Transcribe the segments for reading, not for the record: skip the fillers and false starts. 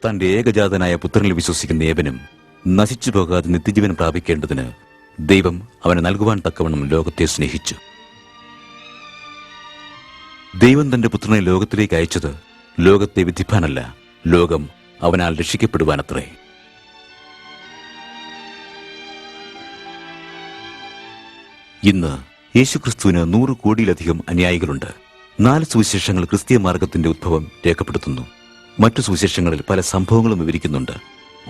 തന്റെ ഏകജാതനായ പുത്രനിൽ വിശ്വസിക്കുന്ന ഏവനും നശിച്ചു പോകാതെ നിത്യജീവൻ പ്രാപിക്കേണ്ടതിന് ദൈവം അവനെ നൽകുവാൻ തക്കവണ്ണം ലോകത്തെ സ്നേഹിച്ചു. ദൈവം തന്റെ പുത്രനെ ലോകത്തിലേക്ക് അയച്ചത് ലോകത്തെ വിധിപ്പാനല്ല, ലോകം അവനാൽ രക്ഷിക്കപ്പെടുവാനത്രേ. ഇന്ന് യേശുക്രിസ്തുവിന് 100 കോടിയിലധികം അനുയായികളുണ്ട്. 4 സുവിശേഷങ്ങൾ ക്രിസ്തീയ മാർഗത്തിന്റെ ഉദ്ഭവം രേഖപ്പെടുത്തുന്നു. മറ്റു സുവിശേഷങ്ങളിൽ പല സംഭവങ്ങളും വിവരിക്കുന്നുണ്ട്.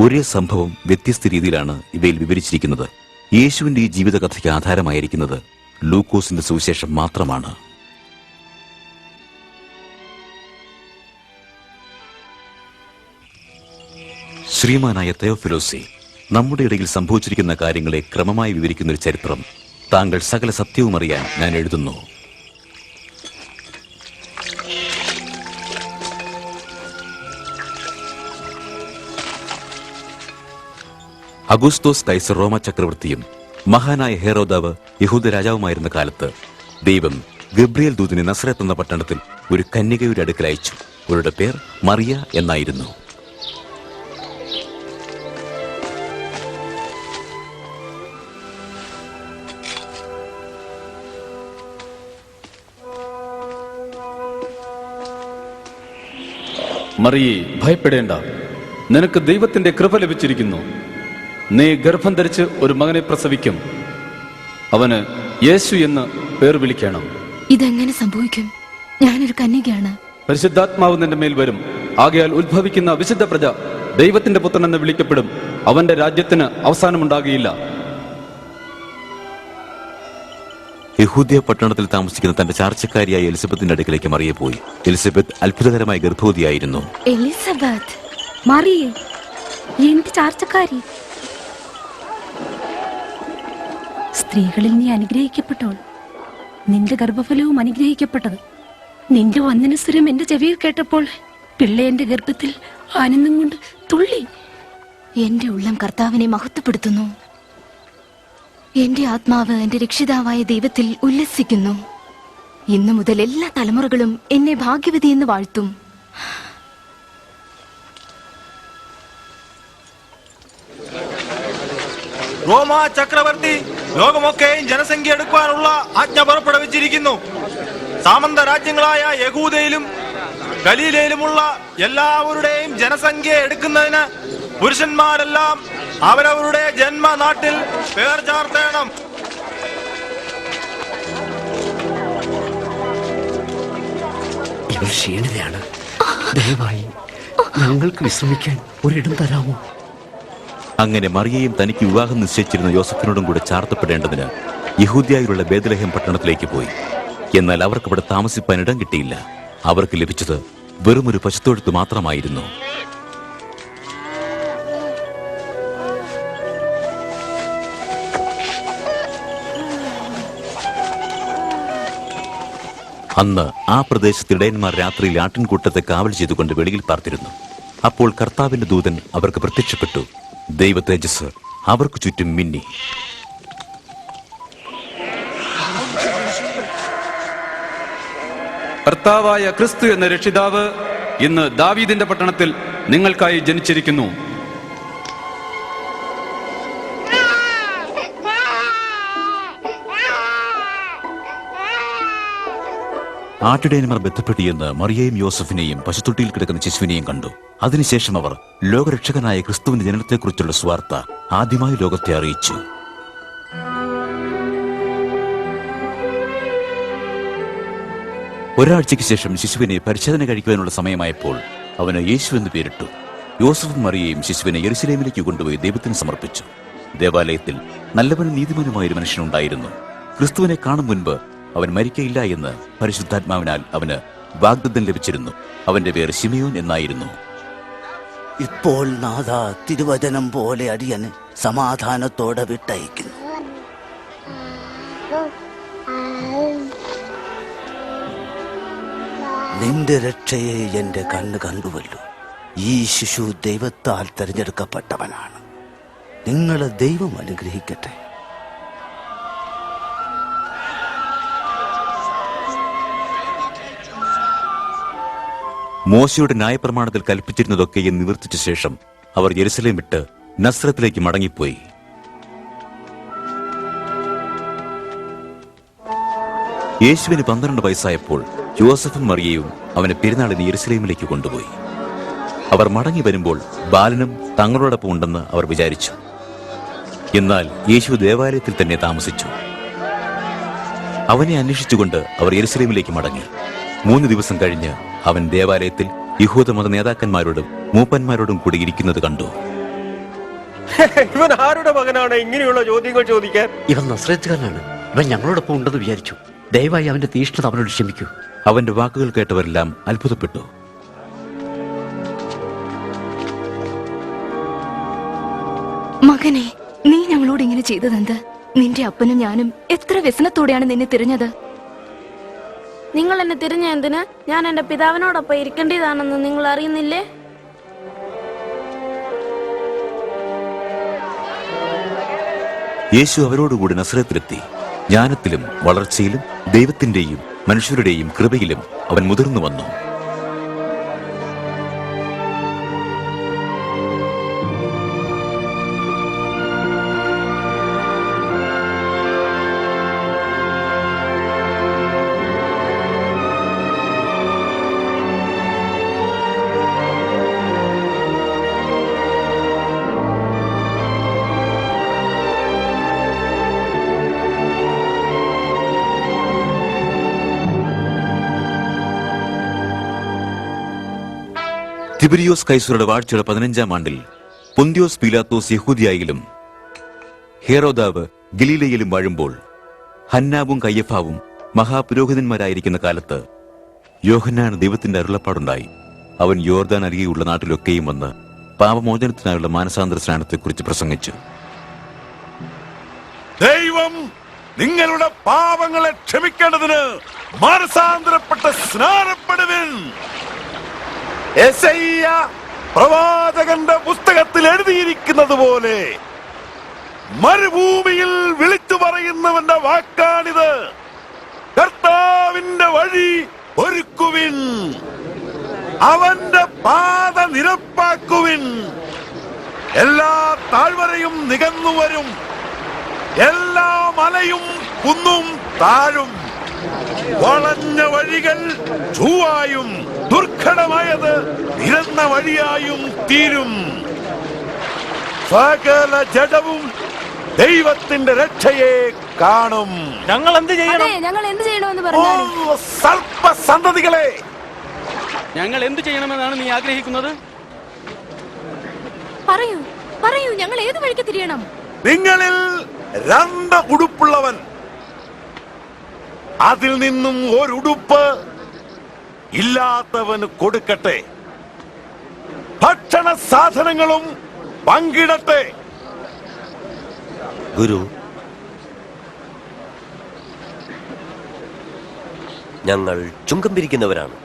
ഒരേ സംഭവം വ്യത്യസ്ത രീതിയിലാണ് ഇവയിൽ വിവരിച്ചിരിക്കുന്നത്. യേശുവിന്റെ ഈ ജീവിതകഥയ്ക്ക് ആധാരമായിരിക്കുന്നത് ലൂക്കോസിന്റെ സുവിശേഷം മാത്രമാണ്. ശ്രീമാനായ തെയോഫിലോസേ, നമ്മുടെ ഇടയിൽ സംഭവിച്ചിരിക്കുന്ന കാര്യങ്ങളെ ക്രമമായി വിവരിക്കുന്ന ഒരു ചരിത്രം താങ്കൾ സകല സത്യവും അറിയാൻ ഞാൻ എഴുതുന്നു. അഗുസ്തോസ് കൈസർ റോമ ചക്രവർത്തിയും മഹാനായ ഹെറോദാവ് യഹൂദ രാജാവുമായിരുന്ന കാലത്ത് ദൈവം ഗബ്രിയേൽ ദൂതനെ നസറത്ത് എന്ന പട്ടണത്തിൽ ഒരു കന്യകയുടെ അടുക്കൽ അയച്ചു. അവരുടെ പേർ മറിയ എന്നായിരുന്നു. മറിയേ, ഭയപ്പെടേണ്ട, നിനക്ക് ദൈവത്തിന്റെ കൃപ ലഭിച്ചിരിക്കുന്നു. നീ ഗർഭം ധരിച്ച് ഒരു മകനെ പ്രസവിക്കും. അവന് യേശു എന്ന് പേർ വിളിക്കണം. ഇതെങ്ങനെ സംഭവിക്കും? ഞാനൊരു കന്യകയാണ്. പരിശുദ്ധാത്മാവ് നിന്റെ മേൽ വരും. ആകയാൽ ഉത്ഭവിക്കുന്ന വിശുദ്ധ പ്രജ ദൈവത്തിന്റെ പുത്രൻ എന്ന് വിളിക്കപ്പെടും. അവന്റെ രാജ്യത്തിന് അവസാനമുണ്ടാകുകയില്ല. യഹൂദ്യ പട്ടണത്തിൽ താമസിക്കുന്ന തന്റെ ചാർച്ചക്കാരിയായ എലിസബത്തിന്റെ അടുക്കലേക്ക് മറിയ പോയി. എലിസബത്ത് അത്ഭുതകരമായ ഗർഭവതിയായിരുന്നു. എലിസബത്ത്, മറിയേ, എന്റെ ചാർച്ചക്കാരി, സ്ത്രീകളിൽ നീ അനുഗ്രഹിക്കപ്പെട്ടവൾ. നിന്റെ ഗർഭഫലവും അനുഗ്രഹിക്കപ്പെട്ടത്. നിന്റെ വന്ദനസ്വരം എന്റെ ചെവിയിൽ കേട്ടപ്പോൾ പിള്ളേ എന്റെ ഗർഭത്തിൽ ആനന്ദം കൊണ്ട് തുള്ളി. എന്റെ ഉള്ളം കർത്താവിനെ മഹത്വപ്പെടുത്തുന്നു. എന്റെ ആത്മാവ് എന്റെ രക്ഷിതാവായ ദൈവത്തിൽ ഉല്ലസിക്കുന്നു. ഇന്നു മുതൽ എല്ലാ തലമുറകളും എന്നെ ഭാഗ്യവതി എന്ന് വാഴ്ത്തും. റോമ ചക്രവർത്തി ലോകമൊക്കെയും ജനസംഖ്യ എടുക്കുവാനുള്ള ആജ്ഞ പുറപ്പെടുവിച്ചിരിക്കുന്നു. സാമന്ത രാജ്യങ്ങളായ യഹൂദയിലും ഗലീലയിലുമുള്ള എല്ലാവരുടെയും ജനസംഖ്യ എടുക്കുന്നതിന് പുരുഷന്മാരെല്ലാം അവരവരുടെ ജന്മനാട്ടിൽ പേർ ചാർത്തേണം. ഇവർ ക്ഷീണിതയാണ്. ദയവായി ഞങ്ങൾക്ക് വിശ്രമിക്കാൻ ഒരിടം തരാമോ? അങ്ങനെ മറിയയും തനിക്ക് വിവാഹം നിശ്ചയിച്ചിരുന്ന യോസഫിനോടും കൂടെ ചാർത്തപ്പെടേണ്ടതിന് യഹൂദ്യയിലുള്ള ബേത്ലഹേം പട്ടണത്തിലേക്ക് പോയി. എന്നാൽ അവർക്കവിടെ താമസിപ്പാൻ ഇടം കിട്ടിയില്ല. അവർക്ക് ലഭിച്ചത് വെറുമൊരു പശുത്തൊഴുത്ത് മാത്രമായിരുന്നു. അന്ന് ആ പ്രദേശത്ത് ഇടയന്മാർ രാത്രിയിൽ ആട്ടിൻകൂട്ടത്തെ കാവൽ ചെയ്തുകൊണ്ട് വെളിയിൽ പാർത്തിരുന്നു. അപ്പോൾ കർത്താവിന്റെ ദൂതൻ അവർക്ക് പ്രത്യക്ഷപ്പെട്ടു. ദൈവ തേജസ് അവർക്ക് ചുറ്റും മിന്നി. കർത്താവായ ക്രിസ്തു എന്ന രക്ഷിതാവ് ഇന്ന് ദാവീദിന്റെ പട്ടണത്തിൽ നിങ്ങൾക്കായി ജനിച്ചിരിക്കുന്നു. ആട്ടിടയന്മാർ ബന്ധപ്പെട്ടിയെന്ന് മറിയയും യോസഫിനെയും പശുത്തൊട്ടിയിൽ കിടക്കുന്ന ശിശുവിനെയും കണ്ടു. അതിനുശേഷം അവർ ലോകരക്ഷകനായ ക്രിസ്തുവിന്റെ ജനനത്തെക്കുറിച്ചുള്ള സ്വാർത്ത ആദ്യമായി ലോകത്തെ അറിയിച്ചു. ഒരാഴ്ചയ്ക്ക് ശേഷം ശിശുവിനെ പരിച്ഛേദന കഴിക്കുവാനുള്ള സമയമായപ്പോൾ അവന് യേശു എന്ന് പേരിട്ടു. യോസഫും മറിയയും ശിശുവിനെ യെരുശലേമിലേക്ക് കൊണ്ടുപോയി ദൈവത്തിന് സമർപ്പിച്ചു. ദേവാലയത്തിൽ നല്ലവനും നീതിമാനുമായൊരു മനുഷ്യനുണ്ടായിരുന്നു. ക്രിസ്തുവിനെ കാണും മുൻപ് അവൻ മരിക്കയില്ല എന്ന് പരിശുദ്ധാത്മാവിനാൽ അവന് വാഗ്ദത്തം ലഭിച്ചിരുന്നു. അവന്റെ പേര് ശിമയോൻ എന്നായിരുന്നു. ഇപ്പോൾ നാഥ, തിരുവചനം പോലെ അടിയന് സമാധാനത്തോടെ വിട്ടയക്കുന്നു. നിന്റെ രക്ഷയെ എന്റെ കണ്ണ് കണ്ടുവല്ലോ. ഈ ശിശു ദൈവത്താൽ തിരഞ്ഞെടുക്കപ്പെട്ടവനാണ്. നിങ്ങളെ ദൈവം അനുഗ്രഹിക്കട്ടെ. മോശയുടെ ന്യായപ്രമാണത്തിൽ കൽപ്പിച്ചിരുന്നതൊക്കെയും നിവർത്തിച്ച ശേഷം അവർ യെരുശലേം വിട്ട് നസ്രത്തിലേക്ക് മടങ്ങിപ്പോയി. യേശുവിന് 12 വയസ്സായപ്പോൾ യോസഫും മറിയയും അവനെ പെരുന്നാളിന് യെരുശലേമിലേക്ക് കൊണ്ടുപോയി. അവർ മടങ്ങി വരുമ്പോൾ ബാലനും തങ്ങളോടൊപ്പം ഉണ്ടെന്ന് അവർ വിചാരിച്ചു. എന്നാൽ യേശു ദേവാലയത്തിൽ തന്നെ താമസിച്ചു. അവനെ അന്വേഷിച്ചുകൊണ്ട് അവർ യെരുശലേമിലേക്ക് മടങ്ങി. 3 ദിവസം കഴിഞ്ഞ് അവൻ ദേവാലയത്തിൽ യഹൂദമത നേതാക്കന്മാരോടും മൂപ്പന്മാരോടും കൂടി ഇരിക്കുന്നത് കണ്ടു. ഇവൻ ആരുടെ മകനാണ് ഇങ്ങനെയുള്ള ചോദ്യങ്ങൾ ചോദിക്കാൻ? ഇവൻ നസ്രേത്തുകാരനാണ്. ഇവൻ ഞങ്ങളോടൊപ്പം ഉണ്ടെന്ന് വിചാരിച്ചു. ദയവായി അവന്റെ തീഷ്ണത അവനോട് ക്ഷമിക്കൂ. അവന്റെ വാക്കുകൾ കേട്ടവരെല്ലാം അത്ഭുതപ്പെട്ടു. മകനെ, നീ ഞങ്ങളോട് ഇങ്ങനെ ചെയ്തതെന്ത്? നിന്റെ അപ്പനും ഞാനും എത്ര വ്യസനത്തോടെയാണ് നിന്നെ തിരഞ്ഞത്. നിങ്ങൾ എന്നെ തിരഞ്ഞ എന്തിന്? ഞാൻ എന്റെ പിതാവിനോടൊപ്പം ഇരിക്കേണ്ടതാണെന്ന് നിങ്ങൾ അറിയുന്നില്ലേ? യേശു അവരോടുകൂടി നസ്രത്തിലെത്തി. ജ്ഞാനത്തിലും വളർച്ചയിലും ദൈവത്തിന്റെയും മനുഷ്യരുടെയും കൃപയിലും അവൻ മുതിർന്നു വന്നു. തിബരിയോസ് കൈസറുടെ വാഴ്ചയുടെ 15-ാം ആണ്ടിൽ പൊന്തിയോസ് പീലാത്തോസ് യഹൂദിയായിലും ഹേറോദാവ് ഗലീലയിലും വാഴുമ്പോൾ ഹന്നാവും കയ്യഫാവും മഹാപുരോഹിതന്മാരായിരിക്കുന്ന കാലത്ത് യോഹന്നാന് ദൈവത്തിന്റെ അരുളപ്പാടുണ്ടായി. അവൻ യോർദാൻ അരികെയുള്ള നാട്ടിലൊക്കെയും വന്ന് പാപമോചനത്തിനായുള്ള മാനസാന്തര സ്നാനത്തെക്കുറിച്ച് പ്രസംഗിച്ചു. ദൈവം നിങ്ങളുടെ പാപങ്ങളെ ക്ഷമിക്കേണ്ടതിന് മാനസാന്തരപ്പെട്ട സ്നാനപ്പെടുവിൻ. യെശയ്യാ പ്രവാചകന്റെ പുസ്തകത്തിൽ എഴുതിയിരിക്കുന്നത് പോലെ മരുഭൂമിയിൽ വിളിച്ചു പറയുന്നവന്റെ വാക്കാണിത്. കർത്താവിന്റെ വഴി ഒരുക്കുവിൻ, അവന്റെ പാത നിരപ്പാക്കുവിൻ. എല്ലാ താഴ്വരയും നികന്നു വരും, എല്ലാ മലയും കുന്നും താഴും. വളഞ്ഞ വഴികൾ ചൊവ്വായും ദുർഘടമായത് നിരന്ന വഴിയായും തീരും. സകല ജഡവും ദൈവത്തിന്റെ രക്ഷയെ കാണും. ഞങ്ങൾ എന്ത് ചെയ്യണം? ഞങ്ങൾ എന്ത് ചെയ്യണമെന്ന് പറഞ്ഞാലും സർപ്പസന്തതികളെ, ഞങ്ങൾ എന്ത് ചെയ്യണമെന്നാണ് നീ ആഗ്രഹിക്കുന്നത്? പറയൂ, പറയൂ, ഞങ്ങൾ ഏത് വഴിക്ക് തിരിയണം? നിങ്ങളിൽ 2 ഉടുപ്പുള്ളവൻ അതിൽ നിന്നും ഒരുടുപ്പ് ഇല്ലാത്തവന് കൊടുക്കട്ടെ. ഭക്ഷണ സാധനങ്ങളും പങ്കിടട്ടെ. ഗുരു, ഞങ്ങൾ ചുങ്കം പിരിക്കുന്നവരാണ്.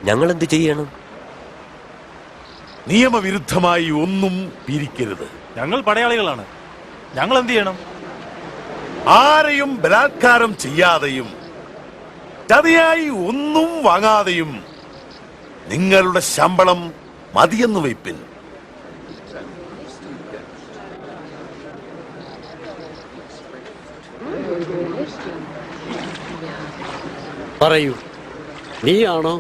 ഞങ്ങൾ എന്ത് ചെയ്യണം? നിയമവിരുദ്ധമായി ഒന്നും പിരിക്കരുത്. ഞങ്ങൾ പടയാളികളാണ്. ഞങ്ങൾ എന്ത് ചെയ്യണം? ആരെയും ബലാത്കാരം ചെയ്യാതെയും ചതിയായി ഒന്നും വാങ്ങാതെയും നിങ്ങളുടെ ശമ്പളം മതിയെന്ന് വയ്പ്പിൻ. പറയൂ, നീയാണോ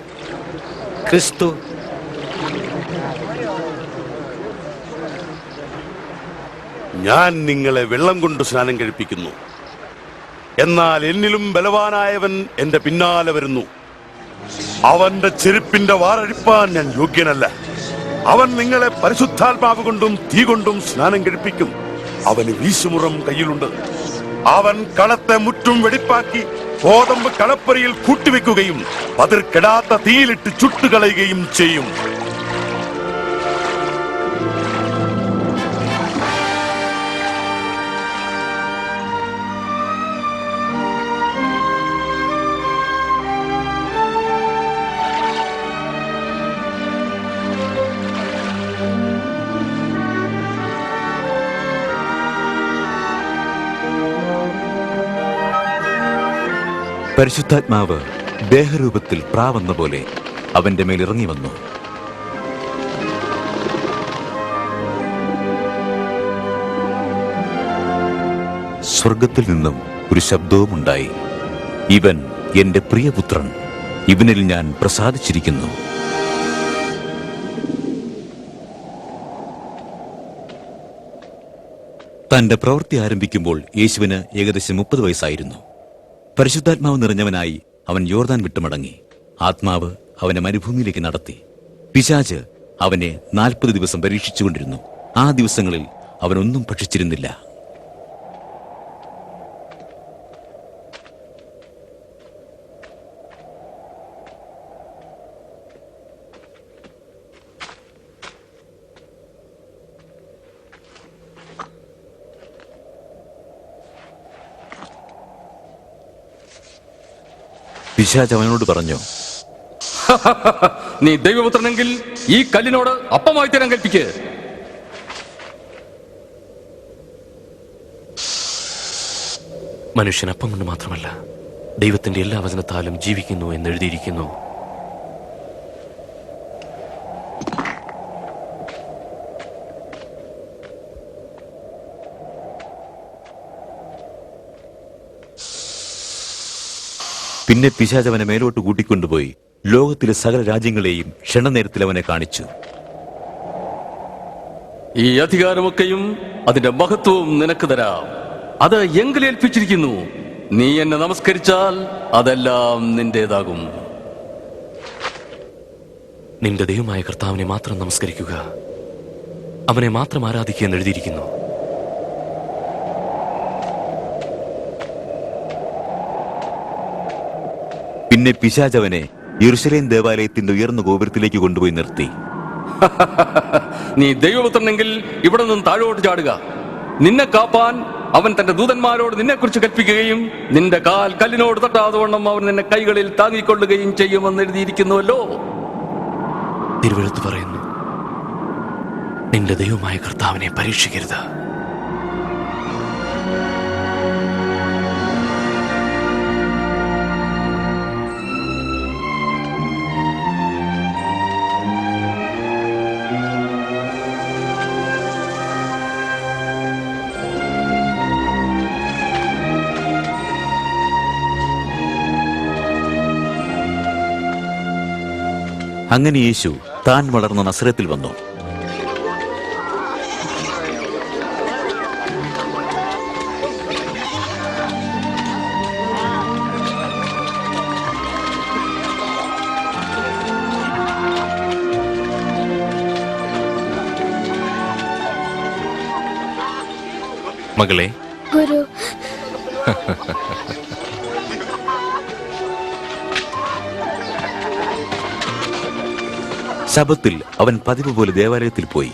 ക്രിസ്തു? ഞാൻ നിങ്ങളെ വെള്ളം കൊണ്ട് സ്നാനം കഴിപ്പിക്കുന്നു. എന്നാൽ എന്നിലും ബലവാനായവൻ എന്റെ പിന്നാലെ വരുന്നു. അവന്റെ ചെരുപ്പിന്റെ വാറഴിപ്പാൻ ഞാൻ യോഗ്യനല്ല. അവൻ നിങ്ങളെ പരിശുദ്ധാത്മാവ് കൊണ്ടും തീ കൊണ്ടും സ്നാനം കഴിപ്പിക്കും. അവന് വീശുമുറം കയ്യിലുണ്ട്. അവൻ കളത്തെ മുറ്റും വെടിപ്പാക്കി ഗോതമ്പ് കളപ്പുരയിൽ കൂട്ടിവെക്കുകയും അതിൽ കെടാത്ത തീയിലിട്ട് ചുട്ടുകളയുകയും ചെയ്യും. പരിശുദ്ധാത്മാവ് ദേഹരൂപത്തിൽ പ്രാവെന്ന പോലെ അവന്റെ മേൽ ഇറങ്ങി വന്നു. സ്വർഗത്തിൽ നിന്നും ഒരു ശബ്ദവുമുണ്ടായി, ഇവൻ എന്റെ പ്രിയപുത്രൻ, ഇവനിൽ ഞാൻ പ്രസാദിച്ചിരിക്കുന്നു. തന്റെ പ്രവൃത്തി ആരംഭിക്കുമ്പോൾ യേശുവിന് ഏകദേശം 30 വയസ്സായിരുന്നു. പരിശുദ്ധാത്മാവ് നിറഞ്ഞവനായി അവൻ യോർദാൻ വിട്ടുമടങ്ങി. ആത്മാവ് അവനെ മരുഭൂമിയിലേക്ക് നടത്തി. പിശാച് അവനെ 40 ദിവസം പരീക്ഷിച്ചുകൊണ്ടിരുന്നു. ആ ദിവസങ്ങളിൽ അവനൊന്നും ഭക്ഷിച്ചിരുന്നില്ല. പിശാച് അവനോട് പറഞ്ഞു, നീ ദൈവപുത്രനെങ്കിൽ ഈ കല്ലിനോട് അപ്പമായി തരാൻ കൽപ്പിക്ക്. മനുഷ്യൻ അപ്പം കൊണ്ട് മാത്രമല്ല, ദൈവത്തിന്റെ എല്ലാ വചനത്താലും ജീവിക്കുന്നു എന്ന് എഴുതിയിരിക്കുന്നു. പിന്നെ പിശാച് അവനെ മേലോട്ട് കൂട്ടിക്കൊണ്ടുപോയി ലോകത്തിലെ സകല രാജ്യങ്ങളെയും ക്ഷണനേരത്തിൽ അവനെ കാണിച്ചു. ഈ അധികാരമൊക്കെയും അതിന്റെ മഹത്വവും നിനക്ക് തരാം. അത് എങ്കിലേൽപ്പിച്ചിരിക്കുന്നു. നീ എന്നെ നമസ്കരിച്ചാൽ അതെല്ലാം നിന്റേതാകും. നിന്റെ ദൈവമായ കർത്താവിനെ മാത്രം നമസ്കരിക്കുക, അവനെ മാത്രം ആരാധിക്കുക എന്ന് എഴുതിയിരിക്കുന്നു. പിന്നെ പിശാച് അവനെ യെരൂശലേം ദേവാലയത്തിന്റെ ഉയർന്ന ഗോപുരത്തിലേക്ക് കൊണ്ടുപോയി നിർത്തി. നീ ദൈവപുത്രനെങ്കിൽ ഇവിടെ നിന്ന് താഴോട്ട് ചാടുക. നിന്നെ കാപ്പാൻ അവൻ തന്റെ ദൂതന്മാരോട് നിന്നെക്കുറിച്ച് കൽപ്പിക്കുകയും നിന്റെ കാൽ കല്ലിനോട് തട്ടാതവണ്ണം അവൻ നിന്നെ കൈകളിൽ താങ്ങിക്കൊള്ളുകയും ചെയ്യുമെന്ന് എഴുതിയിരിക്കുന്നുവല്ലോ. തിരുവെഴുത്ത് പറയുന്നു, നിന്റെ ദൈവമായ കർത്താവിനെ പരീക്ഷിക്കരുത്. അങ്ങനെ യേശു താൻ വളർന്ന നസറത്തിൽ വന്നു. മകളെ, ഗുരു, ശബത്തിൽ അവൻ പതിവ് പോലെ ദേവാലയത്തിൽ പോയി.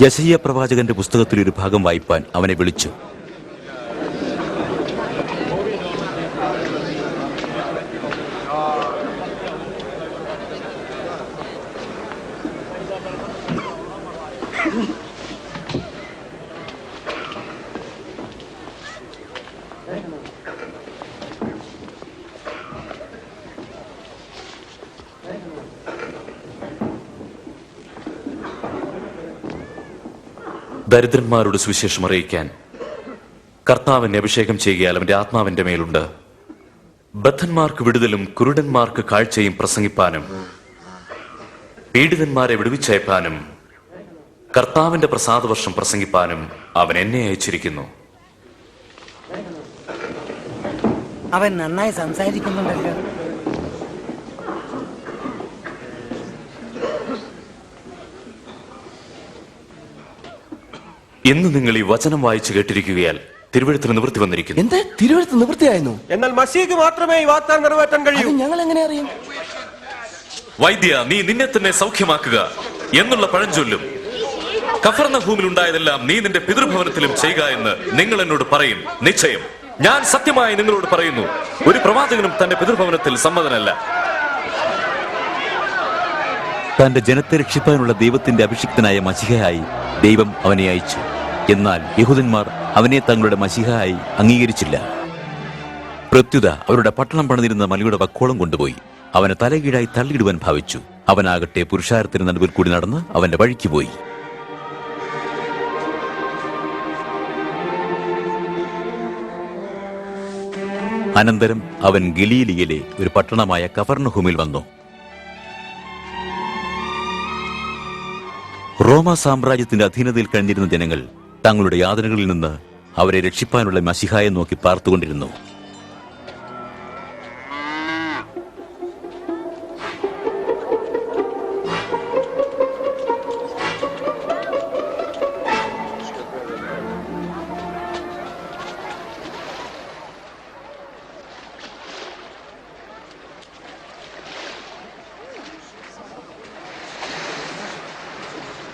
യെശയ്യാ പ്രവാചകന്റെ പുസ്തകത്തിൽ ഒരു ഭാഗം വായിപ്പാൻ അവനെ വിളിച്ചു. ദരിദ്രന്മാരുടെ സുവിശേഷം അറിയിക്കാൻ കർത്താവിനെ അഭിഷേകം ചെയ്യുകയാൽ അവന്റെ ആത്മാവിന്റെ മേലുണ്ട്. ബദ്ധന്മാർക്ക് വിടുതലും കുരുടന്മാർക്ക് കാഴ്ചയും പ്രസംഗിപ്പാനും പീഡിതന്മാരെ വിടുവിച്ചയപ്പാനും കർത്താവിന്റെ പ്രസാദവർഷം പ്രസംഗിപ്പാനും അവൻ എന്നെ അയച്ചിരിക്കുന്നു. അവൻ നന്നായി സംസാരിക്കുന്നുണ്ടല്ലോ. ഇന്ന് നിങ്ങൾ ഈ വചനം വായിച്ചു കേട്ടിരിക്കുകയാൽ തിരുവെഴുത്തിന് നിവൃത്തി വന്നിരിക്കുന്നു. എന്താ തിരുവെഴുത്ത് നിവൃത്തിയായിരുന്നു? എന്നാൽ മസീഹ് മാത്രമേ ഈ വാഗ്ദാനം നിറവേറ്റാൻ കഴിയൂ. ഞങ്ങൾ എങ്ങനെ അറിയും? വൈദ്യ, നീ നിന്നെ തന്നെ സൗഖ്യമാക്കുക എന്നുള്ള പഴഞ്ചൊല്ലും കഫർന്നഹൂമിൽ ഉണ്ടായതെല്ലാം നീ നിന്റെ പിതൃഭവനത്തിലും ചെയ്യുക എന്ന് നിങ്ങൾ എന്നോട് പറയും. നിശ്ചയം ഞാൻ സത്യമായി നിങ്ങളോട് പറയുന്നു, ഒരു പ്രവാചകനും തന്റെ പിതൃഭവനത്തിൽ സമ്മതനല്ല. തന്റെ ജനത്തെ രക്ഷിപ്പാനുള്ള ദൈവത്തിന്റെ അഭിഷിക്തനായ മശിഹയായി ദൈവം അവനെ അയച്ചു. എന്നാൽ യഹൂദന്മാർ അവനെ തങ്ങളുടെ മശിഹയായി അംഗീകരിച്ചില്ല. പ്രത്യുത അവരുടെ പട്ടണം പണിതിരുന്ന മലയുടെ വക്കോളം കൊണ്ടുപോയി അവനെ തലകീഴായി തള്ളിയിടുവാൻ ഭാവിച്ചു. അവനാകട്ടെ പുരുഷാരത്തിന് നടുവിൽ കൂടി നടന്ന് അവന്റെ വഴിക്ക് പോയി. അനന്തരം അവൻ ഗലീലിയിലെ ഒരു പട്ടണമായ കഫർന്നഹൂമിൽ വന്നു. റോമ സാമ്രാജ്യത്തിന്റെ അധീനതയിൽ കഴിഞ്ഞിരുന്ന ജനങ്ങൾ തങ്ങളുടെ യാതനകളിൽ നിന്ന് അവരെ രക്ഷിപ്പാനുള്ള മശിഹായെ നോക്കി പാർത്തുകൊണ്ടിരുന്നു.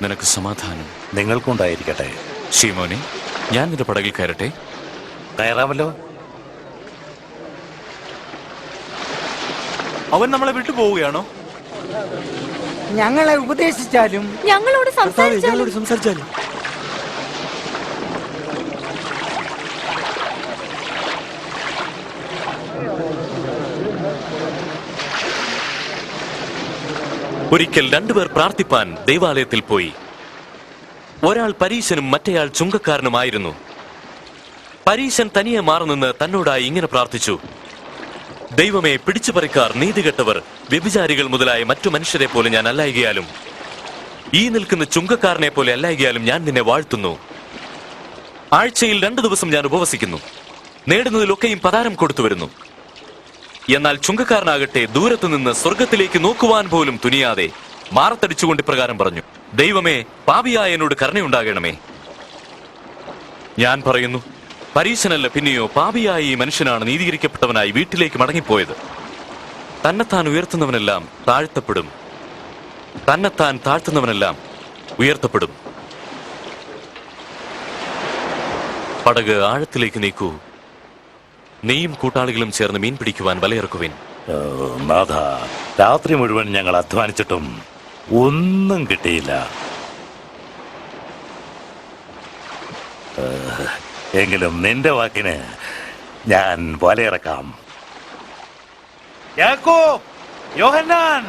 നിനക്ക് സമാധാനം. നിങ്ങൾക്കുണ്ടായിരിക്കട്ടെ. ഷീമോനെ, ഞാൻ നിന്റെ പടകിൽ കയറട്ടെ? കയറാമല്ലോ. അവൻ നമ്മളെ വിട്ടു പോവുകയാണോ? ഞങ്ങളെ ഉപദേശിച്ചാലും ഞങ്ങളോട് സംസാരിച്ചാലും സംസാരിച്ചാലും ഒരിക്കൽ രണ്ടുപേർ പ്രാർത്ഥിപ്പാൻ ദൈവാലയത്തിൽ പോയി. ഒരാൾ പരീശനും മറ്റേയാൾ ചുങ്കക്കാരനുമായിരുന്നു. പരീശൻ തനിയെ മാറുനിന്ന് തന്നോടായി ഇങ്ങനെ പ്രാർത്ഥിച്ചു: ദൈവമേ, പിടിച്ചുപറിക്കാർ, നീതികെട്ടവർ, വ്യഭിചാരികൾ മുതലായ മറ്റു മനുഷ്യരെ പോലെ ഞാൻ അല്ലായികയാലും ഈ നിൽക്കുന്ന ചുങ്കക്കാരനെ പോലെ അല്ലായികയാലും ഞാൻ നിന്നെ വാഴ്ത്തുന്നു. ആഴ്ചയിൽ 2 ദിവസം ഞാൻ ഉപവസിക്കുന്നു, നേടുന്നതിലൊക്കെയും പതാരം കൊടുത്തു വരുന്നു. എന്നാൽ ചുങ്കക്കാരനാകട്ടെ ദൂരത്തു നിന്ന് സ്വർഗത്തിലേക്ക് നോക്കുവാൻ പോലും തുനിയാതെ മാറത്തടിച്ചുകൊണ്ട് ഇപ്രകാരം പറഞ്ഞു: ദൈവമേ, പാപിയായ എന്നോട് കരുണയുണ്ടാകണമേ. ഞാൻ പറയുന്നു, പരീശനല്ല, പിന്നെയോ പാപിയായ ഈ മനുഷ്യനാണ് നീതീകരിക്കപ്പെട്ടവനായി വീട്ടിലേക്ക് മടങ്ങിപ്പോയത്. തന്നെത്താൻ ഉയർത്തുന്നവനെല്ലാം താഴ്ത്തപ്പെടും, തന്നെത്താൻ താഴ്ത്തുന്നവനെല്ലാം ഉയർത്തപ്പെടും. പടക് ആഴത്തിലേക്ക് നീക്കൂ, നീയും കൂട്ടാളികളും ചേർന്ന് മീൻ പിടിക്കുവാൻ വലയിറക്കുവിൻ. നാഥ, രാത്രി മുഴുവൻ ഞങ്ങൾ അധ്വാനിച്ചിട്ടും ഒന്നും കിട്ടിയില്ല. എങ്കിലും നിന്റെ വാക്കിന് ഞാൻ വലയിറക്കാം. യാക്കോബ്, യോഹന്നാൻ,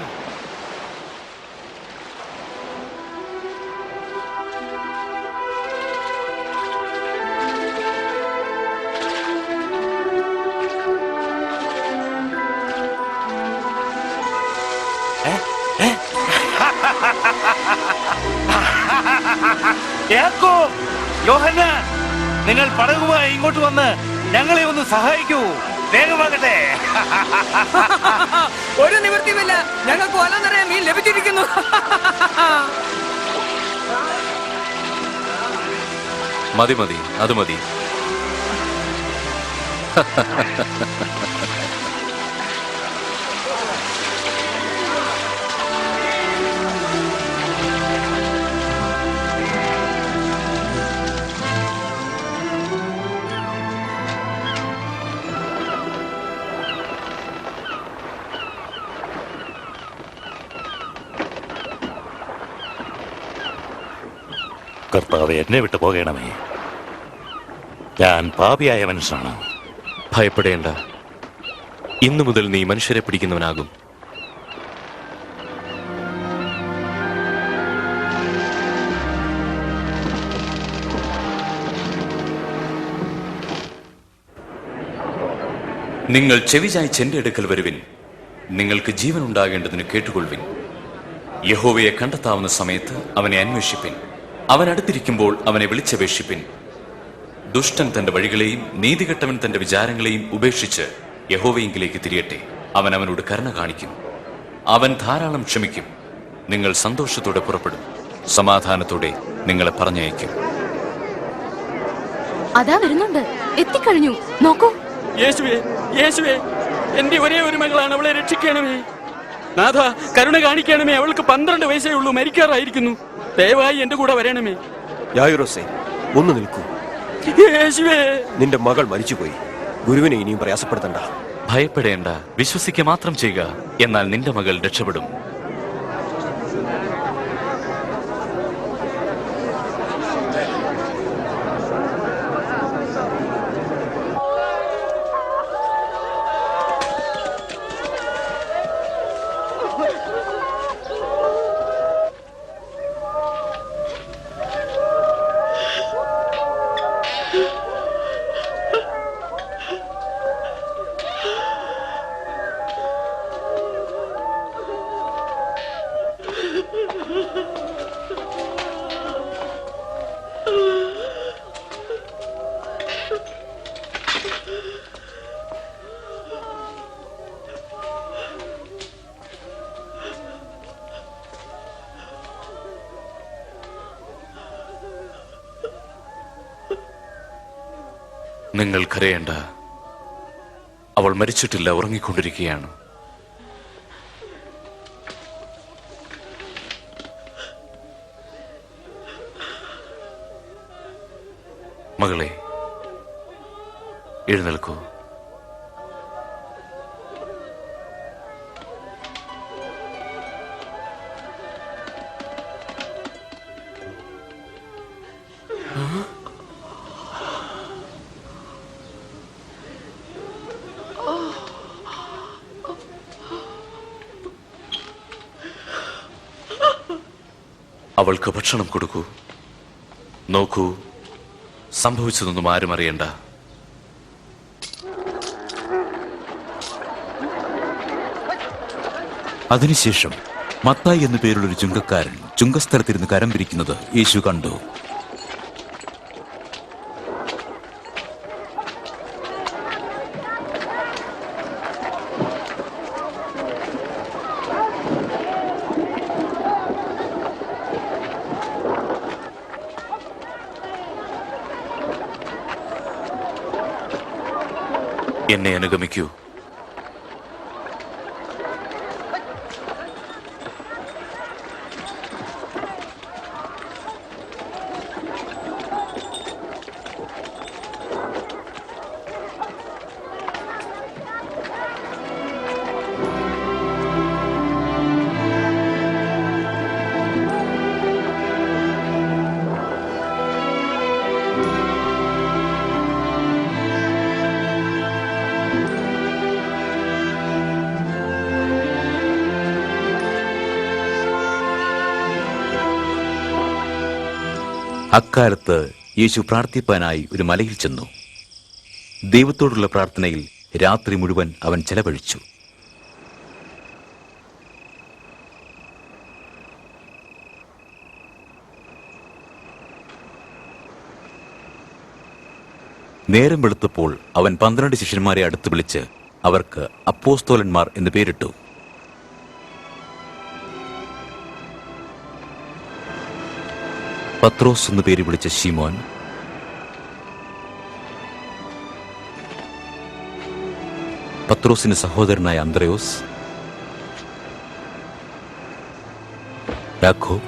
യാക്കോബ്, യോഹന്നാൻ, നിങ്ങൾ പടകുമായി ഇങ്ങോട്ട് വന്ന് ഞങ്ങളെ ഒന്ന് സഹായിക്കൂ. വേഗമാകട്ടെ. ഒരു നിവൃത്തിയുമില്ല, ഞങ്ങൾക്ക് വല നിറയെ മീൻ ലഭിച്ചിരിക്കുന്നു. മതി മതി, അത് മതി. കർത്താവെ, എന്നെ വിട്ടു പോകണമേ. ഞാൻ പാപിയായ മനുഷ്യനാണ്. ഭയപ്പെടേണ്ട, ഇന്നു മുതൽ നീ മനുഷ്യരെ പിടിക്കുന്നവനാകും. നിങ്ങൾ ചെവിചായ്ച്ച് എന്റെ അടുക്കൽ വരുവിൻ, നിങ്ങൾക്ക് ജീവൻ ഉണ്ടാകേണ്ടതിന് കേട്ടുകൊള്ളുവിൻ. യഹോവയെ കണ്ടെത്താവുന്ന സമയത്ത് അവനെ അന്വേഷിപ്പിൻ, അവൻ അടുത്തിരിക്കുമ്പോൾ അവനെ വിളിച്ചപേക്ഷിപ്പിൻ. ദുഷ്ടൻ തന്റെ വഴികളെയും നീതികെട്ടവൻ തന്റെ വിചാരങ്ങളെയും ഉപേക്ഷിച്ച് യഹോവയെങ്കിലേക്ക് തിരിയട്ടെ. അവൻ അവനോട് കരുണ കാണിക്കും, അവൻ ധാരാളം ക്ഷമിക്കും. നിങ്ങൾ സന്തോഷത്തോടെ പുറപ്പെടും, സമാധാനത്തോടെ നിങ്ങളെ പറഞ്ഞയക്കും. അതാ വരുന്നുണ്ട്, എത്തിക്കഴിഞ്ഞു. നോക്കൂ. യേശുവേ, യേശുവേ, എന്റെ ഒരേ ഒരു മകളാണ്, അവളെ രക്ഷിക്കണമേ. നാഥ, കരുണ കാണിക്കണമേ. അവൾക്ക് 12 വയസ്സേ ഉള്ളൂ, മരിക്കാറായിരിക്കുന്നു. ദയവായി എന്റെ കൂടെ വരണമേ. യായിറോസേ, ഒന്ന് നിൽക്കൂ. യേശുവേ, നിന്റെ മകൾ മരിച്ചുപോയി. ഗുരുവിനെ ഇനിയും പ്രയാസപ്പെടുത്തണ്ട. ഭയപ്പെടേണ്ട, വിശ്വസിക്കുക മാത്രം ചെയ്യുക, എന്നാൽ നിന്റെ മകൾ രക്ഷപ്പെടും. നിങ്ങൾ കരയേണ്ട. അവൾ മരിച്ചിട്ടില്ല, ഉറങ്ങിക്കൊണ്ടിരിക്കുകയാണ്. മകളെ, എഴുന്നേൽക്കൂ. അവൾക്ക് ഭക്ഷണം കൊടുക്കൂ. നോക്കൂ, സംഭവിച്ചതൊന്നും ആരും അറിയണ്ട. അതിനുശേഷം മത്തായി എന്നു പേരുള്ള ഒരു ചുങ്കക്കാരൻ ചുങ്കസ്ഥലത്തിരുന്ന് കരം പിരിക്കുന്നത് യേശു കണ്ടു. എന്നെ അനുഗമിക്കൂ. അക്കാലത്ത് യേശു പ്രാർത്ഥിപ്പാനായി ഒരു മലയിൽ ചെന്നു. ദൈവത്തോടുള്ള പ്രാർത്ഥനയിൽ രാത്രി മുഴുവൻ അവൻ ചെലവഴിച്ചു. നേരം വെളുത്തപ്പോൾ അവൻ 12 ശിഷ്യന്മാരെ അടുത്ത് വിളിച്ച് അവർക്ക് അപ്പോസ്തോലന്മാർ എന്ന് പേരിട്ടു. പത്രോസ് എന്ന് പേര് വിളിച്ച ശിമോൻ, പത്രോസിന്റെ സഹോദരനായ അന്ത്രയോസ്, യാക്കോബ്,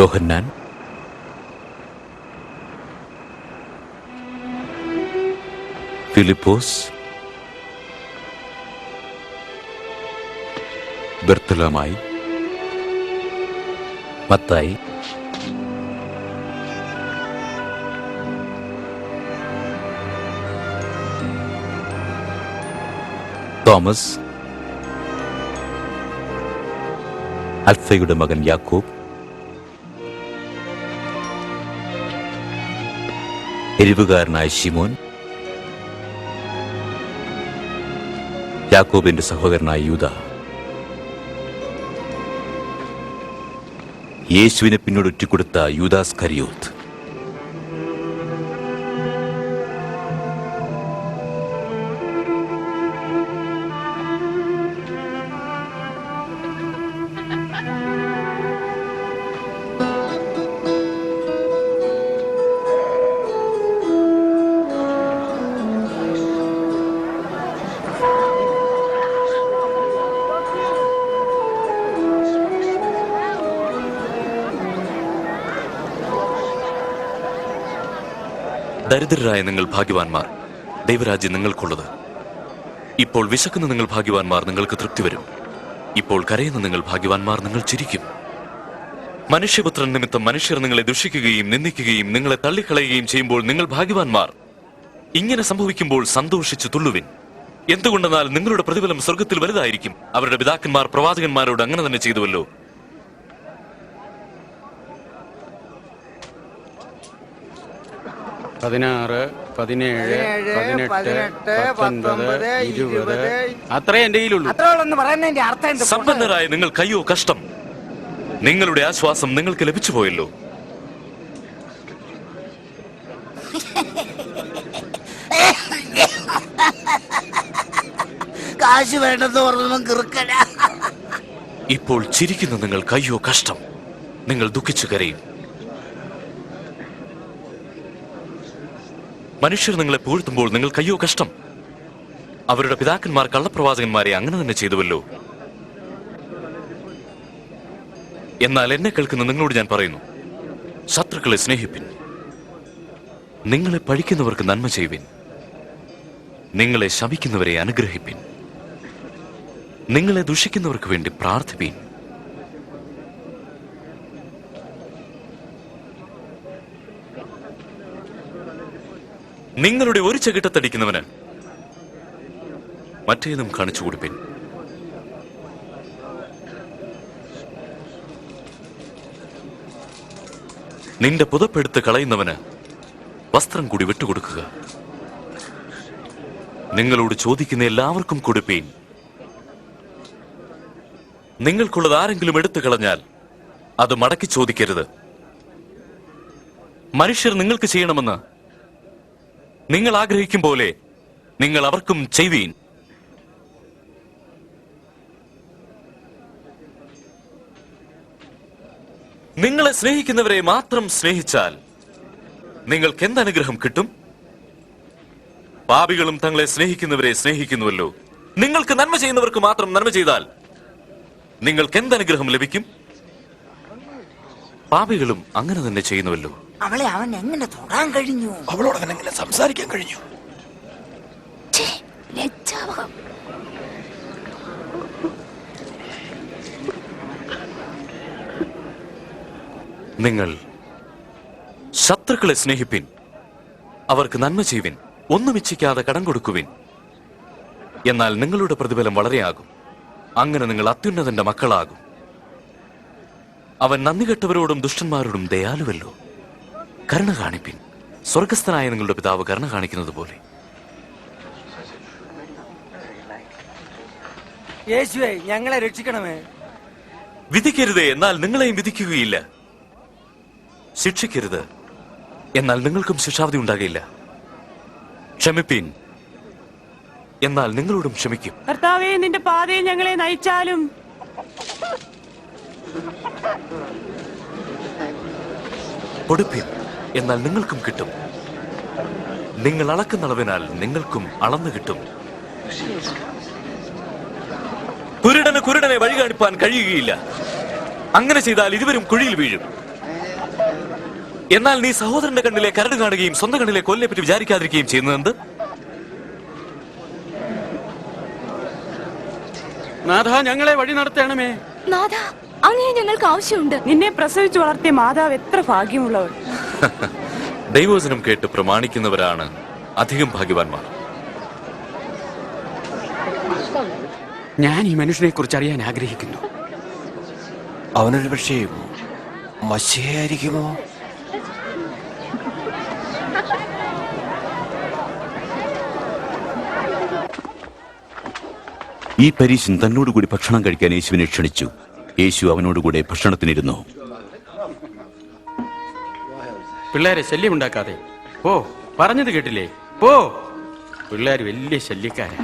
യോഹന്നാൻ, ഫിലിപ്പോസ്, ബർത്തലോമായി, മത്തായി, തോമസ്, അൽഫയുടെ മകൻ യാക്കോബ്, എരിവുകാരനായ ശിമോൻ, യാക്കോബിന്റെ സഹോദരനായ യൂദ, യേശുവിനെ പിന്നീട് ഒറ്റിക്കൊടുത്ത യൂദാസ് കരിയോത്ത്. ദരിദ്രരായ നിങ്ങൾ ഭാഗ്യവാന്മാർ, ദൈവരാജ്യം നിങ്ങൾക്കുള്ളത്. ഇപ്പോൾ വിശക്കുന്ന നിങ്ങൾ ഭാഗ്യവാന്മാർ, നിങ്ങൾക്ക് തൃപ്തി വരും. ഇപ്പോൾ കരയുന്ന നിങ്ങൾ ഭാഗ്യവാന്മാർ, നിങ്ങൾ ചിരിക്കും. മനുഷ്യപുത്രൻ നിമിത്തം മനുഷ്യർ നിങ്ങളെ ദുഷിക്കുകയും നിന്ദിക്കുകയും നിങ്ങളെ തള്ളിക്കളയുകയും ചെയ്യുമ്പോൾ നിങ്ങൾ ഭാഗ്യവാന്മാർ. ഇങ്ങനെ സംഭവിക്കുമ്പോൾ സന്തോഷിച്ചു തുള്ളുവിൻ. എന്തുകൊണ്ടെന്നാൽ നിങ്ങളുടെ പ്രതിഫലം സ്വർഗത്തിൽ വലുതായിരിക്കും. അവരുടെ പിതാക്കന്മാർ പ്രവാചകന്മാരോട് അങ്ങനെ തന്നെ ചെയ്തുവല്ലോ. അത്രേ എന്റെ കയ്യിലുള്ളൂ. സമ്പന്നരായ നിങ്ങൾ കയ്യോ കഷ്ടം. നിങ്ങളുടെ ആശ്വാസം നിങ്ങൾക്ക് ലഭിച്ചു പോയല്ലോ. കാശ് വേണ്ടെന്ന് പറഞ്ഞു കിറുക്കന. ഇപ്പോൾ ചിരിക്കുന്ന നിങ്ങൾ കയ്യോ കഷ്ടം. നിങ്ങൾ ദുഃഖിച്ചു കരയും. മനുഷ്യർ നിങ്ങളെ പുകഴ്ത്തുമ്പോൾ നിങ്ങൾ കയ്യോ കഷ്ടം, അവരുടെ പിതാക്കന്മാർ കള്ളപ്രവാചകന്മാരെ അങ്ങനെ തന്നെ ചെയ്തുവല്ലോ. എന്നാൽ എന്നെ കേൾക്കുന്ന നിങ്ങളോട് ഞാൻ പറയുന്നു, ശത്രുക്കളെ സ്നേഹിപ്പിൻ, നിങ്ങളെ പഴിക്കുന്നവർക്ക് നന്മ ചെയ്യുവിൻ, നിങ്ങളെ ശപിക്കുന്നവരെ അനുഗ്രഹിപ്പിൻ, നിങ്ങളെ ദുഷിക്കുന്നവർക്ക് വേണ്ടി പ്രാർത്ഥിപ്പീൻ. നിങ്ങളുടെ ഒരു ചകിട്ടത്തടിക്കുന്നവന് മറ്റേതും കാണിച്ചു കൊടുപ്പിൻ. നിന്റെ പുതപ്പെടുത്ത് കളയുന്നവന് വസ്ത്രം കൂടി വിട്ടുകൊടുക്കുക. നിങ്ങളോട് ചോദിക്കുന്ന എല്ലാവർക്കും കൊടുപ്പീൻ. നിങ്ങൾക്കുള്ളത് ആരെങ്കിലും എടുത്തു കളഞ്ഞാൽ അത് മടക്കി ചോദിക്കരുത്. മനുഷ്യർ നിങ്ങൾക്ക് ചെയ്യണമെന്ന് നിങ്ങൾ ആഗ്രഹിക്കും പോലെ നിങ്ങൾ അവർക്കും ചെയ്യുവീൻ. നിങ്ങളെ സ്നേഹിക്കുന്നവരെ മാത്രം സ്നേഹിച്ചാൽ നിങ്ങൾക്ക് എന്തനുഗ്രഹം കിട്ടും? പാപികളും തങ്ങളെ സ്നേഹിക്കുന്നവരെ സ്നേഹിക്കുന്നുവല്ലോ. നിങ്ങൾക്ക് നന്മ ചെയ്യുന്നവർക്ക് മാത്രം നന്മ ചെയ്താൽ നിങ്ങൾക്ക് എന്തനുഗ്രഹം ലഭിക്കും? പാപികളും അങ്ങനെ തന്നെ ചെയ്യുന്നുവല്ലോ. അവളെ അവൻ എങ്ങനെ തൊടാൻ കഴിഞ്ഞു? അവളോട് അവൻ എങ്ങനെ സംസാരിക്കാൻ കഴിഞ്ഞു? നിങ്ങൾ ശത്രുക്കളെ സ്നേഹിപ്പിൻ, അവർക്ക് നന്മ ചെയ്യുവിൻ, ഒന്നും ഇച്ഛിക്കാതെ കടം കൊടുക്കുവിൻ. എന്നാൽ നിങ്ങളുടെ പ്രതിഫലം വളരെയാകും. അങ്ങനെ നിങ്ങൾ അത്യുന്നതന്റെ മക്കളാകും. അവൻ നന്ദികെട്ടവരോടും ദുഷ്ടന്മാരോടും ദയാലുവല്ലോ. കരുണ കാണിപ്പിൻ, സ്വർഗസ്ഥനായ നിങ്ങളുടെ പിതാവ് കരുണ കാണിക്കുന്നത് പോലെ. യേശുവേ, ഞങ്ങളെ രക്ഷിക്കണമേ. വിധിക്കരുതേ, എന്നാൽ നിങ്ങളെയും വിധിക്കുകയില്ല. ശിക്ഷിക്കരുത്, എന്നാൽ നിങ്ങൾക്കും ശിക്ഷാവിധി ഉണ്ടാകില്ല. ക്ഷമിപ്പീൻ, എന്നാൽ നിങ്ങളോടും ക്ഷമിക്കും. കർത്താവേ, നിന്റെ പാതയിൽ ഞങ്ങളെ നയിച്ചാലും. കൊടുപ്പീൻ, എന്നാൽ നിങ്ങൾക്കും കിട്ടും. നിങ്ങൾ അളക്കുന്ന അളവിനാൽ നിങ്ങൾക്കും അളന്നു കിട്ടും. കുരുടന് കുരുടനെ വഴി കാണിപ്പാൻ കഴിയുകയില്ല. അങ്ങനെ ചെയ്താൽ ഇരുവരും കുഴിയിൽ വീഴും. എന്നാൽ നീ സഹോദരന്റെ കണ്ണിലെ കരട് കാണുകയും സ്വന്തം കണ്ണിലെ കൊല്ലിനെ പറ്റി വിചാരിക്കാതിരിക്കുകയും ചെയ്യുന്നത്? നാഥ, ഞങ്ങളെ വഴി നടത്തണമേ. നാഥ, അങ്ങനെ ഞങ്ങൾക്ക് ആവശ്യമുണ്ട്. നിന്നെ പ്രസവിച്ചു വളർത്തിയ മാതാവ് എത്ര ഭാഗ്യമുള്ളവർ. ദൈവവചനം കേട്ട് പ്രമാണിക്കുന്നവരാണ് അധികം ഭാഗ്യവാന്മാർ. ഞാൻ ഈ മനുഷ്യനെ കുറിച്ച് അറിയാൻ ആഗ്രഹിക്കുന്നു. അവനൊരു പക്ഷേ മശിയായിരിക്കുമോ? ഈ പരീശൻ തന്നോടുകൂടി ഭക്ഷണം കഴിക്കാൻ യേശുവിനെ ക്ഷണിച്ചു. യേശു അവനോടുകൂടെ ഭക്ഷണത്തിനിരുന്നു. പിള്ളേരെ ശല്യമുണ്ടാക്കാതെ ഓ, പറഞ്ഞത് കേട്ടില്ലേ? ഓ, പിള്ളേർ വലിയ ശല്യക്കാരാ.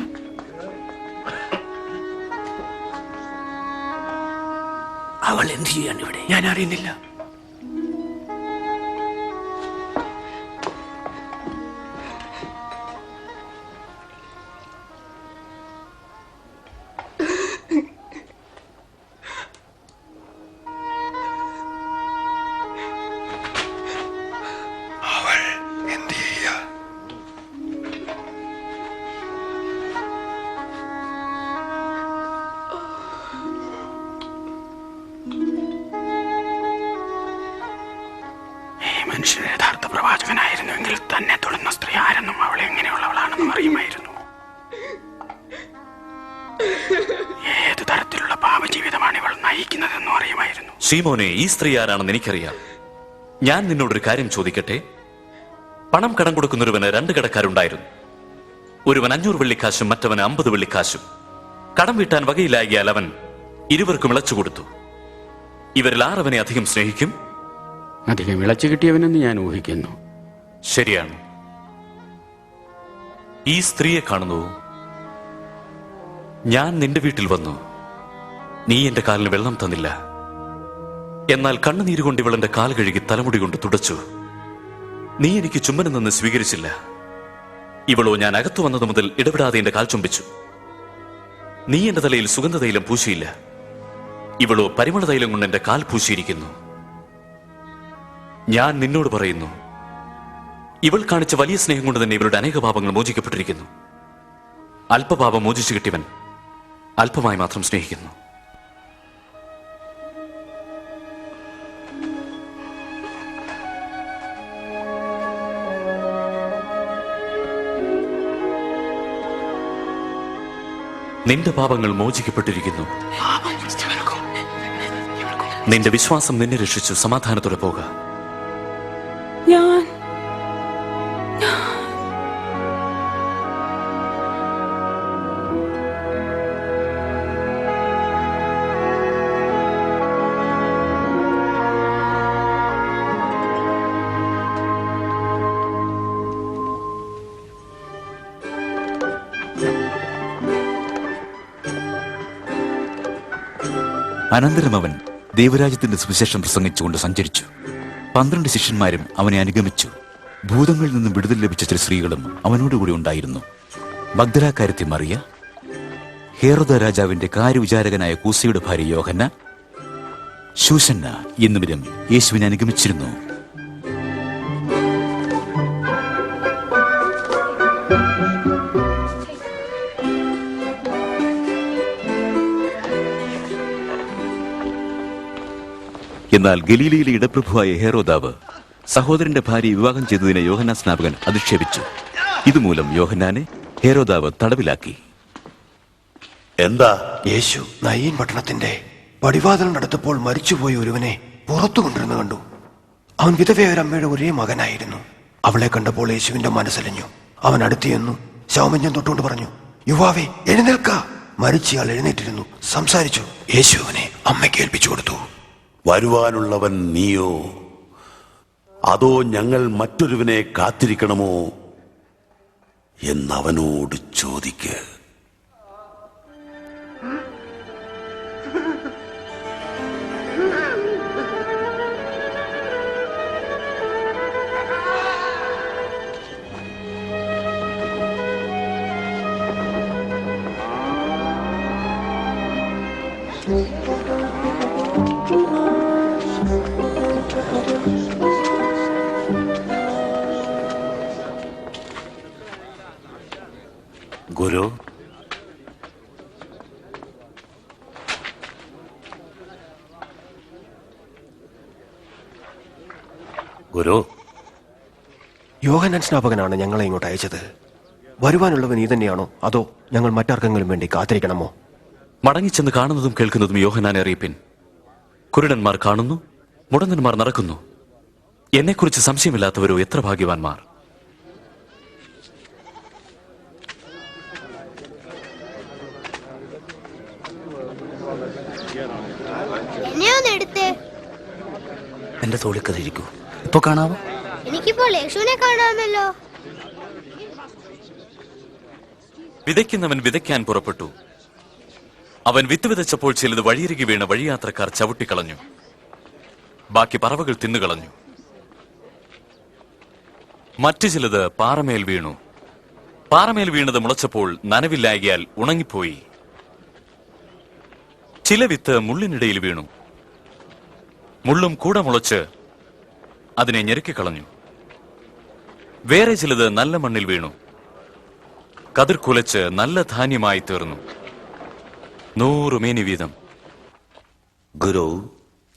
അവൾ എന്ത് ചെയ്യാണ് ഇവിടെ? ഞാൻ അറിയുന്നില്ല. മനുഷ്യൻ യഥാർത്ഥ പ്രവാചകനായിരുന്നുവെങ്കിൽ തന്നെ തൊടുന്ന സ്ത്രീ ആരെന്നും അവൾ എങ്ങനെയുള്ളവളാണെന്നും അറിയുമായിരുന്നു. ഏതു തരത്തിലുള്ള പാപജീവിതമാണ് ഇവൾ നയിക്കുന്നതെന്നും അറിയുമായിരുന്നു. ശീമോനെ, ഈ സ്ത്രീ ആരാണെന്ന് എനിക്കറിയാം. ഞാൻ നിന്നോടൊരു കാര്യം ചോദിക്കട്ടെ? പണം കടം കൊടുക്കുന്നൊരുവന് 2 കടക്കാരുണ്ടായിരുന്നു. ഒരുവൻ 500 വെള്ളിക്കാശും മറ്റവന് 50 വെള്ളിക്കാശും. കടം വീട്ടാൻ വകയിലാകിയാൽ അവൻ ഇരുവർക്കും ഇളച്ചു കൊടുത്തു. ഇവരിൽ ആരവനെ അധികം സ്നേഹിക്കും? അധികം ഇളച്ചു കിട്ടിയവനെന്ന് ഞാൻ ഊഹിക്കുന്നു. ശരിയാണ്. ഈ സ്ത്രീയെ കാണുന്നു. ഞാൻ നിന്റെ വീട്ടിൽ വന്നു, നീ എന്റെ കാലിന് വെള്ളം തന്നില്ല. എന്നാൽ കണ്ണുനീരുകൊണ്ട് ഇവൾ എന്റെ കാൽ കഴുകി തലമുടി കൊണ്ട് തുടച്ചു. നീ എനിക്ക് ചുമ്മനം നിന്ന് സ്വീകരിച്ചില്ല. ഇവളോ ഞാൻ അകത്തു വന്നത് മുതൽ ഇടപെടാതെ എന്റെ കാൽ ചുംബിച്ചു. നീ എന്റെ തലയിൽ സുഗന്ധതൈലം പൂശിയില്ല. ഇവളോ പരിമള തൈലം കൊണ്ട് എന്റെ കാൽ പൂശിയിരിക്കുന്നു. ഞാൻ നിന്നോട് പറയുന്നു, ഇവൾ കാണിച്ച വലിയ സ്നേഹം കൊണ്ട് തന്നെ ഇവളുടെ അനേക പാപങ്ങൾ മോചിക്കപ്പെട്ടിരിക്കുന്നു. അല്പപാപം മോചിച്ചു കിട്ടിയവൻ അല്പമായി മാത്രം സ്നേഹിക്കുന്നു. നിന്റെ പാപങ്ങൾ മോചിക്കപ്പെട്ടിരിക്കുന്നു. നിന്റെ വിശ്വാസം നിന്നെ രക്ഷിച്ചു. സമാധാനത്തോടെ പോക. ഞാൻ അനന്തരം അവൻ ദൈവരാജ്യത്തിന്റെ സുവിശേഷം പ്രസംഗിച്ചുകൊണ്ട് സഞ്ചരിച്ചു. 12 ശിഷ്യന്മാരും അവനെ അനുഗമിച്ചു. ഭൂതങ്ങളിൽ നിന്നും വിടുതൽ ലഭിച്ച ചില സ്ത്രീകളും അവനോടുകൂടി ഉണ്ടായിരുന്നു. മഗ്ദലാക്കാരത്തി മറിയ, ഹേറോദ രാജാവിന്റെ കാര്യവിചാരകനായ കൂസയുടെ ഭാര്യ യോഹന്ന, ശൂസന്ന എന്നിവരും യേശുവിനെ അനുഗമിച്ചിരുന്നു. എന്നാൽ ഗലീലയിലെ ഇടപ്രഭുവായ ഹേറോദാവ് സഹോദരന്റെ ഭാര്യ വിവാഹം ചെയ്തതിനെ യോഹന്നാൻ സ്നാപകൻ അധിക്ഷേപിച്ചു. ഇതുമൂലം യോഹന്നാനെ ഹേറോദാവ് തടവിലാക്കി. എന്താ? യേശു നയീൻ പട്ടണത്തിന്റെ പടിവാതിലിനടുത്തപ്പോൾ മരിച്ചുപോയ ഒരുവനെ പുറത്തു കൊണ്ടിരുന്നു കണ്ടു. അവൻ വിധവയായ ഒരു അമ്മയുടെ ഒരേ മകനായിരുന്നു. അവളെ കണ്ടപ്പോൾ യേശുവിന്റെ മനസ്സലിഞ്ഞു. അവൻ അടുത്തു ശവമഞ്ചം തൊട്ടുകൊണ്ട് പറഞ്ഞു, യുവാവേ, എഴുന്നേൽക്ക. മരിച്ചയാൾ എഴുന്നേറ്റിരുന്നു, സംസാരിച്ചു. യേശു അവനെ അമ്മയ്ക്ക് ഏൽപ്പിച്ചു കൊടുത്തു. വരുവാനുള്ളവൻ നീയോ, അതോ ഞങ്ങൾ മറ്റൊരുവനെ കാത്തിരിക്കണമോ എന്നവനോട് ചോദിക്ക്. ഗുരു, ഗുരു, യോഹന്നാൻ സ്നാപകനാണ് ഞങ്ങളെ ഇങ്ങോട്ട് അയച്ചത്. വരുവാനുള്ളവൻ നീ തന്നെയാണോ, അതോ ഞങ്ങൾ മറ്റാർക്കെങ്കിലും വേണ്ടി കാത്തിരിക്കണമോ? മടങ്ങിച്ചെന്ന് കാണുന്നതും കേൾക്കുന്നതും യോഹന്നാനെ അറിയിപ്പിൻ. കുരുടന്മാർ കാണുന്നു, മുടന്തന്മാർ നടക്കുന്നു. എന്നെക്കുറിച്ച് സംശയമില്ലാത്തവരോ എത്ര ഭാഗ്യവാന്മാർ. എന്റെ തോളിക്കതിരിക്കൂ. ഇപ്പൊ കാണാവോ? എനിക്കിപ്പോൾ യേശുവിനെ കാണാമല്ലോ. വിതയ്ക്കുന്നവൻ വിതയ്ക്കാൻ പുറപ്പെട്ടു. അവൻ വിത്ത് വിതച്ചപ്പോൾ ചിലത് വഴിയരികി വീണ വഴിയാത്രക്കാർ ചവിട്ടിക്കളഞ്ഞു. ബാക്കി പറവകൾ തിന്നുകളഞ്ഞു. മറ്റു ചിലത് പാറമേൽ വീണു. പാറമേൽ വീണത് മുളച്ചപ്പോൾ നനവില്ലായകയാൽ ഉണങ്ങിപ്പോയി. ചില വിത്ത് മുള്ളിനിടയിൽ വീണു. മുള്ളും കൂടെ മുളച്ച് അതിനെ ഞെരുക്കിക്കളഞ്ഞു. വേറെ ചിലത് നല്ല മണ്ണിൽ വീണു. കതിർ കുലച്ച് നല്ല ധാന്യമായി തീർന്നു. 100 മേനി വീതം. ഗുരു,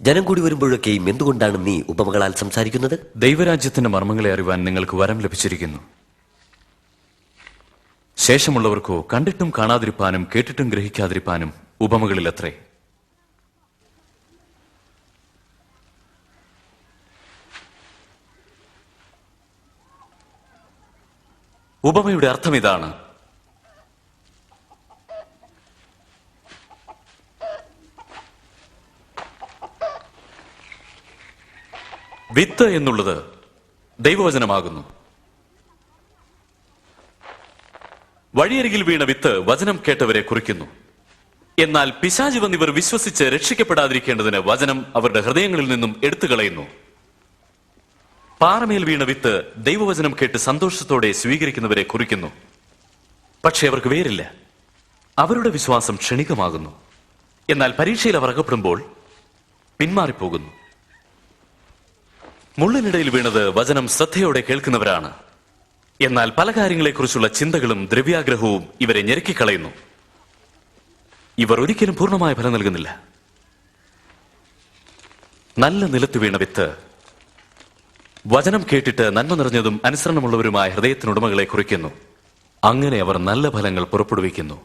ജനം കൂടി വരുമ്പോഴൊക്കെയും എന്തുകൊണ്ടാണ് നീ ഉപമകളാൽ സംസാരിക്കുന്നത്? ദൈവരാജ്യത്തിന്റെ മർമ്മങ്ങളെ അറിവാൻ നിങ്ങൾക്ക് വരം ലഭിച്ചിരിക്കുന്നു. ശേഷമുള്ളവർക്കോ കണ്ടിട്ടും കാണാതിരിപ്പാനും കേട്ടിട്ടും ഗ്രഹിക്കാതിരിപ്പാനും ഉപമകളിലത്രേ. ഉപമയുടെ അർത്ഥം ഇതാണ്: വിത്ത് എന്നുള്ളത് ദൈവവചനമാകുന്നു. വഴിയരികിൽ വീണ വിത്ത് വചനം കേട്ടവരെ കുറിക്കുന്നു. എന്നാൽ പിശാച് വന്നിവർ വിശ്വസിച്ച് രക്ഷിക്കപ്പെടാതിരിക്കേണ്ടതിന് വചനം അവരുടെ ഹൃദയങ്ങളിൽ നിന്നും എടുത്തു കളയുന്നു. പാറമേൽ വീണ വിത്ത് ദൈവവചനം കേട്ട് സന്തോഷത്തോടെ സ്വീകരിക്കുന്നവരെ കുറിക്കുന്നു. പക്ഷെ അവർക്ക് വേരില്ല. അവരുടെ വിശ്വാസം ക്ഷണികമാകുന്നു. എന്നാൽ പരീക്ഷയിൽ അവർ അകപ്പെടുമ്പോൾ പിന്മാറിപ്പോകുന്നു. മുള്ളിനിടയിൽ വീണത് വചനം ശ്രദ്ധയോടെ കേൾക്കുന്നവരാണ്. എന്നാൽ പല കാര്യങ്ങളെക്കുറിച്ചുള്ള ചിന്തകളും ദ്രവ്യാഗ്രഹവും ഇവരെ ഞെരുക്കിക്കളയുന്നു. ഇവർ ഒരിക്കലും പൂർണ്ണമായ ഫലം നൽകുന്നില്ല. നല്ല നിലത്ത് വീണ വിത്ത് വചനം കേട്ടിട്ട് നന്മ നിറഞ്ഞതും അനുസരണമുള്ളവരുമായ ഹൃദയത്തിനുടമകളെ കുറിക്കുന്നു. അങ്ങനെ അവർ നല്ല ഫലങ്ങൾ പുറപ്പെടുവിക്കുന്നു.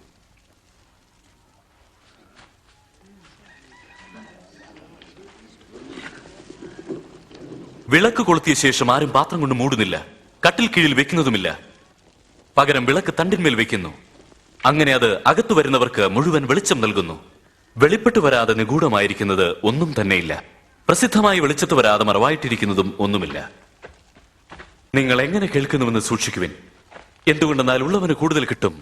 വിളക്ക് കൊളുത്തിയ ശേഷം ആരും പാത്രം കൊണ്ട് മൂടുന്നില്ല, കട്ടിൽ കീഴിൽ വെക്കുന്നതുമില്ല. പകരം വിളക്ക് തണ്ടിന്മേൽ വെക്കുന്നു. അങ്ങനെ അത് അകത്തു വരുന്നവർക്ക് മുഴുവൻ വെളിച്ചം നൽകുന്നു. വെളിപ്പെട്ടു വരാതെ നിഗൂഢമായിരിക്കുന്നത് ഒന്നും തന്നെയില്ല. പ്രസിദ്ധമായി വെളിച്ചത്ത് വരാതെ മറവായിട്ടിരിക്കുന്നതും ഒന്നുമില്ല. നിങ്ങൾ എങ്ങനെ കേൾക്കുന്നുവെന്ന് സൂക്ഷിക്കുവിൻ. എന്തുകൊണ്ടെന്നാൽ ഉള്ളവന് കൂടുതൽ കിട്ടും,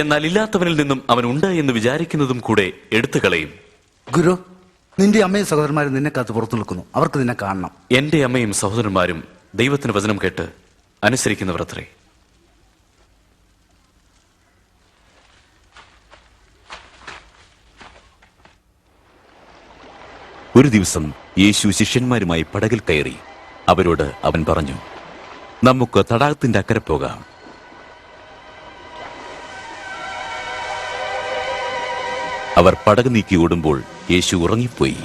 എന്നാൽ ഇല്ലാത്തവനിൽ നിന്നും അവൻ ഉണ്ട് എന്ന് വിചാരിക്കുന്നതും കൂടെ എടുത്തു കളയും. ഗുരു, നിന്റെ അമ്മയും സഹോദരന്മാരും നിന്നെ കാത്ത് പുറത്തു നിൽക്കുന്നു. അവർക്ക് നിന്നെ കാണണം. എന്റെ അമ്മയും സഹോദരന്മാരും ദൈവത്തിന് വചനം കേട്ട് അനുസരിക്കുന്നവർ അത്രേ. ഒരു ദിവസം യേശു ശിഷ്യന്മാരുമായി പടകിൽ കയറി. അവരോട് അവൻ പറഞ്ഞു, നമുക്ക് തടാകത്തിന്റെ അക്കരെ പോകാം. അവർ പടക് നീക്കി ഓടുമ്പോൾ യേശു ഉറങ്ങിപ്പോയി.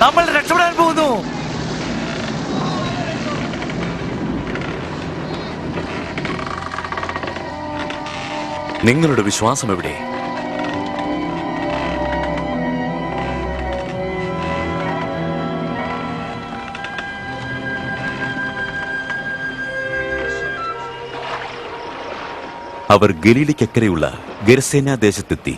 നമ്മൾ രക്ഷപ്പെടാൻ പോകുന്നു. നിങ്ങളുടെ വിശ്വാസം എവിടെ? അവർ ഗലീലയ്ക്കക്കരെയുള്ള ഗെർസേന ദേശത്തെത്തി.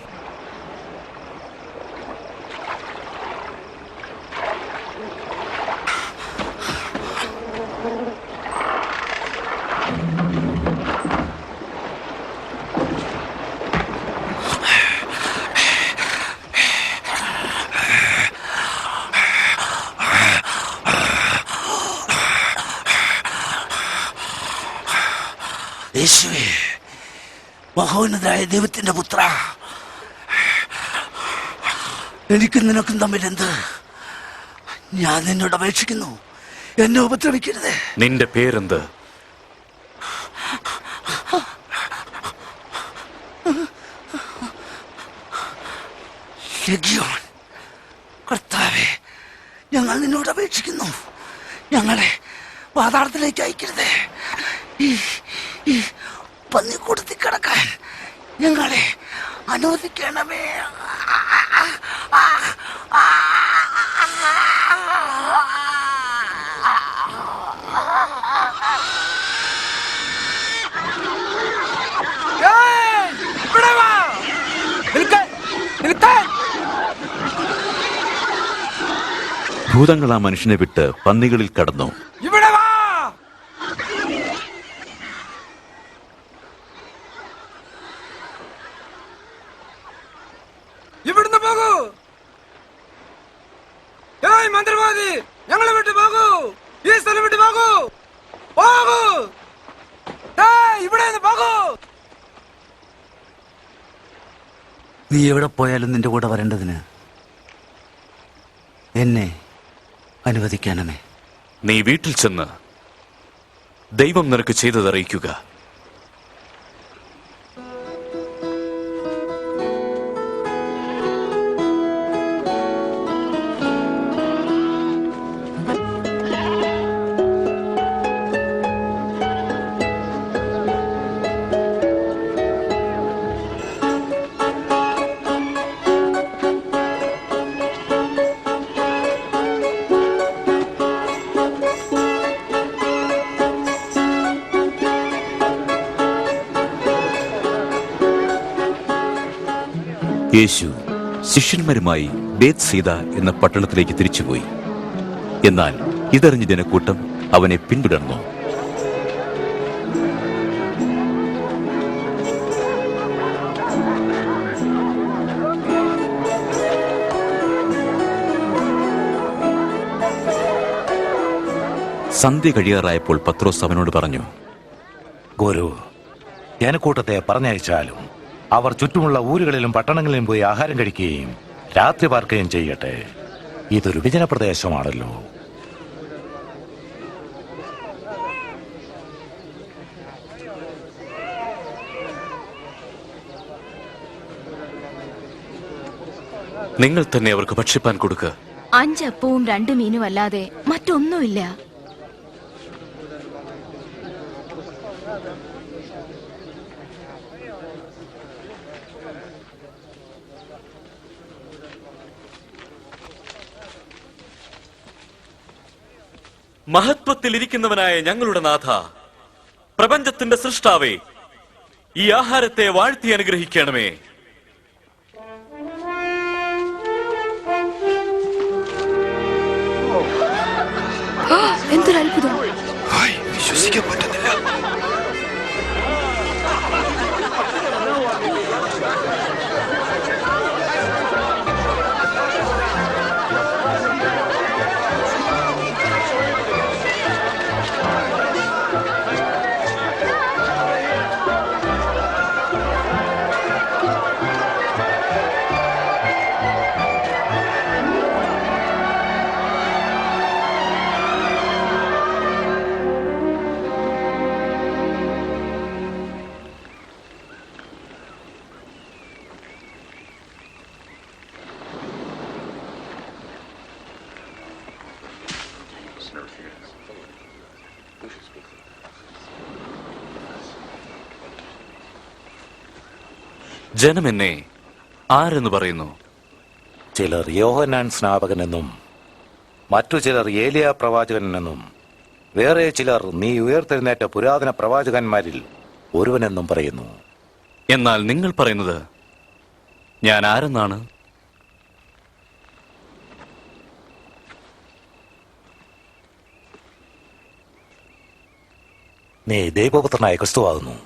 യേശുവേ, മഹോന്നതനായ ദൈവത്തിന്റെ പുത്ര, എനിക്കും നിനക്കും തമ്മിൽ എന്ത്? ഞാൻ നിന്നോട് അപേക്ഷിക്കുന്നു, എന്നെ ഉപദ്രവിക്കരുത്. നിന്റെ പേരെന്ത്? ലഗിയോൻ. കർത്താവേ, ഞങ്ങൾ നിന്നോട് അപേക്ഷിക്കുന്നു, ഞങ്ങളെ പാതാളത്തിലേക്ക് അയക്കരുത്. ഈ പന്നിക്കൂടത്തിൽ കിടക്കാൻ ഞങ്ങളെ അനുവദിക്കണമേ. ഭൂതങ്ങൾ ആ മനുഷ്യനെ വിട്ട് പന്നികളിൽ കടന്നു. ഇവിടുന്ന് പോകൂ. മന്ത്രവാദി, നീ എവിടെ പോയാലും നിന്റെ കൂടെ വരേണ്ടതിന് എന്നെ അനുവദിക്കാനമേ. നീ വീട്ടിൽ ചെന്ന് ദൈവം നിനക്ക് ചെയ്തതറിയിക്കുക. യേശു ശിഷ്യന്മാരുമായി ബേത്സീദ എന്ന പട്ടണത്തിലേക്ക് തിരിച്ചുപോയി. എന്നാൽ ഇതറിഞ്ഞ ജനക്കൂട്ടം അവനെ പിന്തുടർന്നു. സന്ധ്യ കഴിയാറായപ്പോൾ പത്രോസ് അവനോട് പറഞ്ഞു, ഗുരു, ജനക്കൂട്ടത്തെ പറഞ്ഞയച്ചാലും അവർ ചുറ്റുമുള്ള ഊരുകളിലും പട്ടണങ്ങളിലും പോയി ആഹാരം കഴിക്കുകയും രാത്രി പാർക്കുകയും ചെയ്യട്ടെ. ഇതൊരു വിജന പ്രദേശമാണല്ലോ. നിങ്ങൾ തന്നെ അവർക്ക് ഭക്ഷിപ്പാൻ കൊടുക്കുക. 5 അപ്പവും 2 മീനും അല്ലാതെ മറ്റൊന്നുമില്ല. മഹത്വത്തിൽ ഇരിക്കുന്നവനായ ഞങ്ങളുടെ നാഥ, പ്രപഞ്ചത്തിന്റെ സൃഷ്ടാവേ, ഈ ആഹാരത്തെ വാഴ്ത്തി അനുഗ്രഹിക്കണമേ. എന്തൊരു അത്ഭുതം! വിശ്വസിക്കാൻ പറ്റുന്നില്ല. ജനം എന്നെ ആരെന്ന് പറയുന്നു? ചിലർ യോഹന്നാൻ സ്നാപകനെന്നും മറ്റു ചിലർ ഏലിയ പ്രവാചകനെന്നും വേറെ ചിലർ നീ ഉയർത്തെഴുന്നേറ്റ പുരാതന പ്രവാചകന്മാരിൽ ഒരുവനെന്നും പറയുന്നു. എന്നാൽ നിങ്ങൾ പറയുന്നത് ഞാൻ ആരെന്നാണ്? നീ ദൈവപുത്രനായ ക്രിസ്തുവാകുന്നു.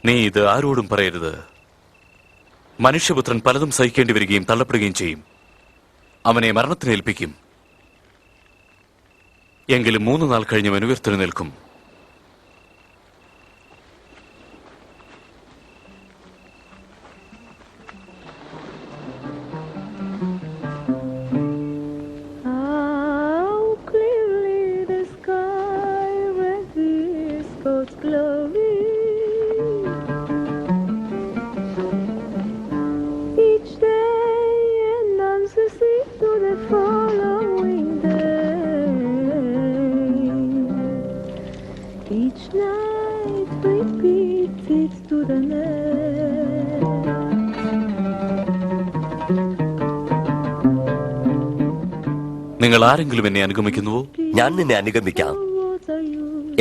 നീ ഇത് ആരോടും പറയരുത്. മനുഷ്യപുത്രൻ പലതും സഹിക്കേണ്ടി വരികയും തള്ളപ്പെടുകയും ചെയ്യും. അവനെ മരണത്തിനേൽപ്പിക്കും. എങ്കിലും 3 നാൾ കഴിഞ്ഞവൻ ഉയർത്തെഴുന്നേൽക്കും. നിങ്ങൾ ആരെങ്കിലും എന്നെ അനുഗമിക്കുന്നുവോ? ഞാൻ നിന്നെ അനുഗമിക്കാം.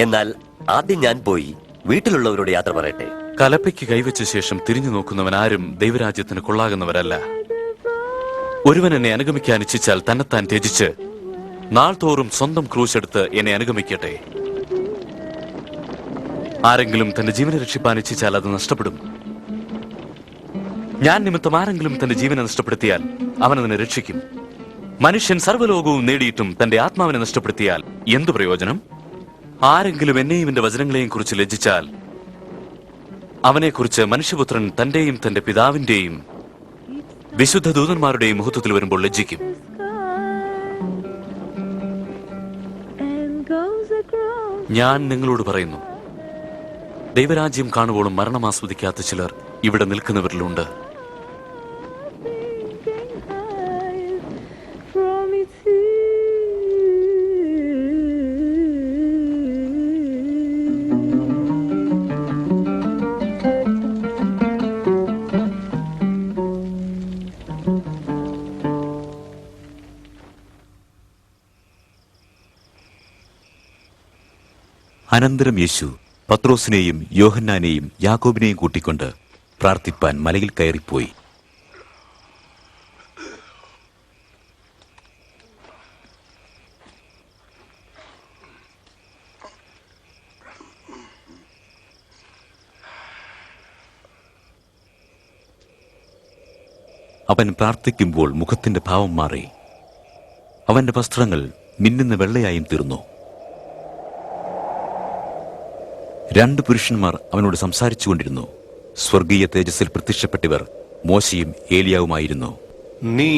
എന്നാൽ ആദ്യം ഞാൻ പോയി വീട്ടിലുള്ളവരോട് യാത്ര പറയട്ടെ. കലപ്പയ്ക്ക് കൈവച്ച ശേഷം തിരിഞ്ഞു നോക്കുന്നവൻ ആരും ദൈവരാജ്യത്തിന് കൊള്ളാകുന്നവരല്ല. ഒരുവൻ എന്നെ അനുഗമിക്കാൻ ഇച്ഛിച്ചാൽ തന്നെത്താൻ ത്യജിച്ച് നാൾ തോറും സ്വന്തം ക്രൂശ് എടുത്ത് എന്നെ അനുഗമിക്കട്ടെ. ആരെങ്കിലും തന്റെ ജീവനെ രക്ഷിപ്പാൻ ഇച്ഛിച്ചാൽ അത് നഷ്ടപ്പെടും. ഞാൻ നിമിത്തം ആരെങ്കിലും തന്റെ ജീവനെ നഷ്ടപ്പെടുത്തിയാൽ അവനതിനെ രക്ഷിക്കും. മനുഷ്യൻ സർവ്വലോകവും നേടിയിട്ടും തന്റെ ആത്മാവിനെ നഷ്ടപ്പെടുത്തിയാൽ എന്തു പ്രയോജനം? ആരെങ്കിലും എന്നെയും എന്റെ വചനങ്ങളെയും കുറിച്ച് ലജ്ജിച്ചാൽ അവനെക്കുറിച്ച് മനുഷ്യപുത്രൻ തന്റെയും തന്റെ പിതാവിന്റെയും വിശുദ്ധ ദൂതന്മാരുടെയും മുഹൂർത്തത്തിൽ വരുമ്പോൾ ലജ്ജിക്കും. ഞാൻ നിങ്ങളോട് പറയുന്നു, ദൈവരാജ്യം കാണുവോളം മരണം ആസ്വദിക്കാത്ത ചിലർ ഇവിടെ നിൽക്കുന്നവരിലുണ്ട്. അനന്തരം യേശു പത്രോസിനെയും യോഹന്നാനെയും യാക്കോബിനെയും കൂട്ടിക്കൊണ്ട് പ്രാർത്ഥിപ്പാൻ മലയിൽ കയറിപ്പോയി. അവൻ പ്രാർത്ഥിക്കുമ്പോൾ മുഖത്തിന്റെ ഭാവം മാറി. അവന്റെ വസ്ത്രങ്ങൾ മിന്നുന്ന വെള്ളയായും തീർന്നു. രണ്ട് പുരുഷന്മാർ അവനോട് സംസാരിച്ചുകൊണ്ടിരുന്നു. സ്വർഗീയ തേജസ്സിൽ പ്രത്യക്ഷപ്പെട്ടവർ മോശയും ഏലിയാവുമായിരുന്നു. നീ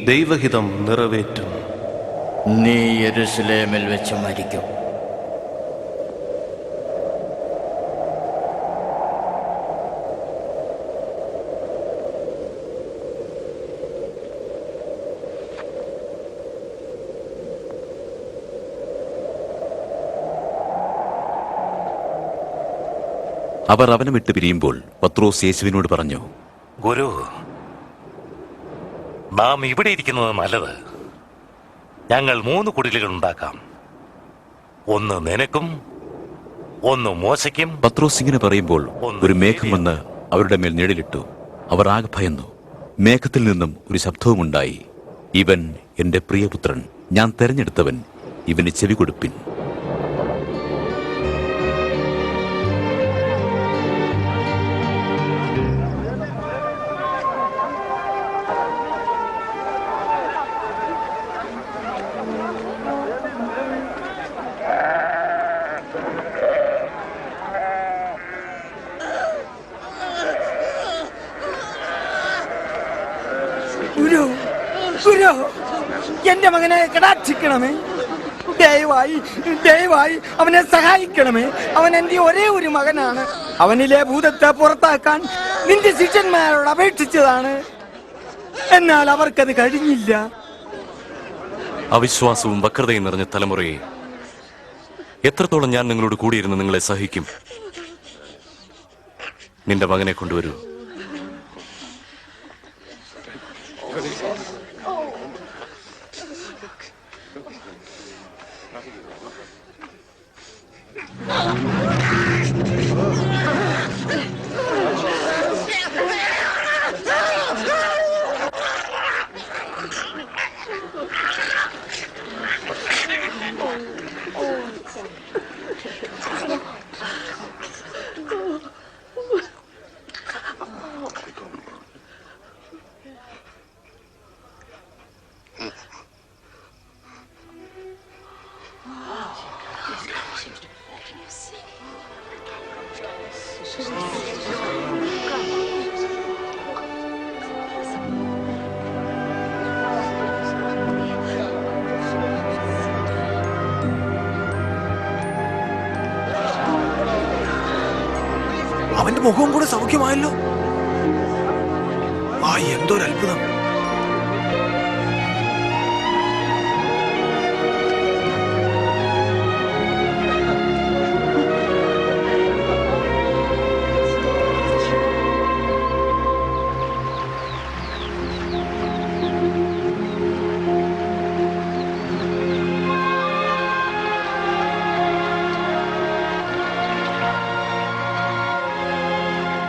ദൈവഹിതം നിറവേറ്റും. നീ യെരൂശലേമിൽ വെച്ച് മരിക്കും. അവർ അവനെ വിട്ട് പിരിയുമ്പോൾ പത്രോസ് യേശുവിനോട് പറഞ്ഞു, ഗുരു, നാം ഇവിടെ ഇരിക്കുന്നത് നല്ലത്. ഞങ്ങൾ 3 കുടിലുകൾ ഉണ്ടാക്കാം. ഒന്ന് നിനക്കും, ഒന്ന് മോശയ്ക്കും. പത്രോസ് ഇങ്ങനെ പറയുമ്പോൾ ഒരു മേഘം വന്ന് അവരുടെ മേൽ നിഴലിട്ടു. അവർ ആകെ ഭയന്നു. മേഘത്തിൽ നിന്നും ഒരു ശബ്ദവുമുണ്ടായി, ഇവൻ എന്റെ പ്രിയപുത്രൻ, ഞാൻ തെരഞ്ഞെടുത്തവൻ, ഇവന് ചെവി കൊടുപ്പിൻ. ഗുരു, ഗുരു, എന്റെ മകനെ കടാക്ഷിക്കണമേ. ദയവായി അവനെ സഹായിക്കണമേ. അവൻ എന്റെ ഒരേ ഒരു മകനാണ്. അവനിലെ ഭൂതത്തെ പുറത്താക്കാൻ നിന്റെ ശിഷ്യന്മാരോട് അപേക്ഷിച്ചതാണ്. എന്നാൽ അവർക്കത് കഴിഞ്ഞില്ല. അവിശ്വാസവും വക്രതയും നിറഞ്ഞ തലമുറയെ എത്രത്തോളം ഞാൻ നിങ്ങളോട് കൂടിയിരുന്ന് നിങ്ങളെ സഹിക്കും. നിന്റെ മകനെ കൊണ്ടുവരൂ. അവന്റെ മുഖവും കൂടെ സൗഖ്യമായല്ലോ. ആ, എന്തൊരു അത്ഭുതം.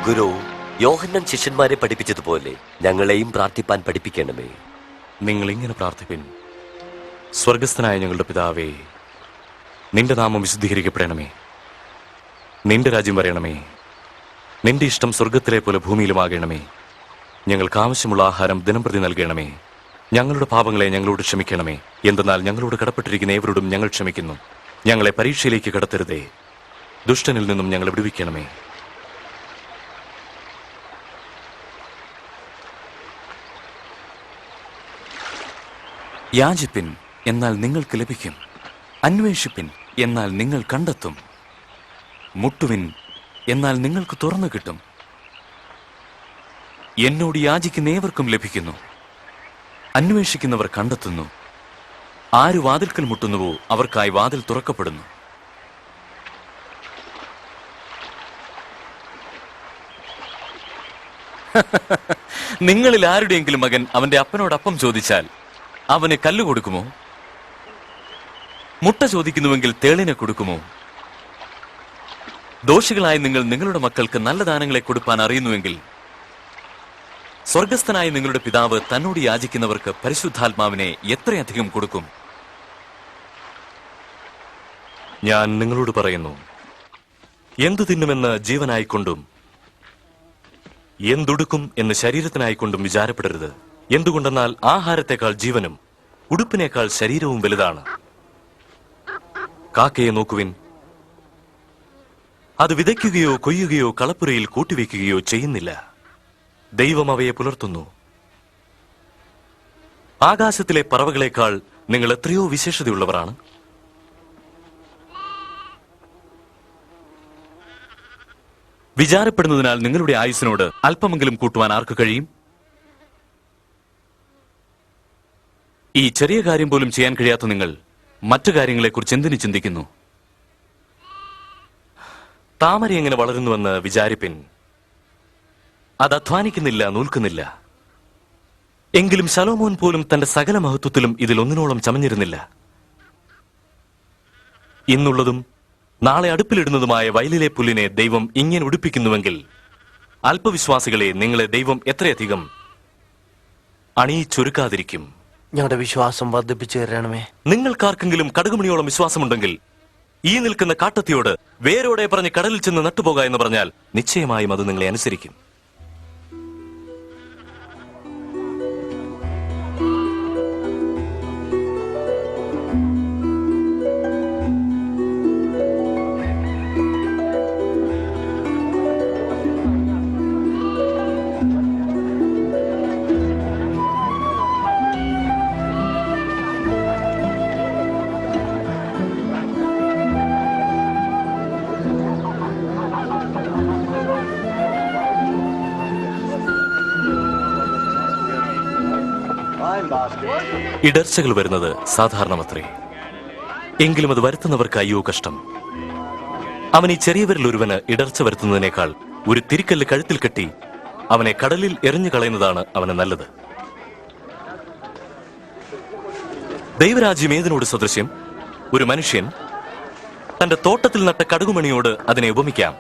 ഗുരു, യോഹന്നാൻ ശിഷ്യന്മാരെ പഠിപ്പിച്ചതുപോലെ ഞങ്ങളെയും പ്രാർത്ഥിപ്പാൻ പഠിപ്പിക്കണമേ. നിങ്ങൾ ഇങ്ങനെ പ്രാർത്ഥിപ്പിൻ: സ്വർഗസ്ഥനായ ഞങ്ങളുടെ പിതാവേ, നിന്റെ നാമം വിശുദ്ധീകരിക്കപ്പെടണമേ. നിന്റെ രാജ്യം വരണമേ. നിന്റെ ഇഷ്ടം സ്വർഗത്തിലെ പോലെ ഭൂമിയിലുമാകണമേ. ഞങ്ങൾക്ക് ആവശ്യമുള്ള ആഹാരം ദിനംപ്രതി നൽകണമേ. ഞങ്ങളുടെ പാപങ്ങളെ ഞങ്ങളോട് ക്ഷമിക്കണമേ, എന്തെന്നാൽ ഞങ്ങളോട് കടപ്പെട്ടിരിക്കുന്ന ഏവരോടും ഞങ്ങൾ ക്ഷമിക്കുന്നു. ഞങ്ങളെ പരീക്ഷയിലേക്ക് കടത്തരുതേ, ദുഷ്ടനിൽ നിന്നും ഞങ്ങളെ വിടുവിക്കണമേ. യാചിപ്പിൻ, എന്നാൽ നിങ്ങൾക്ക് ലഭിക്കും. അന്വേഷിപ്പിൻ, എന്നാൽ നിങ്ങൾ കണ്ടെത്തും. മുട്ടുവിൻ, എന്നാൽ നിങ്ങൾക്ക് തുറന്നു കിട്ടും. എന്നോട് യാചിക്കുന്ന ഏവർക്കും ലഭിക്കുന്നു, അന്വേഷിക്കുന്നവർ കണ്ടെത്തുന്നു. ആര് വാതിൽക്കൽ മുട്ടുന്നുവോ അവർക്കായി വാതിൽ തുറക്കപ്പെടുന്നു. നിങ്ങളിൽ ആരുടെയെങ്കിലും മകൻ അവന്റെ അപ്പനോടൊപ്പം ചോദിച്ചാൽ അവന് കല്ല് കൊടുക്കുമോ? മുട്ട ചോദിക്കുന്നുവെങ്കിൽ തേളിനെ കൊടുക്കുമോ? ദോഷികളായ നിങ്ങൾ നിങ്ങളുടെ മക്കൾക്ക് നല്ല ദാനങ്ങളെ കൊടുപ്പാൻ അറിയുന്നുവെങ്കിൽ സ്വർഗസ്ഥനായ നിങ്ങളുടെ പിതാവ് തന്നോട് യാചിക്കുന്നവർക്ക് പരിശുദ്ധാത്മാവിനെ എത്രയധികം കൊടുക്കും. ഞാൻ നിങ്ങളോട് പറയുന്നു, എന്തു തിന്നുമെന്ന് ജീവനായിക്കൊണ്ടും എന്തുടുക്കും എന്ന് ശരീരത്തിനായിക്കൊണ്ടും വിചാരപ്പെടരുത്. എന്തുകൊണ്ടെന്നാൽ ആഹാരത്തെക്കാൾ ജീവനും ഉടുപ്പിനേക്കാൾ ശരീരവും വലുതാണ്. കാക്കയെ നോക്കുവിൻ, അത് വിതയ്ക്കുകയോ കൊയ്യുകയോ കളപ്പുരയിൽ കൂട്ടിവെക്കുകയോ ചെയ്യുന്നില്ല. ദൈവം അവയെ പുലർത്തുന്നു. ആകാശത്തിലെ പറവകളേക്കാൾ നിങ്ങൾ എത്രയോ വിശേഷതയുള്ളവരാണ്. വിചാരപ്പെടുന്നതിനാൽ നിങ്ങളുടെ ആയുസ്സിനോട് അല്പമെങ്കിലും കൂട്ടുവാൻ ആർക്ക് കഴിയും? ഈ ചെറിയ കാര്യം പോലും ചെയ്യാൻ കഴിയാത്ത നിങ്ങൾ മറ്റു കാര്യങ്ങളെക്കുറിച്ച് എന്തിനു ചിന്തിക്കുന്നു? താമര എങ്ങനെ വളരുന്നുവെന്ന് വിചാരിപ്പിൻ. അത് അധ്വാനിക്കുന്നില്ല, നൂൽക്കുന്നില്ല. എങ്കിലും ശലോമോൻ പോലും തന്റെ സകല മഹത്വത്തിലും ഇതിലൊന്നിനോളം ചമഞ്ഞിരുന്നില്ല. ഇന്നുള്ളതും നാളെ അടുപ്പിലിടുന്നതുമായ വയലിലെ പുല്ലിനെ ദൈവം ഇങ്ങനെ ഉടുപ്പിക്കുന്നുവെങ്കിൽ അല്പവിശ്വാസികളെ നിങ്ങളെ ദൈവം എത്രയധികം അണിയിച്ചൊരുക്കാതിരിക്കും. ഞങ്ങളുടെ വിശ്വാസം വർദ്ധിപ്പിച്ചു തരണമേ. നിങ്ങൾക്കാർക്കെങ്കിലും കടുകുമണിയോളം വിശ്വാസമുണ്ടെങ്കിൽ ഈ നിൽക്കുന്ന കാട്ടത്തിയോട് വേരോടെ പറഞ്ഞ് കടലിൽ ചെന്ന് നട്ടുപോക എന്ന് പറഞ്ഞാൽ നിശ്ചയമായും അത് നിങ്ങളെ അനുസരിക്കും. ഇടർച്ചകൾ വരുന്നത് സാധാരണമത്രേ. എങ്കിലും അത് വരുത്തുന്നവർക്ക് അയ്യോ കഷ്ടം. അവൻ ഈ ചെറിയവരിൽ ഒരുവന് ഇടർച്ച വരുത്തുന്നതിനേക്കാൾ ഒരു തിരിക്കല്ല് കഴുത്തിൽ കെട്ടി അവനെ കടലിൽ എറിഞ്ഞു കളയുന്നതാണ് അവന് നല്ലത്. ദൈവരാജ്യം ഏതിനോട് സദൃശ്യം? ഒരു മനുഷ്യൻ തന്റെ തോട്ടത്തിൽ നട്ട കടുകുമണിയോട് അതിനെ ഉപമിക്കാം.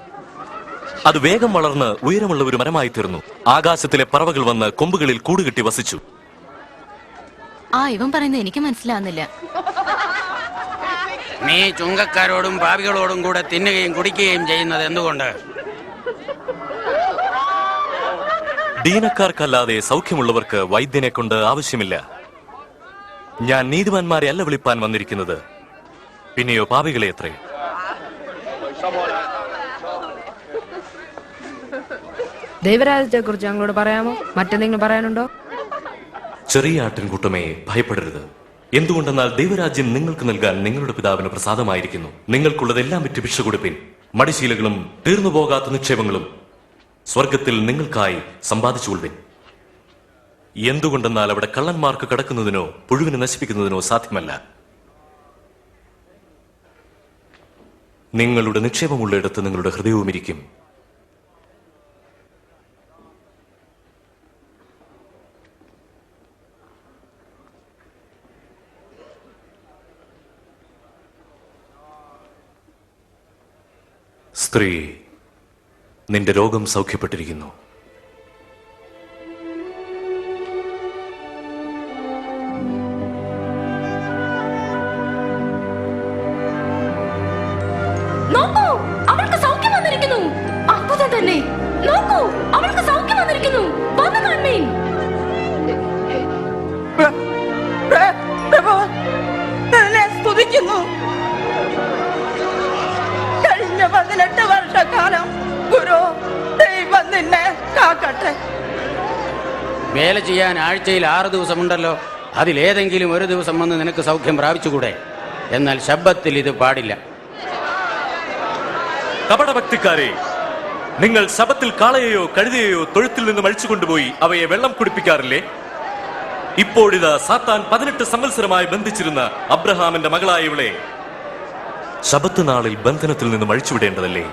അത് വേഗം വളർന്ന് ഉയരമുള്ള ഒരു മരമായി തീർന്നു. ആകാശത്തിലെ പറവകൾ വന്ന് കൊമ്പുകളിൽ കൂടുകെട്ടി വസിച്ചു. ഇവൻ പറയുന്നത് എനിക്ക് മനസ്സിലാവുന്നില്ല. നീ ചുങ്കക്കാരോടും പാപികളോടും കൂടെ തിന്നുകയും കുടിക്കുകയും ചെയ്യുന്നത് എന്തുകൊണ്ട്? ദീനക്കാർക്കല്ലാതെ സൗഖ്യമുള്ളവർക്ക് വൈദ്യനെ കൊണ്ട് ആവശ്യമില്ല. ഞാൻ നീതിമാന്മാരെ അല്ല വിളിപ്പാൻ വന്നിരിക്കുന്നത്, പിന്നെയോ പാപികളെ അത്രേ. ദൈവരാജ്യത്തെ കുറിച്ച് ഞങ്ങളോട് പറയാമോ? മറ്റെന്തെങ്കിലും പറയാനുണ്ടോ? ചെറിയ ആട്ടിൻകൂട്ടമേ, ഭയപ്പെടരുത്. എന്തുകൊണ്ടെന്നാൽ ദൈവരാജ്യം നിങ്ങൾക്ക് നൽകാൻ നിങ്ങളുടെ പിതാവിന് പ്രസാദമായിരിക്കുന്നു. നിങ്ങൾക്കുള്ളതെല്ലാം വിറ്റ് ഭിക്ഷ കൊടുപ്പിൻ. മടിശീലകളും തീർന്നുപോകാത്ത നിക്ഷേപങ്ങളും സ്വർഗത്തിൽ നിങ്ങൾക്കായി സമ്പാദിച്ചുകൊള്ളുവിൻ. എന്തുകൊണ്ടെന്നാൽ അവിടെ കള്ളന്മാർക്ക് കടക്കുന്നതിനോ പുഴുവിനെ നശിപ്പിക്കുന്നതിനോ സാധ്യമല്ല. നിങ്ങളുടെ നിക്ഷേപമുള്ളയിടത്ത് നിങ്ങളുടെ ഹൃദയവും ഇരിക്കും. സ്ത്രീ, നിന്റെ രോഗം സൗഖ്യപ്പെട്ടിരിക്കുന്നു. നോക്കൂ, അവൾക്ക് സൗഖ്യം വന്നിരിക്കുന്നു. അത്ഭുതം തന്നെ. നോക്കൂ, അവൾക്ക് സൗഖ്യം വന്നിരിക്കുന്നു. വന്നു കാണുമേൻ. സ്തുതിക്കുന്നു. കഴിഞ്ഞ 18 വർഷക്കാലം ഗുരു ദൈവം നിന്നെ കാക്കട്ടെ. വേല ചെയ്യാൻ ആഴ്ചയിൽ 6 ദിവസമുണ്ടല്ലോ. അതിലേതെങ്കിലും ഒരു ദിവസം വന്ന് നിനക്ക് സൗഖ്യം പ്രാപിച്ചുകൂടെ? എന്നാൽ ശബ്ദത്തിൽ ഇത് പാടില്ല. കപടഭക്തിക്കാരെ, നിങ്ങൾ ശബത്തിൽ കാളയെയോ കഴുതയെയോ തൊഴുത്തിൽ നിന്നും അഴിച്ചുകൊണ്ടുപോയി അവയെ വെള്ളം കുടിപ്പിക്കാറില്ലേ? ഇപ്പോഴിതാ സാത്താൻ 18 സംവത്സരമായി ബന്ധിച്ചിരുന്ന അബ്രഹാമിന്റെ മകളായ ഇവളെ ശബത്ത് നാളിൽ ബന്ധനത്തിൽ നിന്നും അഴിച്ചുവിടേണ്ടതല്ലേ?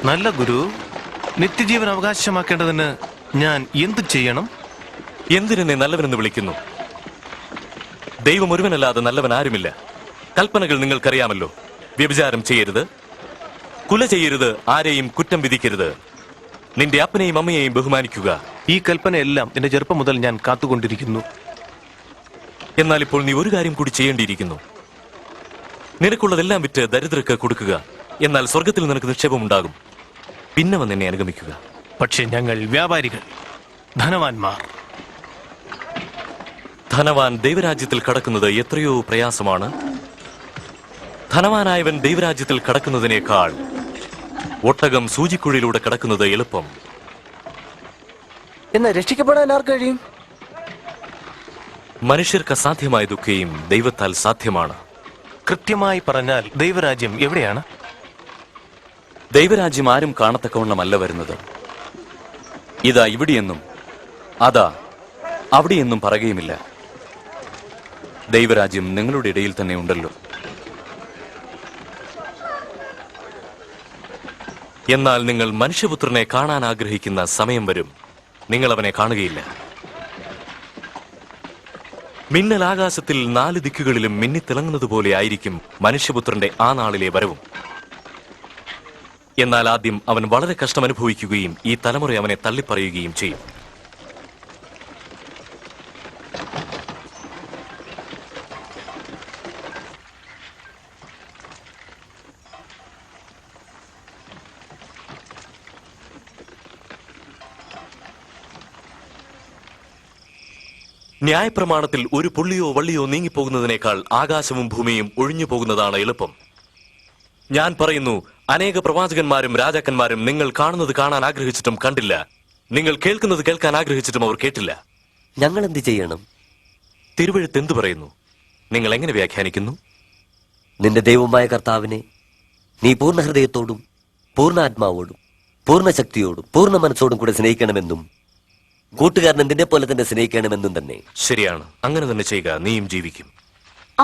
നല്ല ഗുരു, നിത്യജീവൻ അവകാശമാക്കേണ്ടതിന് ഞാൻ എന്തു ചെയ്യണം? എന്തിനെ നല്ലവനെന്ന് വിളിക്കുന്നു? ദൈവം ഒരുവനല്ലാതെ നല്ലവൻ ആരുമില്ല. കൽപ്പനകൾ നിങ്ങൾക്കറിയാമല്ലോ. വ്യഭിചാരം ചെയ്യരുത്, കുല ചെയ്യരുത്, ആരെയും കുറ്റം വിധിക്കരുത്, നിന്റെ അപ്പനെയും അമ്മയെയും ബഹുമാനിക്കുക. ഈ കൽപ്പനയെല്ലാം എന്റെ ചെറുപ്പം മുതൽ ഞാൻ കാത്തുകൊണ്ടിരിക്കുന്നു. എന്നാൽ ഇപ്പോൾ നീ ഒരു കാര്യം കൂടി ചെയ്യേണ്ടിയിരിക്കുന്നു. നിനക്കുള്ളതെല്ലാം വിറ്റ് ദരിദ്രർക്ക് കൊടുക്കുക. എന്നാൽ സ്വർഗത്തിൽ നിനക്ക് നിക്ഷേപമുണ്ടാകും. പിന്നെ വന്ന് എന്നെ അനുഗമിക്കുക. പക്ഷെ ഞങ്ങൾ വ്യാപാരികൾ, ധനവാന്മാർ. ധനവാൻ ദൈവരാജ്യത്തിൽ കടക്കുന്നത് എത്രയോ പ്രയാസമാണ്. ധനവാനായവൻ ദൈവരാജ്യത്തിൽ കടക്കുന്നതിനേക്കാൾ ഒട്ടകം സൂചിക്കുഴിയിലൂടെ കടക്കുന്നത് എളുപ്പം. എന്നാൽ രക്ഷിക്കപ്പെടാൻ ആർക്ക് കഴിയും? മനുഷ്യർക്ക് അസാധ്യമായതൊക്കെയും ദൈവത്താൽ സാധ്യമാണ്. കൃത്യമായി പറഞ്ഞാൽ ദൈവരാജ്യം എവിടെയാണ്? ദൈവരാജ്യം ആരും കാണത്തക്കവണ്ണമല്ല വരുന്നത്. ഇതാ ഇവിടെയെന്നും അതാ അവിടെയെന്നും പറയുകയുമില്ല. ദൈവരാജ്യം നിങ്ങളുടെ ഇടയിൽ തന്നെ ഉണ്ടല്ലോ. എന്നാൽ നിങ്ങൾ മനുഷ്യപുത്രനെ കാണാൻ ആഗ്രഹിക്കുന്ന സമയം വരും, നിങ്ങൾ അവനെ കാണുകയില്ല. മിന്നൽ ആകാശത്തിൽ 4 ദിക്കുകളിലും മിന്നിത്തിളങ്ങുന്നതുപോലെ ആയിരിക്കും മനുഷ്യപുത്രന്റെ ആ നാളിലെ വരവും. എന്നാൽ ആദ്യം അവൻ വളരെ കഷ്ടം അനുഭവിക്കുകയും ഈ തലമുറ അവനെ തള്ളിപ്പറയുകയും ചെയ്യും. ന്യായപ്രമാണത്തിൽ ഒരു പുള്ളിയോ വള്ളിയോ നീങ്ങിപ്പോകുന്നതിനേക്കാൾ ആകാശവും ഭൂമിയും ഒഴിഞ്ഞു പോകുന്നതാണ് എളുപ്പം. ഞാൻ പറയുന്നു, അനേക പ്രവാചകന്മാരും രാജാക്കന്മാരും നിങ്ങൾ കാണുന്നത് കാണാൻ ആഗ്രഹിച്ചിട്ടും കണ്ടില്ല, നിങ്ങൾ കേൾക്കുന്നത് കേൾക്കാൻ ആഗ്രഹിച്ചിട്ടും അവർ കേട്ടില്ല. ഞങ്ങൾ എന്ത് ചെയ്യണം? തിരുവെഴുത്ത് എന്തു പറയുന്നു? നിങ്ങൾ എങ്ങനെ വ്യാഖ്യാനിക്കുന്നു? നിന്റെ ദൈവമായ കർത്താവിനെ നീ പൂർണ്ണ ഹൃദയത്തോടും പൂർണ്ണ ആത്മാവോടും പൂർണ്ണ ശക്തിയോടും പൂർണ്ണ മനസ്സോടും കൂടെ സ്നേഹിക്കണമെന്നും കൂട്ടുകാരനെ നിന്നെ പോലെ തന്നെ സ്നേഹിക്കണമെന്നും തന്നെ. ശരിയാണ്, അങ്ങനെ തന്നെ ചെയ്യുക, നീയും ജീവിക്കും.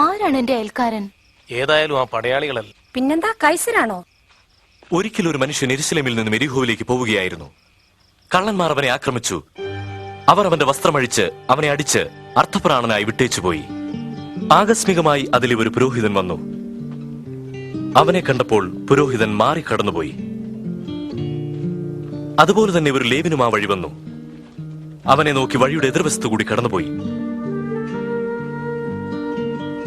ആരാണ് എന്റെ അയൽക്കാരൻ? ഏതായാലും ആ പടയാളികളല്ല. പിന്നെന്താ, കൈസരാണോ? ഒരിക്കലും ഒരു മനുഷ്യൻ യെരുശലേമിൽ നിന്നും എരിഹോവിലേക്ക് പോവുകയായിരുന്നു. കള്ളന്മാർ അവനെ ആക്രമിച്ചു. അവർ അവന്റെ വസ്ത്രമഴിച്ച് അവനെ അടിച്ച് അർത്ഥപ്രാണനായി വിട്ടേച്ചുപോയി. ആകസ്മികമായി അതിലെ ഒരു പുരോഹിതൻ വന്നു. അവനെ കണ്ടപ്പോൾ പുരോഹിതൻ മാറി കടന്നുപോയി. അതുപോലെ തന്നെ ഒരു ലേവിനും ആ വഴി വന്നു. അവനെ നോക്കി വഴിയുടെ എതിർവശത്തു കൂടി കടന്നുപോയി.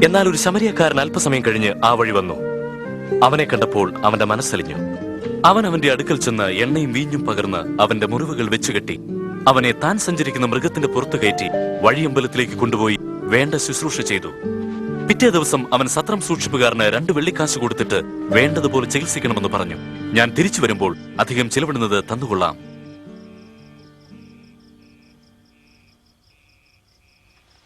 എന്നാൽ ഒരു ശമരിയക്കാരൻ അല്പസമയം കഴിഞ്ഞ് ആ വഴി വന്നു. അവനെ കണ്ടപ്പോൾ അവന്റെ മനസ്സലിഞ്ഞു. അവൻ അവന്റെ അടുക്കൽ ചെന്ന് എണ്ണയും വീഞ്ഞും പകർന്ന് അവന്റെ മുറിവുകൾ വെച്ചുകെട്ടി അവനെ താൻ സഞ്ചരിക്കുന്ന മൃഗത്തിന്റെ പുറത്തു കയറ്റി വഴിയമ്പലത്തിലേക്ക് കൊണ്ടുപോയി വേണ്ട ശുശ്രൂഷ ചെയ്തു. പിറ്റേ ദിവസം അവൻ സത്രം സൂക്ഷിപ്പുകാരന് 2 വെള്ളിക്കാശ് കൊടുത്തിട്ട് വേണ്ടതുപോലെ ചികിത്സിക്കണമെന്ന് പറഞ്ഞു. ഞാൻ തിരിച്ചു വരുമ്പോൾ അധികം ചിലവിടുന്നത് തന്നുകൊള്ളാം.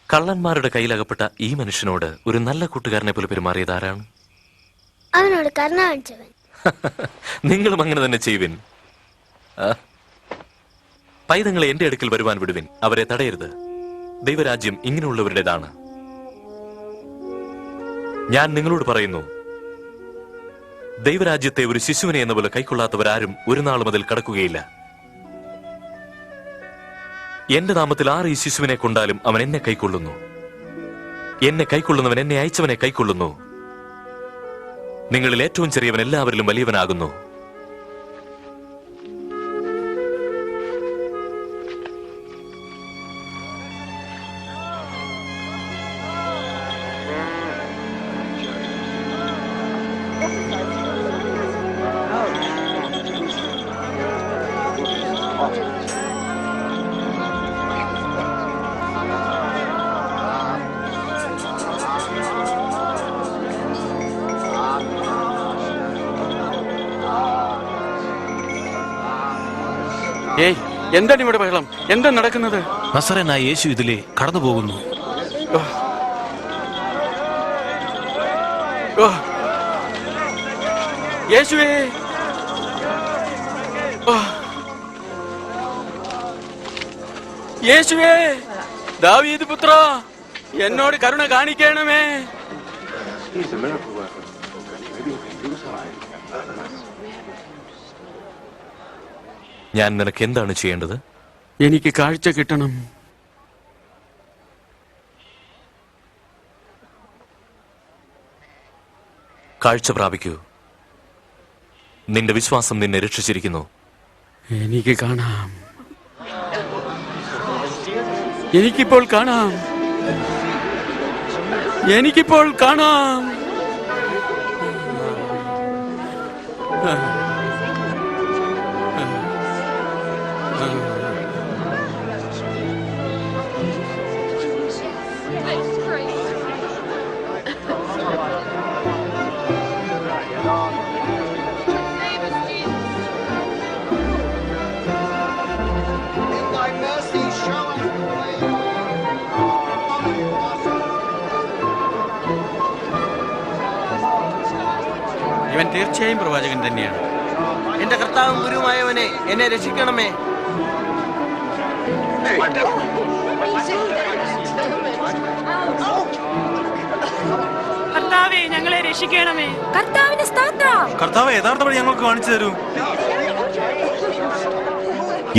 കള്ളന്മാരുടെ കയ്യിലകപ്പെട്ട ഈ മനുഷ്യനോട് ഒരു നല്ല കൂട്ടുകാരനെ പോലെ പെരുമാറിയത് ആരാണ്? അവനോട് കരുണ കാണിച്ചവൻ. നിങ്ങളും അങ്ങനെ തന്നെ ചെയ്യുവിൻ. പൈതങ്ങളെ എന്റെ അടുക്കൽ വരുവാൻ വിടുവിൻ, അവരെ തടയരുത്. ദൈവരാജ്യം ഇങ്ങനെയുള്ളവരുടേതാണ്. ഞാൻ നിങ്ങളോട് പറയുന്നു, ദൈവരാജ്യത്തെ ഒരു ശിശുവിനെ എന്ന പോലെ കൈക്കൊള്ളാത്തവരാരും ഒരു നാളും അതിൽ കടക്കുകയില്ല. എന്റെ നാമത്തിൽ 6 ഈ ശിശുവിനെ കൊണ്ടാലും അവൻ എന്നെ കൈക്കൊള്ളുന്നു. എന്നെ കൈക്കൊള്ളുന്നവൻ എന്നെ അയച്ചവനെ കൈക്കൊള്ളുന്നു. നിങ്ങളിൽ ഏറ്റവും ചെറിയവൻ എല്ലാവരിലും വലിയവനാകുന്നു. ഏയ്, എന്താണ് ഇവിടെ ബഹളം? എന്താ നടക്കുന്നത്? നസറനായ യേശു ഇതിലെ കടന്നു പോകുന്നു. യേശുവേ, യേശുവേ, ദാവീദ് പുത്ര, എന്നോട് കരുണ കാണിക്കണമേ. ഞാൻ നിനക്ക് എന്താണ് ചെയ്യേണ്ടത്? എനിക്ക് കാഴ്ച കിട്ടണം. കാഴ്ച പ്രാപിക്കൂ. നിന്റെ വിശ്വാസം നിന്നെ രക്ഷിച്ചിരിക്കുന്നു. എനിക്ക് കാണാം. എനിക്കിപ്പോൾ കാണാം. എനിക്കിപ്പോൾ കാണാം. ഇവൻ തീർച്ചയായും പ്രവാചകൻ തന്നെയാണ്. എന്റെ കർത്താവും ഗുരുവുമായവനെ എന്നെ രക്ഷിക്കണമേ. കർത്താവേ, ഞങ്ങളെ രക്ഷിക്കണമേ. കർത്താവിന്റെ സ്തോത്രം. കർത്താവ് യഥാർത്ഥ വഴി ഞങ്ങൾക്ക് കാണിച്ചു തരൂ.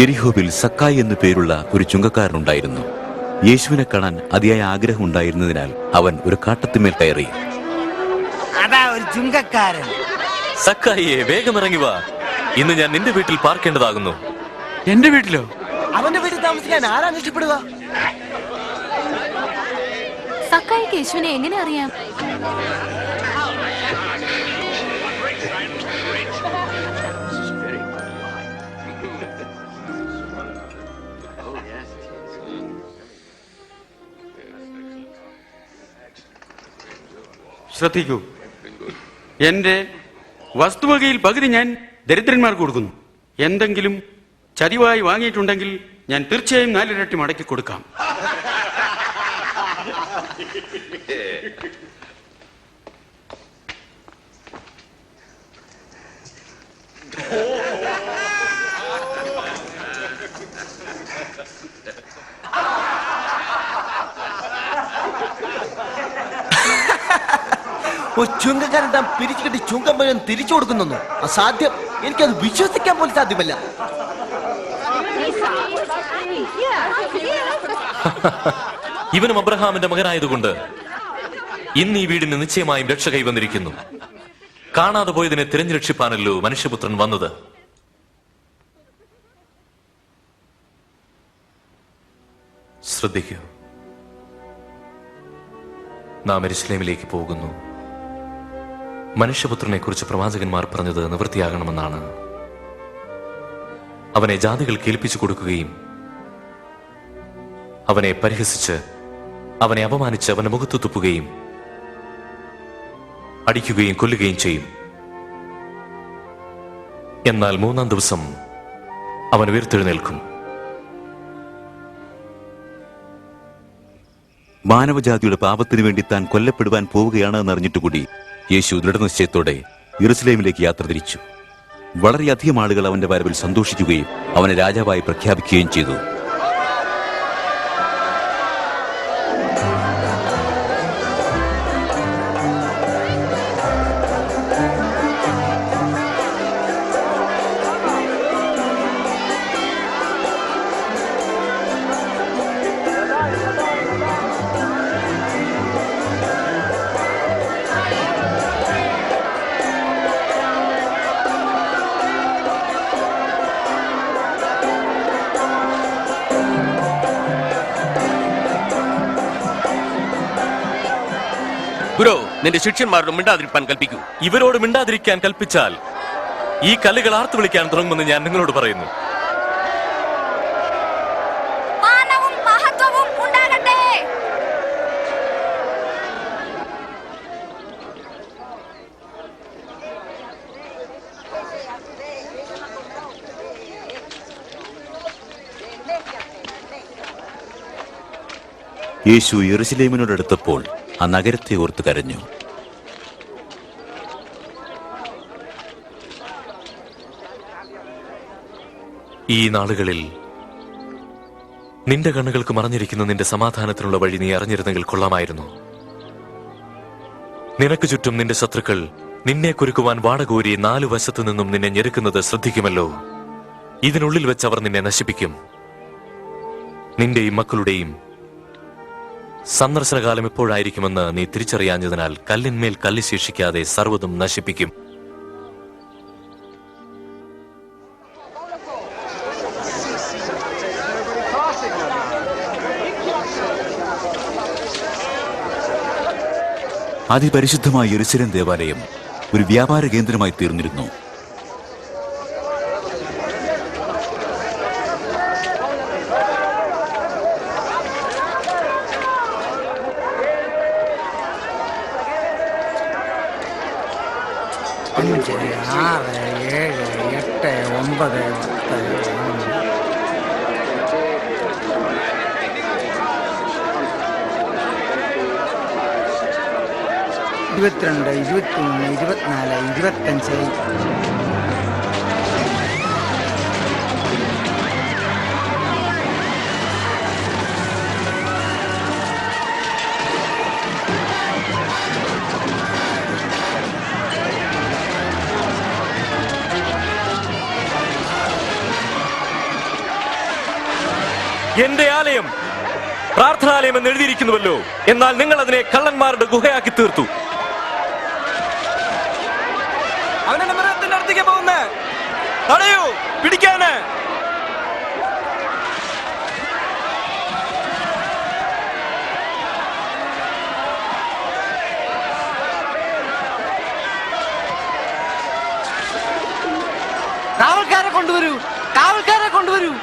യെരിഹോവിൽ സക്കായി എന്നു പേരുള്ള ഒരു ചുങ്കക്കാരനുണ്ടായിരുന്നു. യേശുവിനെ കാണാൻ അതിയായ ആഗ്രഹമുണ്ടായിരുന്നതിനാൽ അവൻ ഒരു കാട്ടത്തിന്മേൽ കയറി. അതാ ഒരു ചുങ്കക്കാരൻ. സക്കായിയെ, വേഗം ഇറങ്ങി വാ. ഇന്ന് ഞാൻ നിന്റെ വീട്ടിൽ പാർക്കേണ്ടതാകുന്നു. എന്റെ വീട്ടിലോ? അവന്റെ വീട്ടിൽ താമസിക്കാൻ ആരാണ് ഇഷ്ടപ്പെടുക? സക്കായിക്ക് യേശുവിനെ എങ്ങനെ അറിയാം? ശ്രദ്ധിക്കൂ, എന്റെ വസ്തുവകയിൽ പകുതി ഞാൻ ദരിദ്രന്മാർക്ക് കൊടുക്കുന്നു. എന്തെങ്കിലും ചതിവായി വാങ്ങിയിട്ടുണ്ടെങ്കിൽ ഞാൻ തീർച്ചയായും 4 ഇരട്ടി മടക്കി കൊടുക്കാം. ചുങ്കക്കാരൻ താൻ പിരിച്ചുകെട്ടി ചുങ്കം മുഴുവൻ തിരിച്ചു കൊടുക്കുന്നു. അസാധ്യം. എനിക്കത് വിശ്വസിക്കാൻ പോലും സാധ്യമല്ല. ഇവനും അബ്രഹാമിന്റെ മകനായതുകൊണ്ട് ഇന്ന് ഈ വീടിന് നിശ്ചയമായും രക്ഷ കൈവന്നിരിക്കുന്നു. കാണാതെ പോയതിനെ തിരഞ്ഞുരക്ഷിപ്പാനല്ലോ മനുഷ്യപുത്രൻ വന്നത്. ശ്രദ്ധിക്കൂ, നാം യെരൂശലേമിലേക്ക് പോകുന്നു. മനുഷ്യപുത്രനെ കുറിച്ച് പ്രവാചകന്മാർ പറഞ്ഞത് നിവൃത്തിയാകണമെന്നാണ്. അവനെ ജാതികൾ കേൾപ്പിച്ചു കൊടുക്കുകയും അവനെ പരിഹസിച്ച് അവനെ അപമാനിച്ച് അവന്റെ മുഖത്ത് തുപ്പുകയും അടിക്കുകയും കൊല്ലുകയും ചെയ്യും. എന്നാൽ 3-ാം ദിവസം അവൻ ഉയർത്തെഴുന്നേൽക്കും. മാനവജാതിയുടെ പാപത്തിനു വേണ്ടി താൻ കൊല്ലപ്പെടുവാൻ പോവുകയാണ് എന്നറിഞ്ഞിട്ടുകൂടി യേശു ദൃഢനിശ്ചയത്തോടെ യെരൂശലേമിലേക്ക് യാത്ര തിരിച്ചു. വളരെയധികം ആളുകൾ അവന്റെ വരവിൽ സന്തോഷിക്കുകയും അവനെ രാജാവായി പ്രഖ്യാപിക്കുകയും ചെയ്തു. ഗുരു, നിന്റെ ശിഷ്യന്മാരോട് മിണ്ടാതിരിക്കാൻ കൽപ്പിക്കൂ. ഇവരോട് മിണ്ടാതിരിക്കാൻ കൽപ്പിച്ചാൽ ഈ കല്ലുകൾ ആർത്തു വിളിക്കാൻ തുടങ്ങുമെന്ന് ഞാൻ നിങ്ങളോട് പറയുന്നു. ഉണ്ടാകട്ടെ. യേശു യെരുശലേമിനോടടുത്തപ്പോൾ ആ നഗരത്തെ ഓർത്ത് കരഞ്ഞു. ഈ നാളുകളിൽ നിന്റെ കണ്ണുകൾക്ക് മറഞ്ഞിരിക്കുന്ന നിന്റെ സമാധാനത്തിനുള്ള വഴി നീ അറിഞ്ഞിരുന്നെങ്കിൽ കൊള്ളാമായിരുന്നു. നിനക്ക് ചുറ്റും നിന്റെ ശത്രുക്കൾ നിന്നെ കുരുക്കുവാൻ വാടകോരി 4 വശത്തു നിന്നും നിന്നെ ഞെരുക്കുന്നത് ശ്രദ്ധിക്കുമല്ലോ. ഇതിനുള്ളിൽ വെച്ച് അവർ നിന്നെ നശിപ്പിക്കും. നിന്റെയും മക്കളുടെയും സന്ദർശനകാലം എപ്പോഴായിരിക്കുമെന്ന് നീ തിരിച്ചറിയാഞ്ഞതിനാൽ കല്ലിന്മേൽ കല്ല് ശേഷിക്കാതെ സർവ്വതും നശിപ്പിക്കും. അതിപരിശുദ്ധമായ യെരുശലേം ദേവാലയം ഒരു വ്യാപാര കേന്ദ്രമായി തീർന്നിരുന്നു. അഞ്ച്, 6, 7, 8, 9, 10, 22, 23, 24, 25. എന്റെ ആലയം പ്രാർത്ഥനാലയം എന്ന് എഴുതിയിരിക്കുന്നുവല്ലോ, എന്നാൽ നിങ്ങൾ അതിനെ കള്ളന്മാരുടെ ഗുഹയാക്കി തീർത്തു. അവനെ മൃഗത്തിന്റെ അടുത്തേക്ക് പോകുന്നേ, തടയൂ, പിടിക്കാന്. കാവൽക്കാരെ കൊണ്ടുവരൂ, കാവൽക്കാരെ കൊണ്ടുവരൂ.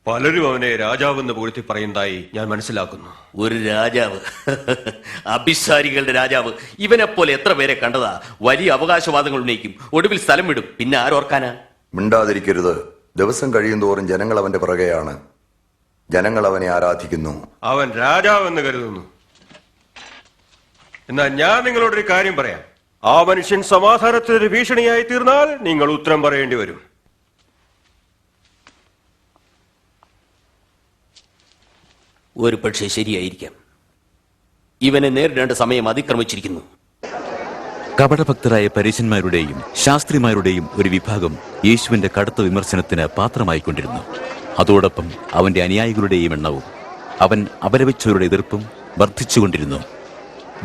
പലരും അവനെ രാജാവെന്ന് പുകഴ്ത്തി പറയുന്നതായി ഞാൻ മനസ്സിലാക്കുന്നു. ഒരു രാജാവ്, അഭിസാരികളുടെ രാജാവ്. ഇവനെപ്പോലെ എത്ര പേരെ കണ്ടതാ. വലിയ അവകാശവാദങ്ങൾ ഉന്നയിക്കും, ഒടുവിൽ സ്ഥലം വിടും. പിന്നെ ആരോർക്കാനാ? മിണ്ടാതിരിക്കരുത്. ദിവസം കഴിയുന്തോറും ജനങ്ങൾ അവന്റെ പുറകെയാണ്. ജനങ്ങൾ അവനെ ആരാധിക്കുന്നു. അവൻ രാജാവെന്ന് കരുതുന്നു. എന്നാൽ ഞാൻ നിങ്ങളോടൊരു കാര്യം പറയാം. ആ മനുഷ്യൻ സമാധാനത്തിന് ഭീഷണിയായി തീർന്നാൽ നിങ്ങൾ ഉത്തരം പറയേണ്ടി വരും. ഒരു പക്ഷേ ശരിയായിരിക്കാം. ഇവനെ നേരിടേണ്ട സമയം അതിക്രമിച്ചിരിക്കുന്നു. കപടഭക്തരായ പരീശന്മാരുടെയും ശാസ്ത്രിമാരുടെയും ഒരു വിഭാഗം യേശുവിന്റെ കടുത്ത വിമർശനത്തിന് പാത്രമായിക്കൊണ്ടിരുന്നു. അതോടൊപ്പം അവന്റെ അനുയായികളുടെയും എണ്ണവും അവൻ അപലപിച്ചവരുടെ എതിർപ്പും വർദ്ധിച്ചുകൊണ്ടിരുന്നു.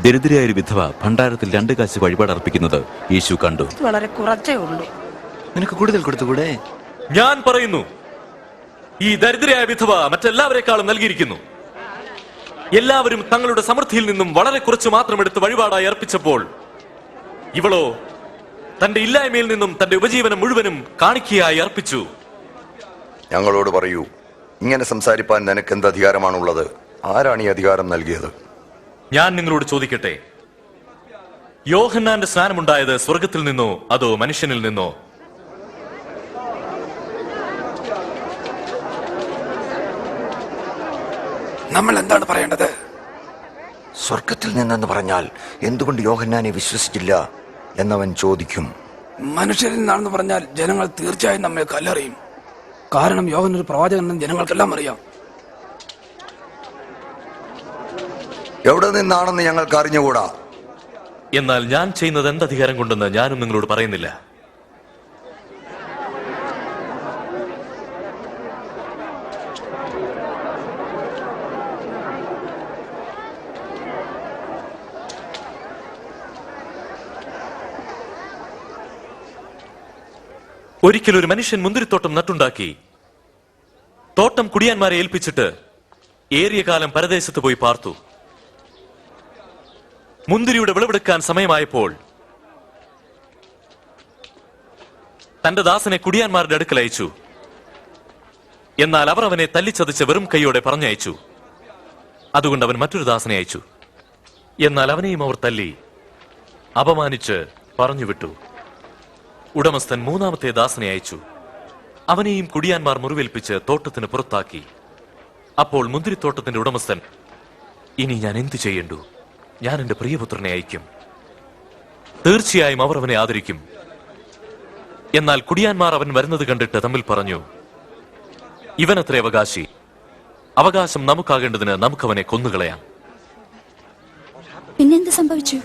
ദരിദ്രയായ ഒരു വിധവ ഭണ്ഡാരത്തിൽ 2 കാശ് വഴിപാടർപ്പിക്കുന്നത് യേശു കണ്ടു. വളരെ കുറച്ചേ ഉള്ളൂ. നിനക്ക് കൂടുതൽ കൊടുത്തുകൂടെ? ഞാൻ പറയുന്നു, ഈ ദരിദ്രയായ വിധവ മറ്റെല്ലാവരെക്കാളും നൽകിയിരിക്കുന്നു. എല്ലാവരും തങ്ങളുടെ സമൃദ്ധിയിൽ നിന്നും വളരെ കുറച്ച് മാത്രം എടുത്ത് വഴിപാടായി അർപ്പിച്ചപ്പോൾ ഇവളോ തന്റെ ഇല്ലായ്മയിൽ നിന്നും തന്റെ ഉപജീവനം മുഴുവനും കാണിക്കയായി അർപ്പിച്ചു. ഞങ്ങളോട് പറയൂ, ഇങ്ങനെ സംസാരിപ്പാൻ നിനക്ക് എന്ത് അധികാരമാണുള്ളത്? ആരാണ് ഈ അധികാരം നൽകിയത്? ഞാൻ നിങ്ങളോട് ചോദിക്കട്ടെ, യോഹന്നാന്റെ സ്നാനമുണ്ടായത് സ്വർഗത്തിൽ നിന്നോ അതോ മനുഷ്യനിൽ നിന്നോ? നമ്മൾ എന്താണ് പറയേണ്ടത്? സ്വർഗത്തിൽ നിന്നെന്ന് പറഞ്ഞാൽ എന്തുകൊണ്ട് യോഹന്നാനെ വിശ്വസിച്ചില്ല എന്നവൻ ചോദിക്കും. മനുഷ്യരിൽ നിന്നാണെന്ന് പറഞ്ഞാൽ ജനങ്ങൾ തീർച്ചയായും നമ്മെ കല്ലെറിയും. കാരണം യോഹന്നാൻ ഒരു പ്രവാചകനെന്ന് ജനങ്ങൾക്കെല്ലാം അറിയാം. എവിടെ നിന്നാണെന്ന് ഞങ്ങൾക്ക് അറിഞ്ഞുകൂടാ. എന്നാൽ ഞാൻ ചെയ്യുന്നത് എന്തധികാരം കൊണ്ടെന്ന് ഞാനും നിങ്ങളോട് പറയുന്നില്ല. ഒരിക്കൽ ഒരു മനുഷ്യൻ മുന്തിരിത്തോട്ടം നട്ടുണ്ടാക്കി തോട്ടം കുടിയാന്മാരെ ഏൽപ്പിച്ചിട്ട് ഏറിയ കാലം പരദേശത്ത് പോയി പാർത്തു. മുന്തിരിയുടെ വിളവെടുക്കാൻ സമയമായപ്പോൾ തന്റെ ദാസനെ കുടിയാന്മാരുടെ അടുക്കൽ അയച്ചു. എന്നാൽ അവർ അവനെ തല്ലിച്ചതച്ച് വെറും കൈയോടെ പറഞ്ഞയച്ചു. അതുകൊണ്ട് അവൻ മറ്റൊരു ദാസനെ അയച്ചു. എന്നാൽ അവനെയും അവർ തല്ലി അപമാനിച്ച് പറഞ്ഞുവിട്ടു. ഉടമസ്ഥൻ മൂന്നാമത്തെ ദാസനെ അയച്ചു. അവനെയും കുടിയാന്മാർ മുറിവേൽപ്പിച്ച് തോട്ടത്തിന് പുറത്താക്കി. അപ്പോൾ മുന്തിരിത്തോട്ടത്തിന്റെ ഉടമസ്ഥൻ, ഇനി ഞാൻ എന്തു ചെയ്യണ്ടു? ഞാൻ എന്റെ പ്രിയപുത്രനെ അയക്കും. തീർച്ചയായും അവർ അവനെ ആദരിക്കും. എന്നാൽ കുടിയാന്മാർ അവൻ വരുന്നത് കണ്ടിട്ട് തമ്മിൽ പറഞ്ഞു, ഇവനത്രേ അവകാശി. അവകാശം നമുക്കാകേണ്ടതിന് നമുക്കവനെ കൊന്നുകളയാം. പിന്നെന്ത് സംഭവിച്ചു?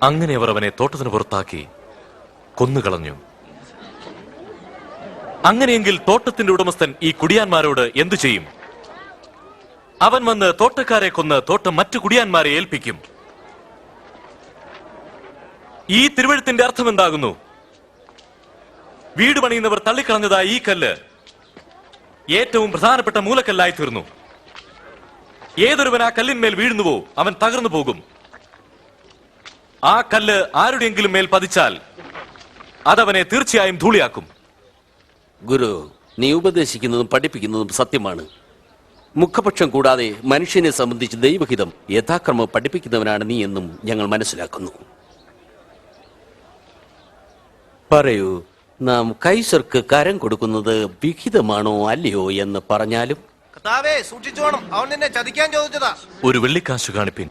അങ്ങനെ അവർ അവനെ തോട്ടത്തിന് പുറത്താക്കി കൊന്നുകളഞ്ഞു. അങ്ങനെയെങ്കിൽ തോട്ടത്തിന്റെ ഉടമസ്ഥൻ ഈ കുടിയാന്മാരോട് എന്തു ചെയ്യും? അവൻ വന്ന് തോട്ടക്കാരെ കൊന്ന് തോട്ടം മറ്റു കുടിയാന്മാരെ ഏൽപ്പിക്കും. ഈ തിരുവഴുത്തിന്റെ അർത്ഥം എന്താകുന്നു? വീട് പണിയുന്നവർ തള്ളിക്കളഞ്ഞതായ ഈ കല്ല് ഏറ്റവും പ്രധാനപ്പെട്ട മൂലക്കല്ലായി തീർന്നു. ഏതൊരുവൻ ആ കല്ലിന്മേൽ വീഴുന്നുവോ അവൻ തകർന്നു പോകും. ആ കല്ല് ആരുടെയെങ്കിലും മേൽ പതിച്ചാൽ അതവനെ തീർച്ചയായും ധൂളിയാക്കും. ഗുരു, നീ ഉപദേശിക്കുന്നതും പഠിപ്പിക്കുന്നതും സത്യമാണ്. മുഖപക്ഷം കൂടാതെ മനുഷ്യനെ സംബന്ധിച്ച് ദൈവഹിതം യഥാക്രമം പഠിപ്പിക്കുന്നവനാണ് നീ എന്നും ഞങ്ങൾ മനസ്സിലാക്കുന്നു. പറയൂ, നാം കൈസർക്ക് കരം കൊടുക്കുന്നത് വിഹിതമാണോ അല്ലയോ എന്ന് പറഞ്ഞാലും? സൂക്ഷിച്ചോണം, അവൻ നിന്നെ ചതിക്കാൻ ചോദിച്ചതാ. ഒരു വെള്ളിക്കാശ് കാണിപ്പിൻ.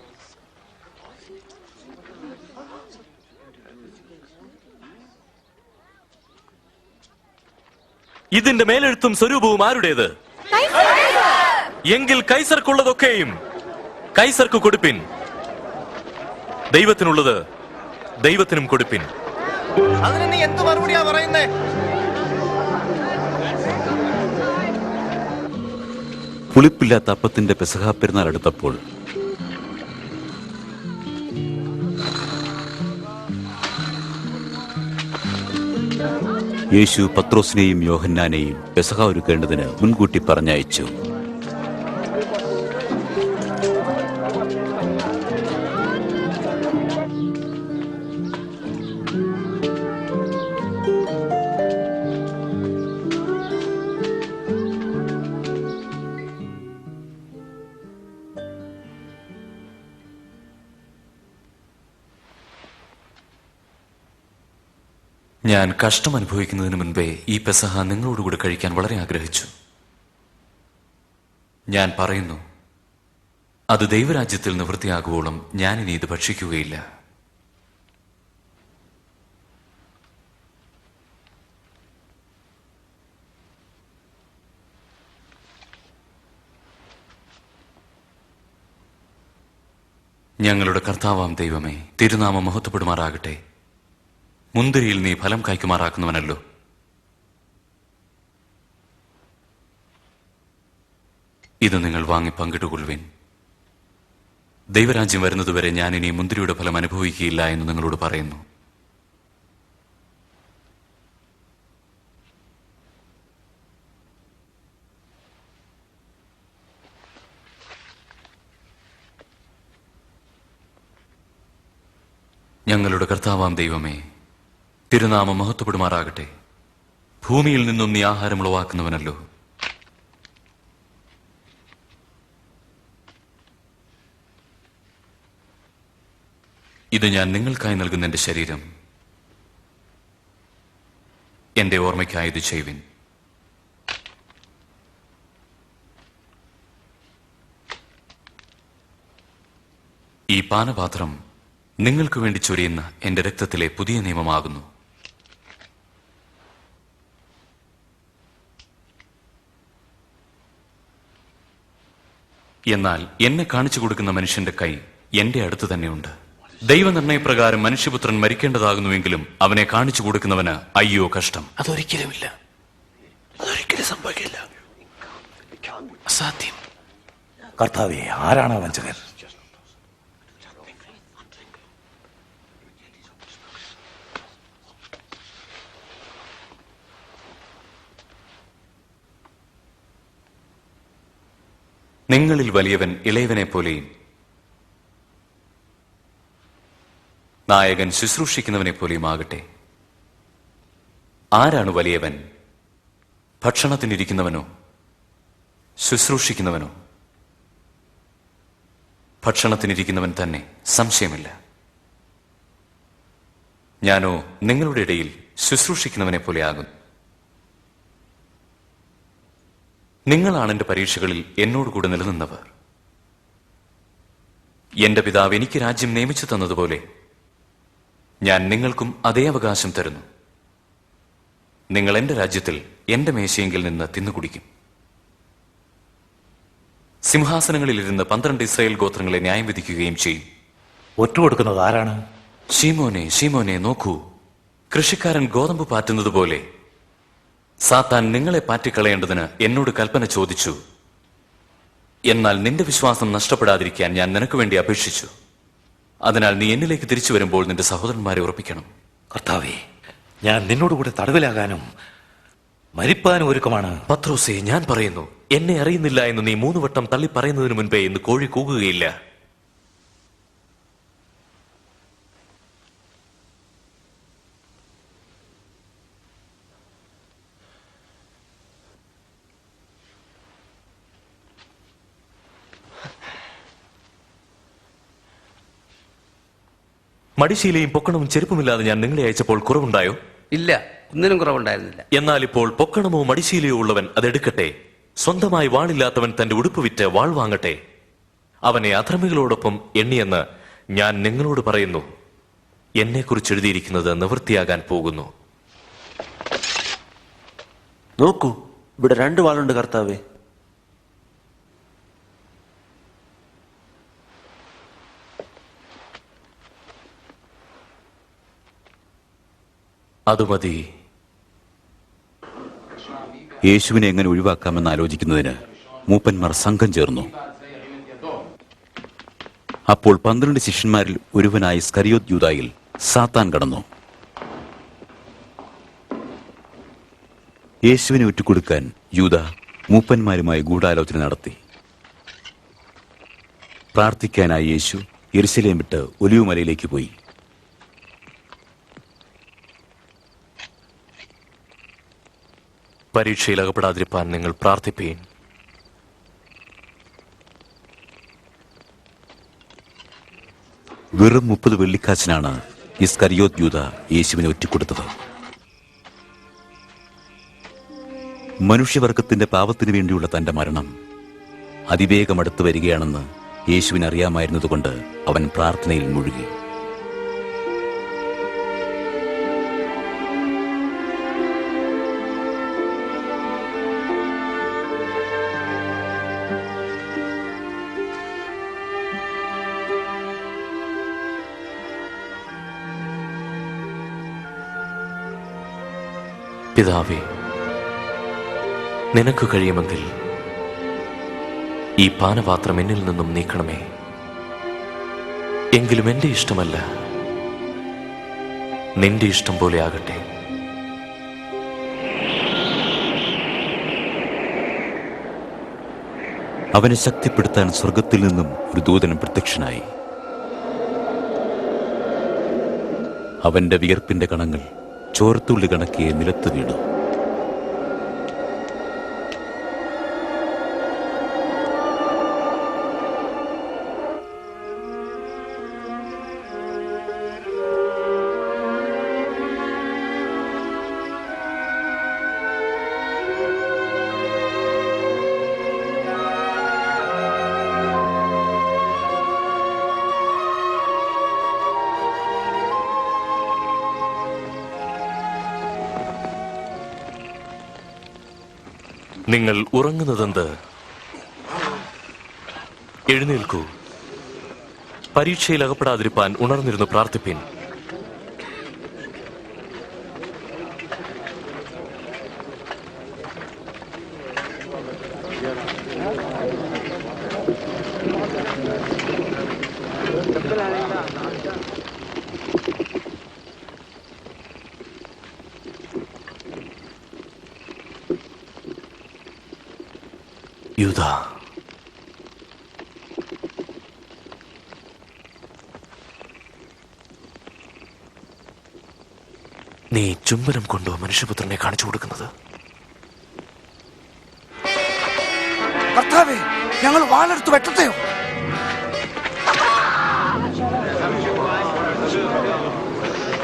ഇതിന്റെ മേലെഴുത്തും സ്വരൂപവും ആരുടേത്? എങ്കിൽ കൈസർക്കുള്ളതൊക്കെയും കൈസർക്ക് കൊടുപ്പിൻ, ദൈവത്തിനുള്ളത് ദൈവത്തിനും കൊടുപ്പിൻ. അതിന് നീ എന്ത് മറുപടിയാ പറയുന്നേ? പുളിപ്പില്ലാത്ത അപ്പത്തിന്റെ പെസഹാ പെരുന്നാൾ അടുത്തപ്പോൾ യേശു പത്രോസിനെയും യോഹന്നാനെയും പെസഹ ഒരുക്കേണ്ടതിന് മുൻകൂട്ടി പറഞ്ഞയച്ചു. ഞാൻ കഷ്ടം അനുഭവിക്കുന്നതിന് മുൻപേ ഈ പെസഹ നിങ്ങളോടുകൂടി കഴിക്കാൻ വളരെ ആഗ്രഹിച്ചു. ഞാൻ പറയുന്നു, അത് ദൈവരാജ്യത്തിൽ നിവൃത്തിയാകുവോളം ഞാനിനി ഇത് ഭക്ഷിക്കുകയില്ല. ഞങ്ങളുടെ കർത്താവാം ദൈവമേ, തിരുനാമം മഹത്വപ്പെടുമാറാകട്ടെ. മുന്തിരിയിൽ നീ ഫലം കായ്ക്കുമാറാക്കുന്നവനല്ലോ. ഇത് നിങ്ങൾ വാങ്ങി പങ്കിട്ടുകൊള്ളുവിൻ. ദൈവരാജ്യം വരുന്നതുവരെ ഞാനിനി മുന്തിരിയുടെ ഫലം അനുഭവിക്കുകയില്ല എന്ന് നിങ്ങളോട് പറയുന്നു. ഞങ്ങളുടെ കർത്താവാം ദൈവമേ, തിരുനാമം മഹത്വപ്പെടുമാറാകട്ടെ. ഭൂമിയിൽ നിന്നും നീ ആഹാരം ഉളവാക്കുന്നവനല്ലോ. ഇത് ഞാൻ നിങ്ങൾക്കായി നൽകുന്ന എന്റെ ശരീരം. എന്റെ ഓർമ്മയ്ക്കായി ഇത് ചെയ്യുവിൻ. ഈ പാനപാത്രം നിങ്ങൾക്ക് വേണ്ടി ചൊരിയുന്ന എന്റെ രക്തത്തിലെ പുതിയ നിയമമാകുന്നു. എന്നാൽ എന്നെ കാണിച്ചു കൊടുക്കുന്ന മനുഷ്യന്റെ കൈ എന്റെ അടുത്ത് തന്നെയുണ്ട്. ദൈവനിർണയപ്രകാരം മനുഷ്യപുത്രൻ മരിക്കേണ്ടതാകുന്നുവെങ്കിലും അവനെ കാണിച്ചു കൊടുക്കുന്നവന് അയ്യോ കഷ്ടം. അതൊരിക്കലുമില്ല, അതൊരിക്കലും സംഭവിക്കില്ല. അസാധ്യം. കർത്താവേ, ആരാണ് വഞ്ചകർ? നിങ്ങളിൽ വലിയവൻ ഇളയവനെ പോലെയും നായകൻ ശുശ്രൂഷിക്കുന്നവനെ പോലെയും ആകട്ടെ. ആരാണ് വലിയവൻ? ഭക്ഷണത്തിനിരിക്കുന്നവനോ, ശുശ്രൂഷിക്കുന്നവനോ? ഭക്ഷണത്തിനിരിക്കുന്നവൻ തന്നെ, സംശയമില്ല. ഞാനോ നിങ്ങളുടെ ഇടയിൽ ശുശ്രൂഷിക്കുന്നവനെ പോലെ ആകുന്നു. നിങ്ങളാണ് എന്റെ പരീക്ഷകളിൽ എന്നോടുകൂടെ നിലനിന്നവർ. എന്റെ പിതാവ് എനിക്ക് രാജ്യം നിയമിച്ചു തന്നതുപോലെ ഞാൻ നിങ്ങൾക്കും അതേ അവകാശം തരുന്നു. നിങ്ങൾ എന്റെ രാജ്യത്തിൽ എന്റെ മേശയെങ്കിൽ നിന്ന് തിന്നുകുടിക്കും. സിംഹാസനങ്ങളിലിരുന്ന് 12 ഇസ്രായേൽ ഗോത്രങ്ങളെ ന്യായം വിധിക്കുകയും ചെയ്യും. ഒറ്റുകൊടുക്കുന്നത് ആരാണ്? ശീമോനെ, ശീമോനെ, നോക്കൂ, കൃഷിക്കാരൻ ഗോതമ്പ് പാറ്റുന്നത് പോലെ സാത്താൻ നിങ്ങളെ പാറ്റിക്കളയേണ്ടതിന് എന്നോട് കൽപ്പന ചോദിച്ചു. എന്നാൽ നിന്റെ വിശ്വാസം നഷ്ടപ്പെടാതിരിക്കാൻ ഞാൻ നിനക്ക് വേണ്ടി അപേക്ഷിച്ചു. അതിനാൽ നീ എന്നിലേക്ക് തിരിച്ചു വരുമ്പോൾ നിന്റെ സഹോദരന്മാരെ ഉറപ്പിക്കണം. കർത്താവേ, ഞാൻ നിന്നോടുകൂടെ തടവിലാകാനും മരിപ്പാനും ഒരുക്കമാണ്. പത്രോസേ, ഞാൻ പറയുന്നു, എന്നെ അറിയുന്നില്ല എന്ന് നീ 3 വട്ടം തള്ളി പറയുന്നതിന് മുൻപേ ഇന്ന് കോഴി കൂകുകയില്ല. മടിശീലയും പൊക്കണവും ചെരുപ്പുമില്ലാതെ ഞാൻ നിങ്ങളെ അയച്ചപ്പോൾ കുറവുണ്ടായോ? ഇല്ല, ഒന്നിനും കുറവുണ്ടായിരുന്നില്ല. എന്നാൽ ഇപ്പോൾ പൊക്കണമോ മടിശീലയോ ഉള്ളവൻ അതെടുക്കട്ടെ. സ്വന്തമായി വാളില്ലാത്തവൻ തന്റെ ഉടുപ്പ് വിറ്റ് വാൾ വാങ്ങട്ടെ. അവനെ അധർമ്മികളോടൊപ്പം എണ്ണിയെന്ന് ഞാൻ നിങ്ങളോട് പറയുന്നു. എന്നെക്കുറിച്ച് എഴുതിയിരിക്കുന്നത് നിവൃത്തിയാകാൻ പോകുന്നു. നോക്കൂ, ഇവിടെ 2 വാളുണ്ട് കർത്താവേ. അത് മതി. യേശുവിനെ എങ്ങനെ ഒഴിവാക്കാമെന്ന് ആലോചിക്കുന്നതിന് മൂപ്പന്മാർ സംഘം ചേർന്നു. അപ്പോൾ 12 ശിഷ്യന്മാരിൽ ഒരുവനായ സ്കറിയോത്ത് യൂദായിൽ സാത്താൻ കടന്നു. യേശുവിനെ ഒറ്റുകൊടുക്കാൻ യൂദ മൂപ്പന്മാരുമായി ഗൂഢാലോചന നടത്തി. പ്രാർത്ഥിക്കാനായി യേശു യെരുശലേം വിട്ട് ഒലിവുമലയിലേക്ക് പോയി. പരീക്ഷയിൽ അകപ്പെടാതിരിപ്പാൻ നിങ്ങൾ പ്രാർത്ഥിപ്പീൻ. വെറും 30 വെള്ളിക്കാശിനാണ് ഇസ്കറിയോത്ത് യൂദ യേശുവിനെ ഒറ്റിക്കൊടുത്തത്. മനുഷ്യവർഗത്തിന്റെ പാപത്തിനു വേണ്ടിയുള്ള തന്റെ മരണം അതിവേഗം അടുത്തു വരികയാണെന്ന് യേശുവിന് അറിയാമായിരുന്നതുകൊണ്ട് അവൻ പ്രാർത്ഥനയിൽ മുഴുകി. പിതാവേ, നിനക്ക് കഴിയുമെങ്കിൽ ഈ പാനപാത്രം എന്നിൽ നിന്നും നീക്കണമേ. എങ്കിലും എന്റെ ഇഷ്ടമല്ല, നിന്റെ ഇഷ്ടം പോലെ ആകട്ടെ. അവനെ ശക്തിപ്പെടുത്താൻ സ്വർഗത്തിൽ നിന്നും ഒരു ദൂതൻ പ്രത്യക്ഷനായി. അവന്റെ വിയർപ്പിന്റെ കണങ്ങൾ ചോരത്തുള്ളി കണക്കെ നിലത്ത് വീണു. നിങ്ങൾ ഉറങ്ങുന്നതെന്ത്? എഴുന്നേൽക്കൂ. പരീക്ഷയിൽ അകപ്പെടാതിരിപ്പാൻ ഉണർന്നിരുന്നു പ്രാർത്ഥിപ്പിൻ. യൂദാ, നീ ചുംബനം കൊണ്ടോ മനുഷ്യപുത്രനെ കാണിച്ചു കൊടുക്കുന്നത്? കർത്താവേ, ഞങ്ങൾ വാളെടുത്ത് വെട്ടത്തെയോ?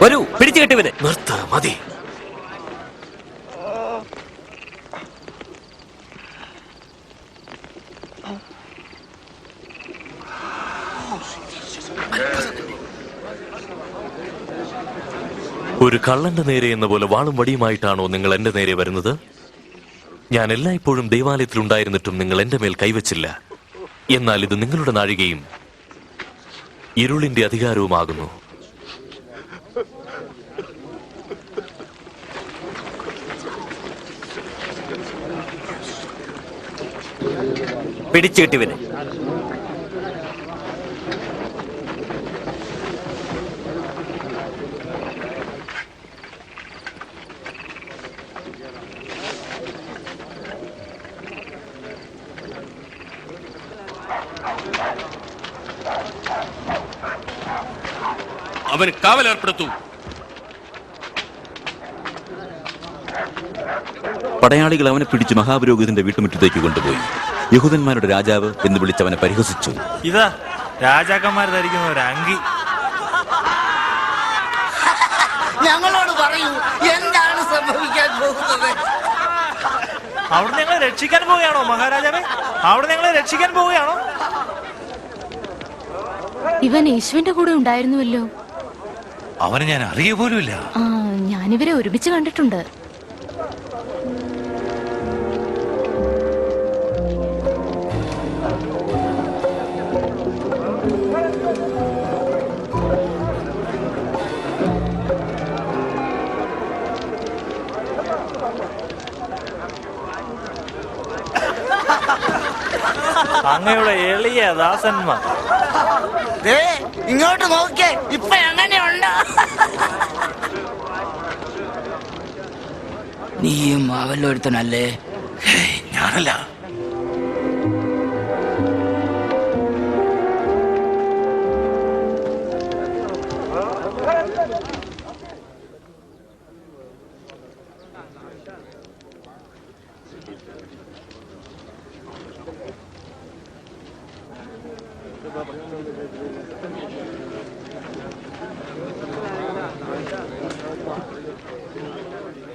വരൂ, പിടിച്ചു കെട്ടിവനെ. നിർത്ത്, മതി. ഒരു കള്ളന്റെ നേരെ എന്ന പോലെ വാളും വടിയുമായിട്ടാണോ നിങ്ങൾ എന്റെ നേരെ വരുന്നത്? ഞാൻ എല്ലായ്പ്പോഴും ദൈവാലയത്തിലുണ്ടായിരുന്നിട്ടും നിങ്ങൾ എന്റെ മേൽ കൈവച്ചില്ല. എന്നാൽ ഇത് നിങ്ങളുടെ നാഴികയും ഇരുളിന്റെ അധികാരവുമാകുന്നു. പിടിച്ചു കെട്ടിവനെ. അവന് കാവലേർപ്പെടുത്തു. പടയാളികൾ അവനെ പിടിച്ച് മഹാപുരോഹിതന്റെ വീട്ടുമുറ്റത്തേക്ക് കൊണ്ടുപോയി. യഹൂദന്മാരുടെ രാജാവ് എന്ന് വിളിച്ച് അവനെ പരിഹസിച്ചു. ഇതാ രാജാക്കന്മാർ ധരിക്കുന്ന ഒരു അങ്കി. ഞങ്ങളോട് പറയൂ, എന്താണ് സംഭവിക്കാൻ പോകുന്നത്? അവിടെ ഞങ്ങളെ രക്ഷിക്കാൻ പോവുകയാണോ മഹാരാജാവേ? അവിടെ ഞങ്ങളെ രക്ഷിക്കാൻ പോവുകയാണോ? ഇവൻ യേശുവിന്റെ കൂടെ ഉണ്ടായിരുന്നുവല്ലോ. അവനെ ഞാൻ അറിയ പോലുമില്ല. ഞാനിവരെ ഒരുമിച്ച് കണ്ടിട്ടുണ്ട്. അങ്ങയുടെ എളിയ ദാസന്മാർ. ഇങ്ങോട്ട് നോക്കേ, ഇപ്പൊ എങ്ങനെയുണ്ട്? നീയും അവല്ലൊരുത്തനല്ലേ? ഞാനല്ല.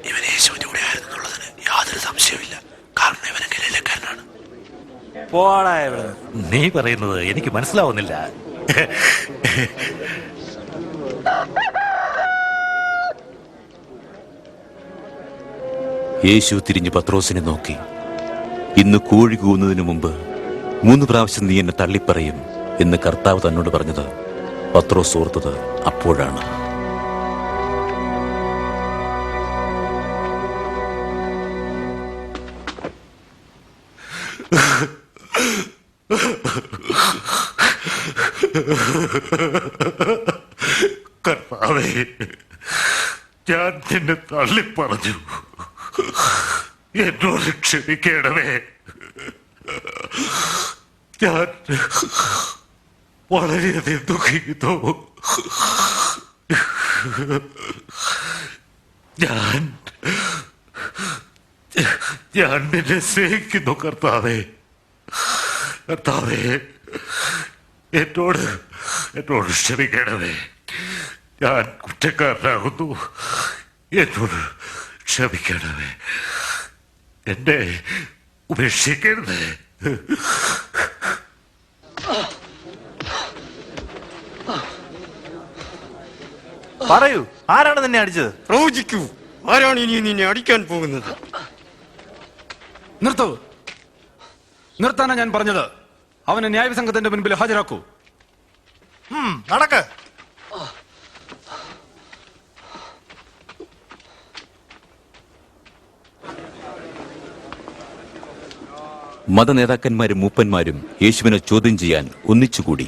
ഇവൻ യേശുവിന്റെ കൂടെ ആയിരുന്നുള്ളതിന് യാതൊരു സംശയമില്ല. കാരണം ഇവൻ ഗലീലക്കാരനാണ്. പോടാ ഇവിടെ. നീ പറയുന്നത് എനിക്ക് മനസ്സിലാവുന്നില്ല. യേശു തിരിഞ്ഞ് പത്രോസിനെ നോക്കി. ഇന്ന് കോഴി കൂവുന്നതിനു മുമ്പ് 3 പ്രാവശ്യം നീ എന്നെ തള്ളിപ്പറയും എന്ന് കർത്താവ് തന്നോട് പറഞ്ഞത് പത്രോസ് ഓർത്തത് അപ്പോഴാണ്. കർത്താവേ, ഞാൻ നിന്നെ തള്ളിപ്പറഞ്ഞു. എന്നോട് ക്ഷമിക്കണമേ. ഞാൻ വളരെയധികം ദുഃഖിക്കുന്നു. ഞാൻ നിന്നെ സ്നേഹിക്കുന്നു കർത്താവേ. കർത്താവേ, എന്നോട് ക്ഷമിക്കണമേ. ഞാൻ കുറ്റക്കാരനാകുന്നു. എന്നോട് ക്ഷമിക്കണമേ. എന്നെ ഉപേക്ഷിക്കരുത്. പറയൂ, ആരാണ് നിന്നെ അടിച്ചത്? പ്രവചിക്കൂ, ആരാണ് ഇനി നിന്നെ അടിക്കാൻ പോകുന്നത്? നിർത്തൂ, നിർത്താനാ ഞാൻ പറഞ്ഞത്. അവനെ ന്യായസംഘത്തിന്റെ മുൻപിൽ ഹാജരാക്കൂ. നടക്ക്. മതനേതാക്കന്മാരും മൂപ്പന്മാരും യേശുവിനെ ചോദ്യം ചെയ്യാൻ ഒന്നിച്ചുകൂടി.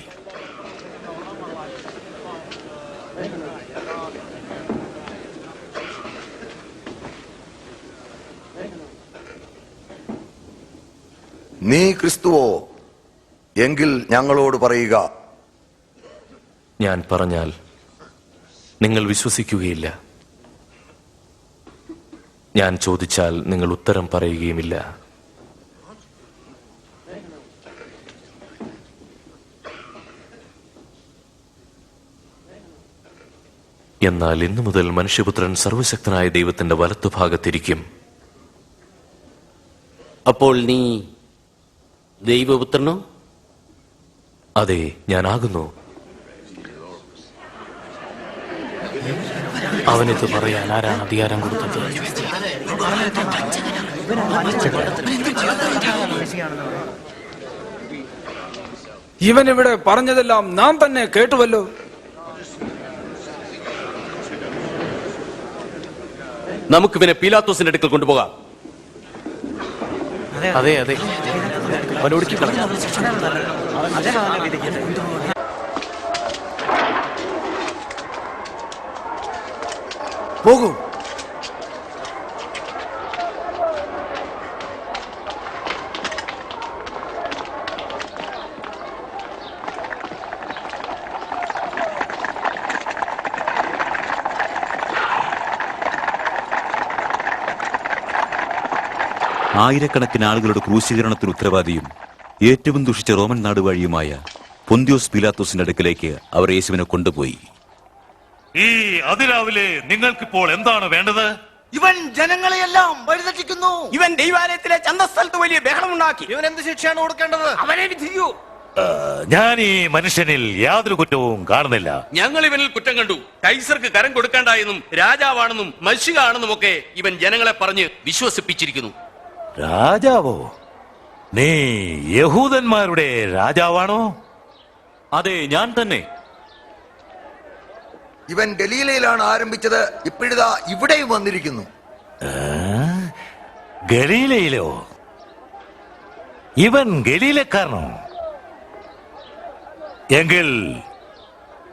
നീ ക്രിസ്തുവോ എങ്കിൽ ഞങ്ങളോട് പറയുക. ഞാൻ പറഞ്ഞാൽ നിങ്ങൾ വിശ്വസിക്കുകയില്ല. ഞാൻ ചോദിച്ചാൽ നിങ്ങൾ ഉത്തരം പറയുകയുമില്ല. എന്നാൽ ഇന്നു മുതൽ മനുഷ്യപുത്രൻ സർവശക്തനായ ദൈവത്തിന്റെ വലത്തുഭാഗത്തിരിക്കും. അപ്പോൾ നീ ദൈവപുത്രനോ? അതെ, ഞാനാകുന്നു. അവനിത് പറയാൻ ആരാണ് അധികാരം കൊടുത്തത്? ഇവൻ ഇവിടെ പറഞ്ഞതെല്ലാം നാം തന്നെ കേട്ടുവല്ലോ. നമുക്കിവനെ പീലാത്തോസിന്റെ അടുക്കൽ കൊണ്ടുപോകാം. അതെ അതെ, അവനൊടുക്കി പോകൂ. ആയിരക്കണക്കിന് ആളുകളുടെ ക്രൂശീകരണത്തിന് ഉത്തരവാദിയും ഏറ്റവും ദുഷിച്ച റോമൻ നാടുവാഴിയുമായ പൊന്തിയോസ് പീലാത്തോസിന്റെ അടുക്കലേക്ക് അവർ യേശുവിനെ കൊണ്ടുപോയി. ഈ അതിരാവിലെ നിങ്ങൾക്കിപ്പോൾ എന്താണ് വേണ്ടത്? ഇവൻ ജനങ്ങളെയെല്ലാം വഴിതെറ്റിക്കുന്നു. ഇവൻ ദൈവാലയത്തിലെ ചന്തസ്ഥലത്ത് വലിയ ബഹളമുണ്ടാക്കി. ഇവൻ എന്ത് ശിക്ഷയാണ് കൊടുക്കേണ്ടത്? അവനെ വിധിക്കൂ. ഞാൻ ഈ മനുഷ്യനിൽ യാതൊരു കുറ്റവും കാണുന്നില്ല. ഞങ്ങൾ ഇവനിൽ കുറ്റം കണ്ടു. കൈസർക്ക് കരം കൊടുക്കേണ്ടായെന്നും രാജാവാണെന്നും മനുഷ്യനാണെന്നും ഒക്കെ ഇവൻ ജനങ്ങളെ പറഞ്ഞ് വിശ്വസിപ്പിച്ചിരിക്കുന്നു. രാജാവോ? നീ യഹൂദന്മാരുടെ രാജാവാണോ? അതെ, ഞാൻ തന്നെ. ഇവൻ ഗലീലയിലാണ് ആരംഭിച്ചത്, ഇപ്പോഴിതാ ഇവിടെയും വന്നിരിക്കുന്നു. ഗലീലയിലോ? ഇവൻ ഗലീലക്കാരനോ? എങ്കിൽ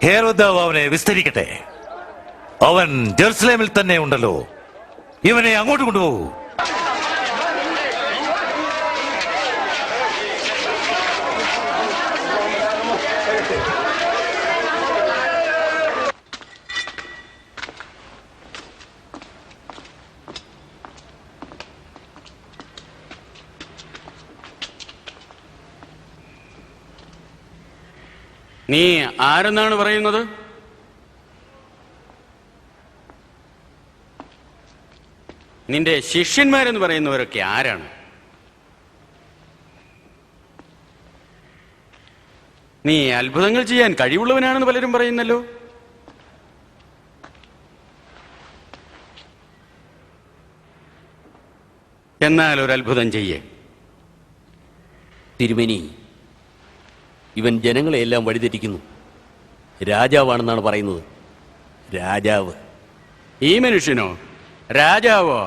ഹേരോദാവ് അവനെ വിസ്തരിക്കട്ടെ. അവൻ ജെറുസലേമിൽ തന്നെ ഉണ്ടല്ലോ. ഇവനെ അങ്ങോട്ട് കൊണ്ടുപോകൂ. നീ ആരെന്നാണ് പറയുന്നത്? നിന്റെ ശിഷ്യന്മാരെന്ന് പറയുന്നവരൊക്കെ ആരാണ്? നീ അത്ഭുതങ്ങൾ ചെയ്യാൻ കഴിവുള്ളവനാണെന്ന് പലരും പറയുന്നല്ലോ. എന്നാൽ ഒരു അത്ഭുതം ചെയ്യേ. തിരുമേനി, ഇവൻ ജനങ്ങളെയെല്ലാം വഴിതെറ്റിക്കുന്നു. രാജാവാണെന്നാണ് പറയുന്നത്. രാജാവ്? ഈ മനുഷ്യനോ രാജാവോ?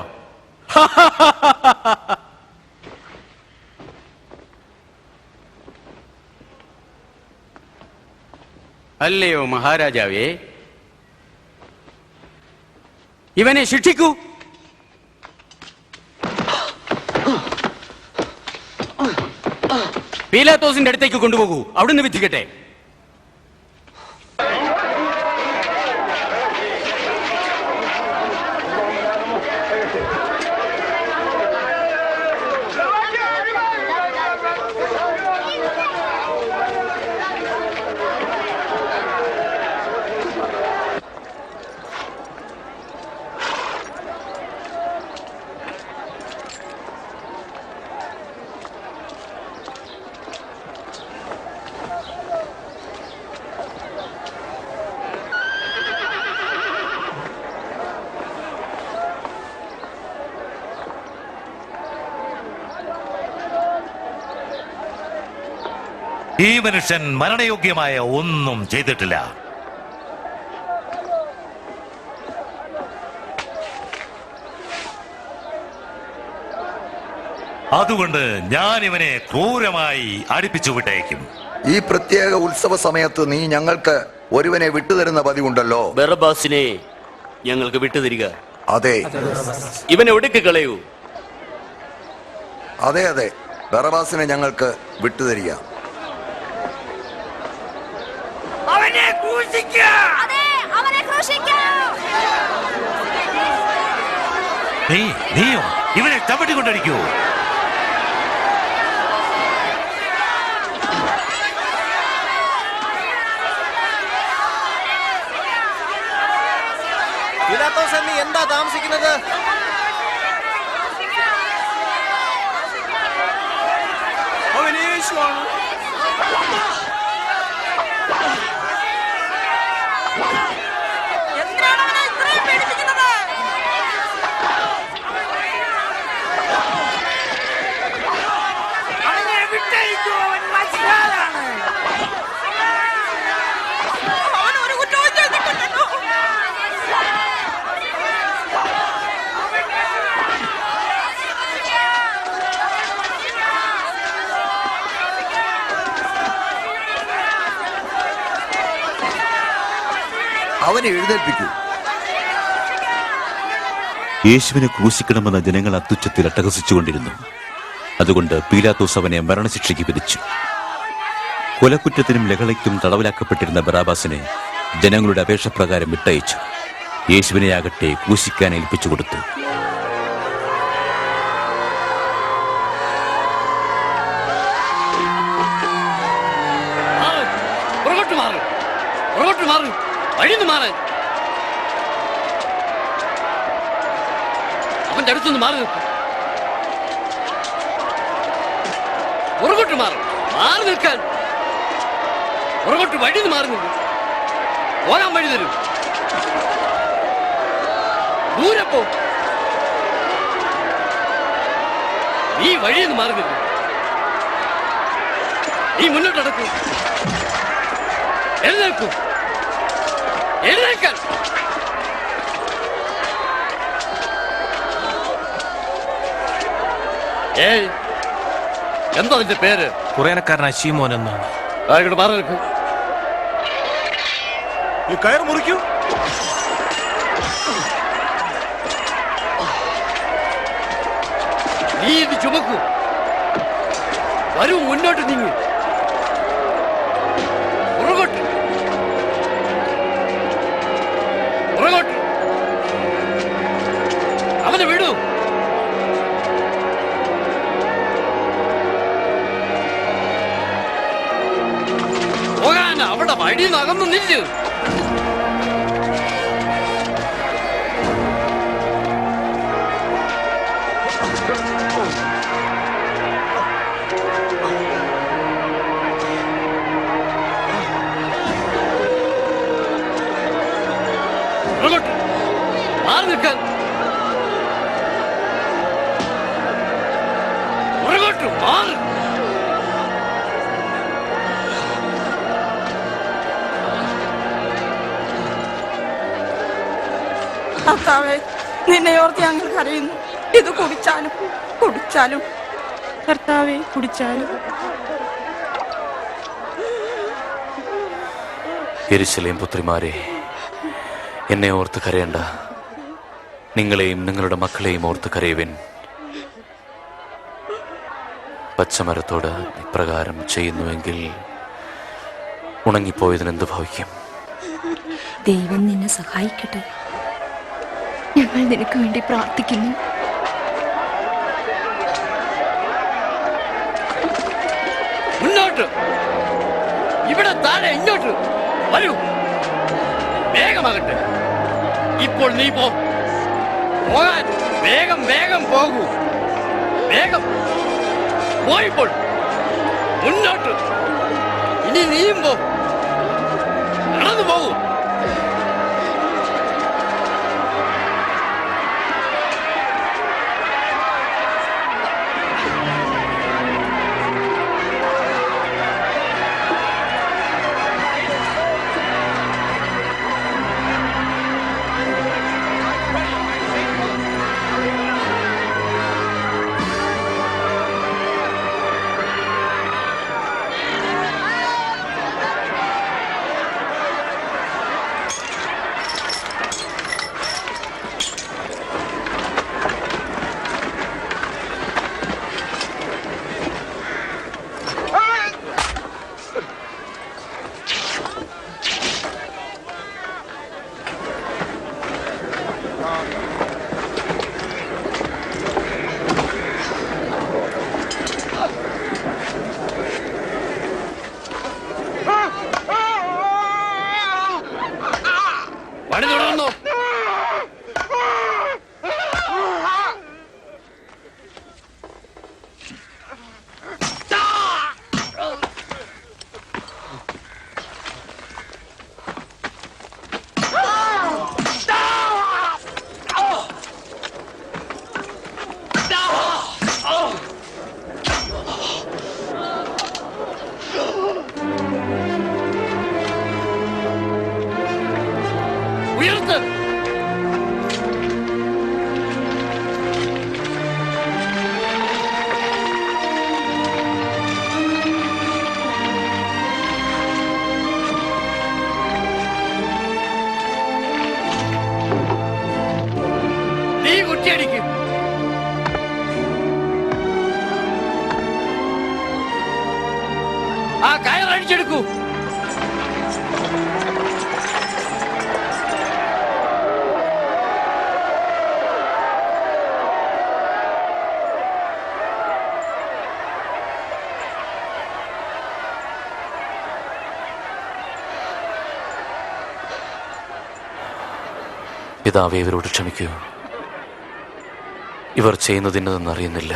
അല്ലയോ മഹാരാജാവേ, ഇവനെ ശിക്ഷിക്കൂ. പീലാത്തോസിന്റെ അടുത്തേക്ക് കൊണ്ടുപോകൂ. അവിടുന്ന് വിധിക്കട്ടെ. ഈ മനുഷ്യൻ മരണയോഗ്യമായ ഒന്നും ചെയ്തിട്ടില്ല. അതുകൊണ്ട് ഞാൻ ഇവനെ ക്രൂരമായി അടിപ്പിച്ചു വിട്ടേക്കും. ഈ പ്രത്യേക ഉത്സവ സമയത്ത് നീ ഞങ്ങൾക്ക് ഒരുവനെ വിട്ടുതരുന്ന പതിവുണ്ടല്ലോ. ബറബ്ബാസിനെ ഞങ്ങൾക്ക് വിട്ടുതരിക. അതെ. ഇവനെ ഒടുക്കി കളയൂ. അതെ അതെ, ബറബാസിനെ ഞങ്ങൾക്ക് വിട്ടുതരിക. അവനെ ക്രൂശിക്കുക. അതെ, അവനെ ക്രൂശിക്കാം. നീയോ ഇവനെ ചവിട്ടി കൊണ്ടടിക്കൂ. എന്താ താമസിക്കുന്നത്? അവനെ എഴുന്നേൽപ്പിക്കൂ. യേശുവിനെ ക്രൂശിക്കണമെന്ന ജനങ്ങൾ അത്യുച്ചത്തിൽ അട്ടഹസിച്ചുകൊണ്ടിരുന്നു. അതുകൊണ്ട് പീലാത്തോസ് അവനെ മരണശിക്ഷയ്ക്ക് വിധിച്ചു. കൊലക്കുറ്റത്തിനും ലഹളയ്ക്കും തടവിലാക്കപ്പെട്ടിരുന്ന ബറാബാസിനെ ജനങ്ങളുടെ അപേക്ഷപ്രകാരം വിട്ടയച്ചു. യേശുവിനെയാകട്ടെ ക്രൂശിക്കാൻ ഏൽപ്പിച്ചു കൊടുത്തു. അവന്റെ അടുത്തുനിന്ന് മാറി നിൽക്കും. പുറകോട്ട് മാറും. മാറി നിൽക്കാൻ. പുറകോട്ട് വഴിന്ന് മാറി നിൽക്കും. പോരാൻ വഴി തരും. ദൂരെ പോ. നീ വഴിന്ന് മാറി നിൽക്കും. നീ മുന്നോട്ട് നടക്കും. എഴുന്നേൽക്കും. എഴുന്നേൽക്കാൻ. ഏയ്, എന്താ നിന്റെ പേര്? കുറേനക്കാരനായ ശീമോൻ എന്നാണ്. ആയിക്കോട്ടെ, മാറി നിൽക്കും. ഈ കയർ മുറിക്കൂ. നീ ഇത് ചുമക്കൂ. വരൂ, മുന്നോട്ട് നീങ്ങി. പുറകോട്ട്. പുറകോട്ട്. അവനെ വിടൂ. പോകാൻ അവിടെ വഴി നകന്നു നില്ല്. പുറകോട്ട്. മാറി നിൽക്കാൻ. പുറകോട്ട് മാറി. കർത്താവേ, നിന്നെ ഓർത്ത് ഞങ്ങൾ കരയുന്നു. ഇത് കുടിച്ചാലും കുടിച്ചാലും കർത്താവേ, കുടിച്ചാലും. യെരൂശലേം പുത്രിമാരെ, എന്നെ ഓർത്ത് കരയണ്ട. നിങ്ങളെയും നിങ്ങളുടെ മക്കളെയും ഓർത്ത് കരയുവിൻ. പച്ചമരത്തോട് ഇപ്രകാരം ചെയ്യുന്നുവെങ്കിൽ ഉണങ്ങിപ്പോയതിനെന്ത് ഭവിക്കും? ദൈവം നിന്നെ സഹായിക്കട്ടെ. ഞങ്ങൾ നിനക്ക് വേണ്ടി പ്രാർത്ഥിക്കുന്നു. മുന്നോട്ട്. ഇവിടെ താഴെ ഇങ്ങോട്ട് വരൂ. വേഗമാകട്ടെ. ഇപ്പോൾ നീ പോകാൻ. വേഗം വേഗം പോകൂ. വേഗം പോയിപ്പോൾ. മുന്നോട്ട്. ഇനി നീയും നടന്നു പോകൂ. പണി തുടർന്നു. ഉയർത്ത്. നീ കുറ്റിയടിക്കും. ആ കയറടിച്ചെടുക്കൂ. പിതാവേ, ഇവരോട് ക്ഷമിക്കൂ. ഇവർ ചെയ്യുന്നതിനെന്ന് അറിയുന്നില്ല.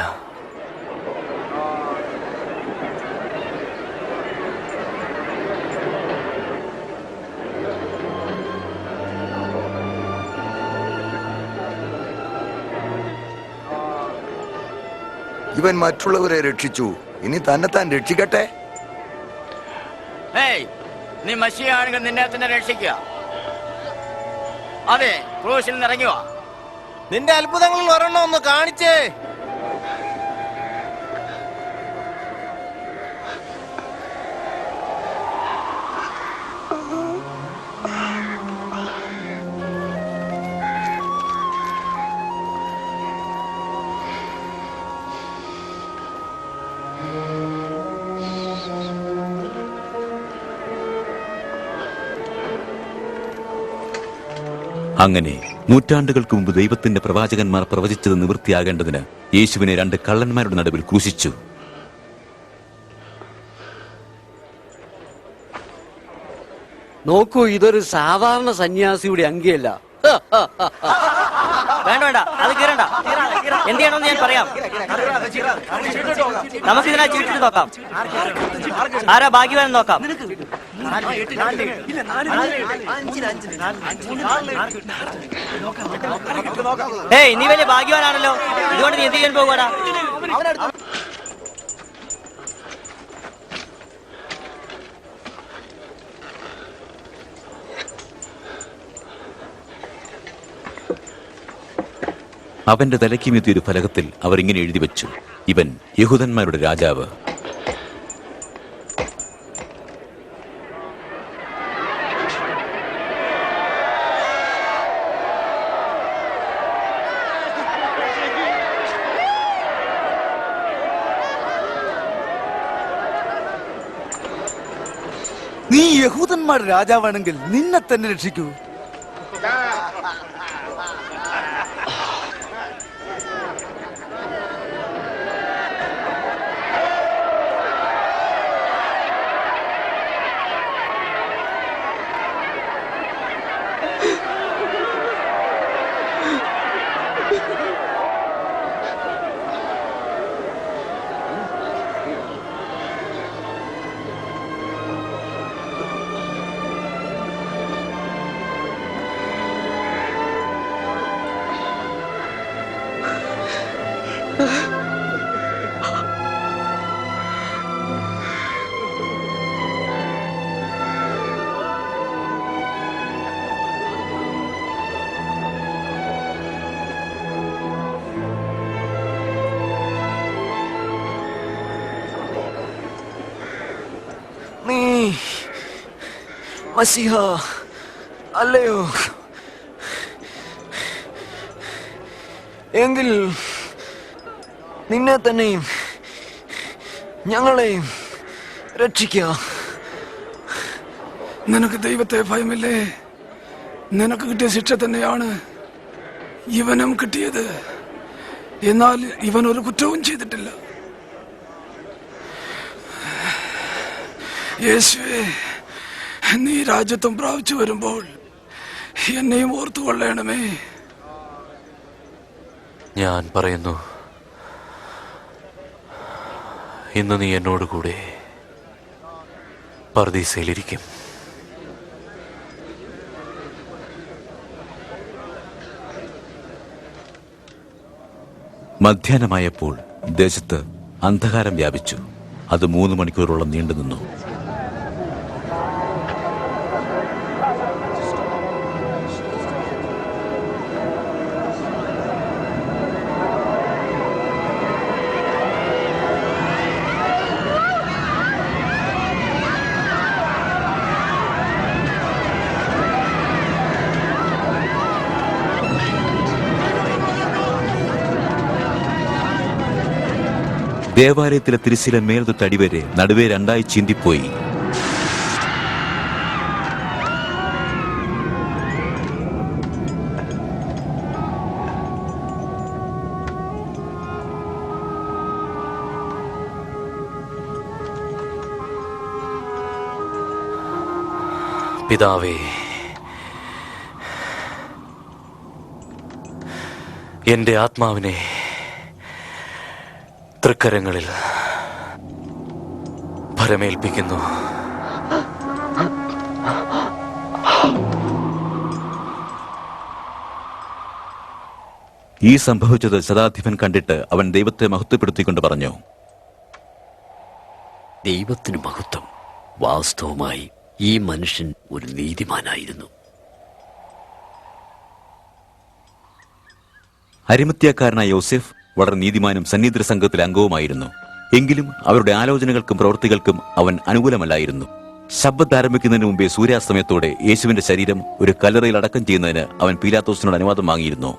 ഇവൻ മറ്റുള്ളവരെ രക്ഷിച്ചു, ഇനി തന്നെത്താൻ രക്ഷിക്കട്ടെ. നീ മഷിയാണെങ്കിൽ നിന്നെ തന്നെ രക്ഷിക്കുക. അതെ, ക്രൂശിൽ നിന്ന് ഇറങ്ങുക. നിന്റെ അത്ഭുതങ്ങളിൽ ഒരെണ്ണം ഒന്ന് കാണിച്ചേ. അങ്ങനെ നൂറ്റാണ്ടുകൾക്ക് മുമ്പ് ദൈവത്തിന്റെ പ്രവാചകന്മാർ പ്രവചിച്ചത് നിവൃത്തിയാകേണ്ടതിന് യേശുവിനെ 2 കള്ളന്മാരുടെ നടുവിൽ ക്രൂശിച്ചു. നോക്കൂ, ഇതൊരു സാധാരണ സന്യാസിയുടെ അങ്കിയല്ല. വേണ്ട വേണ്ട, അത് കീറണ്ട. എന്ത് ചെയ്യണമെന്ന് ഞാൻ പറയാം. നമുക്കിതിനാ ചീട്ടിട്ട് നോക്കാം. ആരാ ഭാഗ്യവാൻ നോക്കാം. ഏയ്, നീ വലിയ ഭാഗ്യവാനാണല്ലോ. ഇതുകൊണ്ട് നീ എന്ത് ചെയ്യാൻ പോകാടാ? അവന്റെ തലയ്ക്കുമെത്തിയ ഒരു ഫലകത്തിൽ അവർ ഇങ്ങനെ എഴുതി വെച്ചു: ഇവൻ യഹൂദന്മാരുടെ രാജാവ്. നീ യഹൂദന്മാരുടെ രാജാവാണെങ്കിൽ നിന്നെ തന്നെ രക്ഷിക്കൂ. നീ മസിഹ അല്ലയോ? എങ്കിൽ നിന്നെ തന്നെയും ഞങ്ങളെയും രക്ഷിക്കുക. നിനക്ക് ദൈവത്തെ ഭയമില്ലേ? നിനക്ക് കിട്ടിയ ശിക്ഷ തന്നെയാണ് ഇവനും കിട്ടിയത്. എന്നാൽ ഇവൻ ഒരു കുറ്റവും ചെയ്തിട്ടില്ല. യേശുവേ, നീ രാജ്യത്വം പ്രാപിച്ചു വരുമ്പോൾ എന്നെയും ഓർത്തുകൊള്ളണമേ. ഞാൻ പറയുന്നു, ഇന്ന് നീ എന്നോട് കൂടെ പർദീസയിലിരിക്കും. മധ്യാഹ്നമായപ്പോൾ ദേശത്ത് അന്ധകാരം വ്യാപിച്ചു. അത് 3 മണിക്കൂറോളം നീണ്ടുനിന്നു. ദേവാലയത്തിലെ തിരുശില മേൽ തൊട്ട് അടിവരെ നടുവേ 2 ചീന്തിപ്പോയി. പിതാവേ, എന്റെ ആത്മാവിനെ തൃക്കരങ്ങളിൽ ഭരമേൽപ്പിക്കുന്നു. ഈ സംഭവിച്ചത് ശതാധിപൻ കണ്ടിട്ട് അവൻ ദൈവത്തെ മഹത്വപ്പെടുത്തിക്കൊണ്ട് പറഞ്ഞു, ദൈവത്തിന് മഹത്വം. വാസ്തവമായി ഈ മനുഷ്യൻ ഒരു നീതിമാനായിരുന്നു. അരിമത്യാക്കാരനായ യോസെഫ് വളരെ നീതിമാനും സന്നിധി സംഘത്തിലെ അംഗവുമായിരുന്നു. എങ്കിലും അവരുടെ ആലോചനകൾക്കും പ്രവൃത്തികൾക്കും അവൻ അനുകൂലമല്ലായിരുന്നു. ശബ്ദത്ത് ആരംഭിക്കുന്നതിന് മുമ്പേ സൂര്യാസ്തമയത്തോടെ യേശുവിന്റെ ശരീരം ഒരു കല്ലറയിൽ അടക്കം ചെയ്യുന്നതിന് അവൻ പീലാത്തോസിനോട് അനുവാദം വാങ്ങിയിരുന്നു.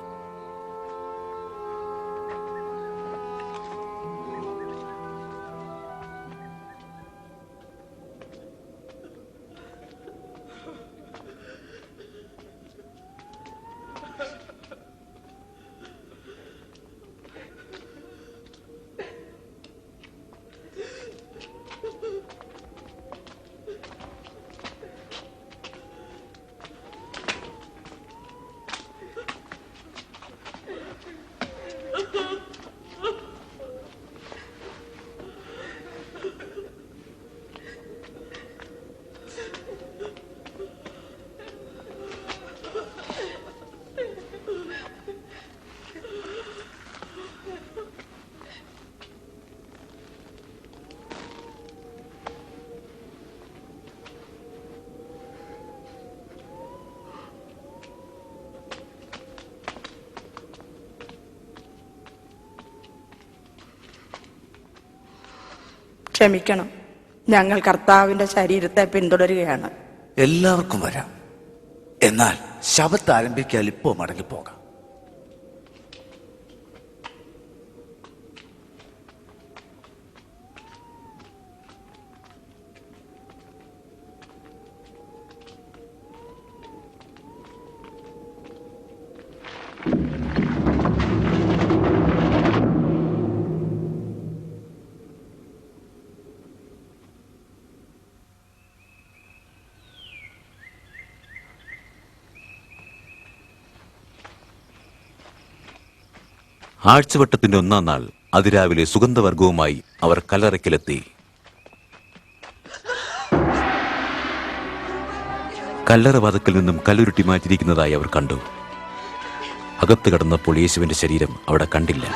ക്ഷമിക്കണം, ഞങ്ങൾ കർത്താവിന്റെ ശരീരത്തെ പിന്തുടരുകയാണ്. എല്ലാവർക്കും വരാം. എന്നാൽ ശബത്ത് ആരംഭിക്കാൻ ഇപ്പോൾ മടങ്ങിപ്പോകാം. ആഴ്ചവട്ടത്തിന്റെ 1-ാം നാൾ അതിരാവിലെ സുഗന്ധവർഗവുമായി അവർ കല്ലറയ്ക്കലെത്തി. കല്ലറ വാതിൽക്കൽ നിന്നും കല്ലുരുട്ടി മാറ്റിയിരിക്കുന്നതായി അവർ കണ്ടു. അകത്ത് കടന്നപ്പോൾ യേശുവിന്റെ ശരീരം അവിടെ കണ്ടില്ല.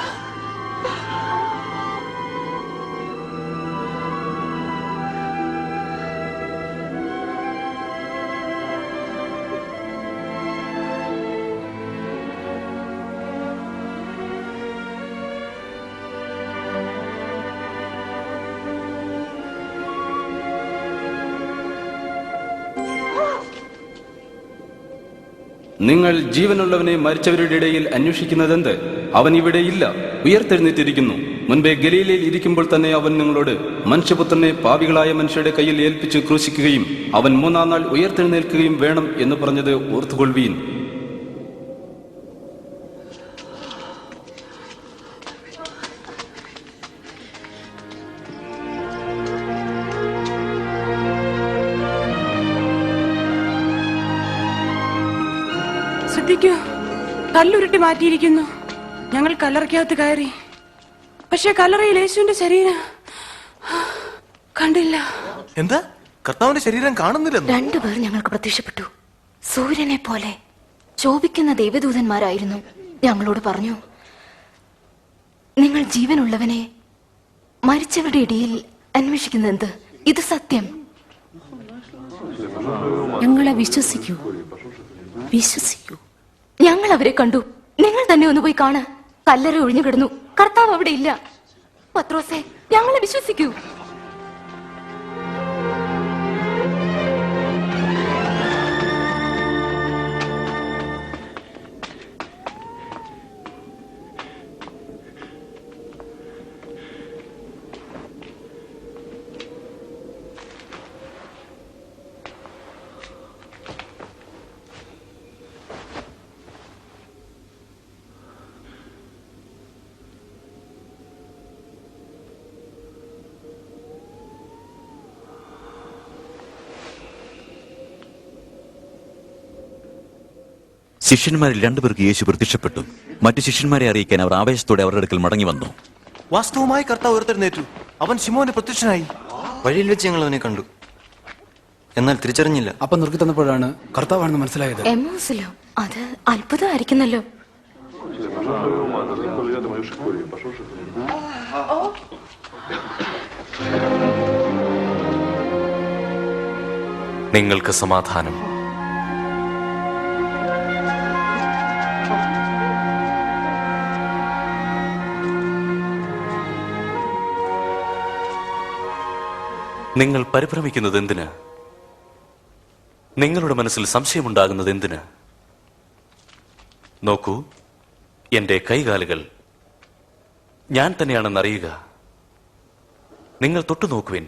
നിങ്ങൾ ജീവനുള്ളവനെ മരിച്ചവരുടെ ഇടയിൽ അന്വേഷിക്കുന്നതെന്ത്? അവൻ ഇവിടെയില്ല, ഉയർത്തെഴുന്നേറ്റിരിക്കുന്നു. മുൻപേ ഗലീലയിൽ ഇരിക്കുമ്പോൾ തന്നെ അവൻ നിങ്ങളോട്, മനുഷ്യപുത്രനെ പാപികളായ മനുഷ്യരുടെ കയ്യിൽ ഏൽപ്പിച്ച് ക്രൂശിക്കുകയും അവൻ 3-ാം നാൾ ഉയർത്തെഴുന്നേൽക്കുകയും വേണം എന്ന് പറഞ്ഞത് ഓർത്തുകൊള്ളുവീൻ. ശ്രദ്ധിക്കൂ, കല്ലുരുട്ടി മാറ്റിയിരിക്കുന്നു. ഞങ്ങൾ കല്ലറയ്ക്കകത്ത് കയറി, പക്ഷെ കല്ലറയിൽ യേശുവിന്റെ ശരീരം കണ്ടില്ല. എന്താ? കർത്താവിന്റെ ശരീരം കാണുന്നില്ലെന്ന്? രണ്ടുപേർ ഞങ്ങൾക്ക് പ്രത്യക്ഷപ്പെട്ടു. സൂര്യനെ പോലെ ശോഭിക്കുന്ന ദേവദൂതന്മാരായിരുന്നു. ഞങ്ങളോട് പറഞ്ഞു, നിങ്ങൾ ജീവനുള്ളവനെ മരിച്ചവരുടെ ഇടയിൽ അന്വേഷിക്കുന്നത് എന്ത്? ഇത് സത്യം. ഞങ്ങളെ വിശ്വസിക്കൂ, വിശ്വസിക്കൂ. ഞങ്ങൾ അവരെ കണ്ടു. നിങ്ങൾ തന്നെ ഒന്ന് പോയി കാണ. കല്ലറ ഒഴിഞ്ഞു കിടന്നു. കർത്താവ് അവിടെ ഇല്ല. പത്രോസേ, ഞങ്ങളെ വിശ്വസിക്കൂ. ശിഷ്യന്മാരിൽ രണ്ടുപേർക്ക് യേശു പ്രത്യക്ഷപ്പെട്ടു. മറ്റു ശിഷ്യന്മാരെ അറിയിക്കാൻ അവർ ആവേശത്തോടെ അവരുടെ അടുക്കൽ മടങ്ങി വന്നു. വാസ്തവമായി കർത്താവ് ഉയർത്തെഴുന്നേറ്റു. അവൻ ശിമോന് പ്രത്യക്ഷനായി. വഴിയിൽ വെച്ച് ഞങ്ങൾ അവനെ കണ്ടു, എന്നാൽ തിരിച്ചറിഞ്ഞില്ല. അപ്പം നിർത്തി തന്നപ്പോഴാണ് കർത്താവാണെന്ന് മനസ്സിലായത്. എമ്മോസിലോ? അത് അത്ഭുതമായിരിക്കുന്നല്ലോ. നിങ്ങൾക്ക് സമാധാനം. നിങ്ങൾ പരിഭ്രമിക്കുന്നത് എന്തിന്? നിങ്ങളുടെ മനസ്സിൽ സംശയമുണ്ടാകുന്നത് എന്തിന്? നോക്കൂ, എന്റെ കൈകാലുകൾ ഞാൻ തന്നെയാണെന്നറിയുക. നിങ്ങൾ തൊട്ടു നോക്കുവിൻ.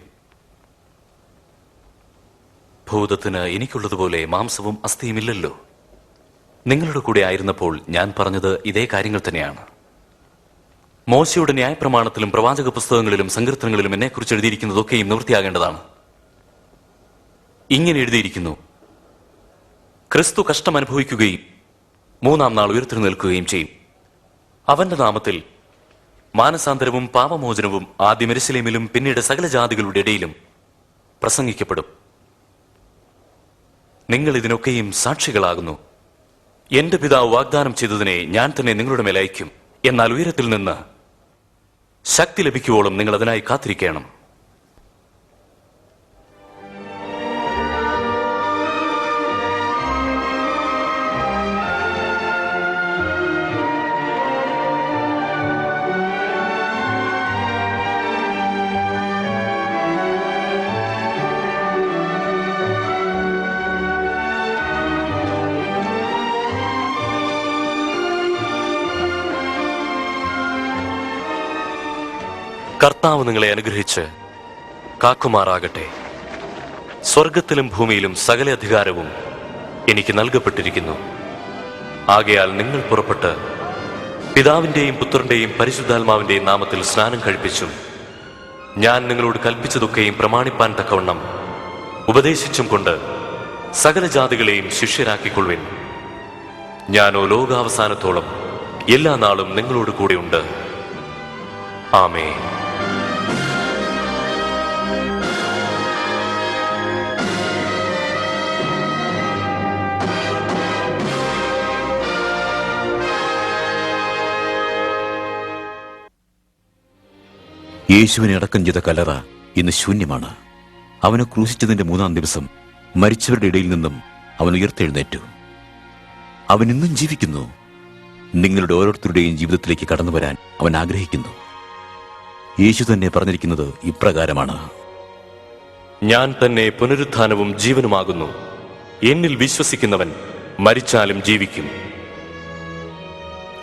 ഭൂതത്തിന് എനിക്കുള്ളതുപോലെ മാംസവും അസ്ഥിയുമില്ലല്ലോ. നിങ്ങളുടെ കൂടെ ആയിരുന്നപ്പോൾ ഞാൻ പറഞ്ഞത് ഇതേ കാര്യങ്ങൾ തന്നെയാണ്. മോശയുടെ ന്യായപ്രമാണത്തിലും പ്രവാചക പുസ്തകങ്ങളിലും സങ്കീർത്തനങ്ങളിലും എന്നെക്കുറിച്ച് എഴുതിയിരിക്കുന്നതൊക്കെയും നിവൃത്തിയാകേണ്ടതാണ്. ഇങ്ങനെ എഴുതിയിരിക്കുന്നു: ക്രിസ്തു കഷ്ടം അനുഭവിക്കുകയും 3-ാം നാൾ ഉയർത്തെഴുന്നേൽക്കുകയും ചെയ്യും. അവന്റെ നാമത്തിൽ മാനസാന്തരവും പാപമോചനവും ആദ്യം യെരൂശലേമിലും പിന്നീട് സകല ജാതികളുടെ ഇടയിലും പ്രസംഗിക്കപ്പെടും. നിങ്ങൾ ഇതിനൊക്കെയും സാക്ഷികളാകുന്നു. എന്റെ പിതാവ് വാഗ്ദാനം ചെയ്തതിനെ ഞാൻ തന്നെ നിങ്ങളുടെ മേൽ അയക്കും. എന്നാൽ ഉയരത്തിൽ നിന്ന് ശക്തി ലഭിക്കുവോളം നിങ്ങൾ അതിനായി കാത്തിരിക്കണം. കർത്താവ് നിങ്ങളെ അനുഗ്രഹിച്ച് കാക്കുമാറാകട്ടെ. സ്വർഗത്തിലും ഭൂമിയിലും സകല അധികാരവും എനിക്ക് നൽകപ്പെട്ടിരിക്കുന്നു. ആകയാൽ നിങ്ങൾ പുറപ്പെട്ട് പിതാവിന്റെയും പുത്രന്റെയും പരിശുദ്ധാത്മാവിന്റെയും നാമത്തിൽ സ്നാനം കഴിപ്പിച്ചും ഞാൻ നിങ്ങളോട് കൽപ്പിച്ചതൊക്കെയും പ്രമാണിപ്പാൻ തക്കവണ്ണം ഉപദേശിച്ചും കൊണ്ട് സകല ജാതികളെയും ശിഷ്യരാക്കിക്കൊള്ളുവിൻ. ഞാനോ ലോകാവസാനത്തോളം എല്ലാ നാളും നിങ്ങളോട് കൂടെയുണ്ട്. ആമേൻ. യേശുവിനെ അടക്കം ചെയ്ത കല്ലറ ഇന്ന് ശൂന്യമാണ്. അവനെ ക്രൂശിച്ചതിന്റെ 3-ാം ദിവസം മരിച്ചവരുടെ ഇടയിൽ നിന്നും അവൻ ഉയർത്തെഴുന്നേറ്റു. അവൻ ഇന്നും ജീവിക്കുന്നു. നിങ്ങളുടെ ഓരോരുത്തരുടെയും ജീവിതത്തിലേക്ക് കടന്നു വരാൻ അവൻ ആഗ്രഹിക്കുന്നു. യേശു തന്നെ പറഞ്ഞിരിക്കുന്നത് ഇപ്രകാരമാണ്: ഞാൻ തന്നെ പുനരുത്ഥാനവും ജീവനുമാകുന്നു. എന്നിൽ വിശ്വസിക്കുന്നവൻ മരിച്ചാലും ജീവിക്കും.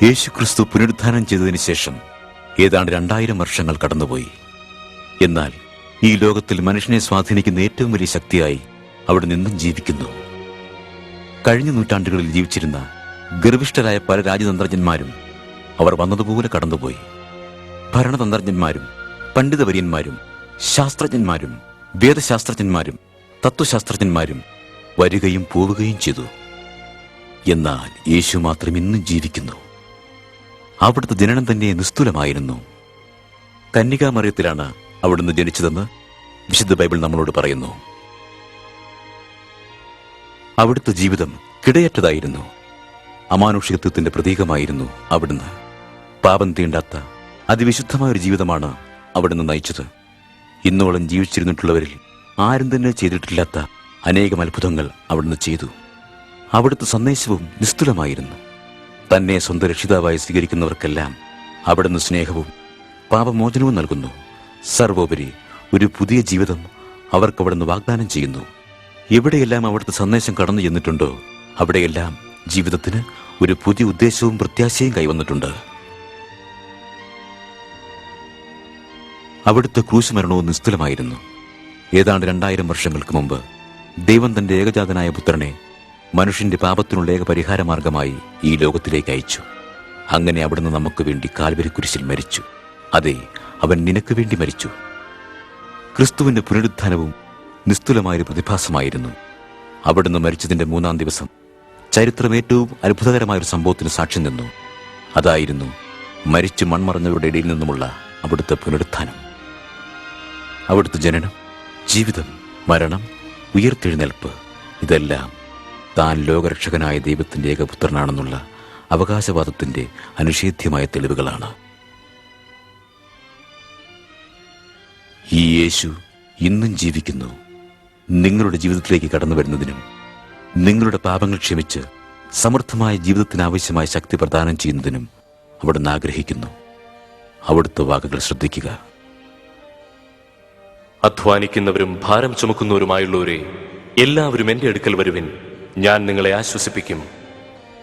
യേശു ക്രിസ്തു പുനരുത്ഥാനം ചെയ്തതിനു ശേഷം ഏതാണ്ട് 2000 വർഷങ്ങൾ കടന്നുപോയി. എന്നാൽ ഈ ലോകത്തിൽ മനുഷ്യനെ സ്വാധീനിക്കുന്ന ഏറ്റവും വലിയ ശക്തിയായി അവിടെ നിന്നും ജീവിക്കുന്നു. കഴിഞ്ഞ നൂറ്റാണ്ടുകളിൽ ജീവിച്ചിരുന്ന ഗർവിഷ്ഠരായ പല രാജതന്ത്രജ്ഞന്മാരും അവർ വന്നതുപോലെ കടന്നുപോയി. ഭരണതന്ത്രജ്ഞന്മാരും പണ്ഡിതവര്യന്മാരും ശാസ്ത്രജ്ഞന്മാരും വേദശാസ്ത്രജ്ഞന്മാരും തത്വശാസ്ത്രജ്ഞന്മാരും വരികയും പോവുകയും ചെയ്തു. എന്നാൽ യേശു മാത്രം ഇന്നും ജീവിക്കുന്നു. അവിടുത്തെ ജനനം തന്നെ നിസ്തുലമായിരുന്നു. കന്യകാമറിയത്തിലാണ് അവിടുന്ന് ജനിച്ചതെന്ന് വിശുദ്ധ ബൈബിൾ നമ്മളോട് പറയുന്നു. അവിടുത്തെ ജീവിതം കിടയറ്റതായിരുന്നു. അമാനുഷികത്വത്തിന്റെ പ്രതീകമായിരുന്നു അവിടുന്ന്. പാപം തീണ്ടാത്ത അതിവിശുദ്ധമായ ഒരു ജീവിതമാണ് അവിടുന്ന് നയിച്ചത്. ഇന്നോളം ജീവിച്ചിരുന്നിട്ടുള്ളവരിൽ ആരും തന്നെ ചെയ്തിട്ടില്ലാത്ത അനേകം അത്ഭുതങ്ങൾ അവിടുന്ന് ചെയ്തു. അവിടുത്തെ സന്ദേശവും നിസ്തുലമായിരുന്നു. തന്നെ സ്വന്തം രക്ഷിതാവായി സ്വീകരിക്കുന്നവർക്കെല്ലാം അവിടുന്ന് സ്നേഹവും പാപമോചനവും നൽകുന്നു. സർവോപരി ഒരു പുതിയ ജീവിതം അവർക്ക് അവിടുന്ന് വാഗ്ദാനം ചെയ്യുന്നു. എവിടെയെല്ലാം അവിടുത്തെ സന്ദേശം കടന്നു ചെന്നിട്ടുണ്ടോ അവിടെയെല്ലാം ജീവിതത്തിന് ഒരു പുതിയ ഉദ്ദേശവും പ്രത്യാശയും കൈവന്നിട്ടുണ്ട്. അവിടുത്തെ ക്രൂശുമരണവും നിസ്തുലമായിരുന്നു. ഏതാണ്ട് 2000 വർഷങ്ങൾക്ക് മുമ്പ് ദൈവം തന്റെ ഏകജാതനായ പുത്രനെ മനുഷ്യന്റെ പാപത്തിനുള്ള ഏക പരിഹാരമാർഗമായി ഈ ലോകത്തിലേക്ക് അയച്ചു. അങ്ങനെ അവിടുന്ന് നമുക്ക് വേണ്ടി കാൽവരി കുരിശിൽ മരിച്ചു. അതെ, അവൻ നിനക്ക് വേണ്ടി മരിച്ചു. ക്രിസ്തുവിന്റെ പുനരുത്ഥാനവും നിസ്തുലമായൊരു പ്രതിഭാസമായിരുന്നു. അവിടുന്ന് മരിച്ചതിന്റെ 3-ാം ദിവസം ചരിത്രം ഏറ്റവും അത്ഭുതകരമായൊരു സംഭവത്തിന് സാക്ഷ്യം നിന്നു. അതായിരുന്നു മരിച്ചു മൺമറഞ്ഞവരുടെ ഇടയിൽ നിന്നുമുള്ള അവിടുത്തെ പുനരുത്ഥാനം. അവിടുത്തെ ജനനം, ജീവിതം, മരണം, ഉയർത്തെഴുന്നേൽപ്പ് ഇതെല്ലാം താൻ ലോകരക്ഷകനായ ദൈവത്തിന്റെ ഏകപുത്രനാണെന്നുള്ള അവകാശവാദത്തിന്റെ അനിഷേധ്യമായ തെളിവുകളാണ്. ഈ യേശു ഇന്നും ജീവിക്കുന്നു. നിങ്ങളുടെ ജീവിതത്തിലേക്ക് കടന്നു വരുന്നതിനും നിങ്ങളുടെ പാപങ്ങൾ ക്ഷമിച്ച് സമൃദ്ധമായ ജീവിതത്തിനാവശ്യമായ ശക്തി പ്രദാനം ചെയ്യുന്നതിനും അവിടുന്ന് ആഗ്രഹിക്കുന്നു. അവിടുത്തെ വാക്കുകൾ ശ്രദ്ധിക്കുക. അധ്വാനിക്കുന്നവരും ഭാരം ചുമക്കുന്നവരുമായുള്ളവരെ എല്ലാവരും എന്റെ അടുക്കൽ വരുവിൻ, ഞാൻ നിങ്ങളെ ആശ്വസിപ്പിക്കും.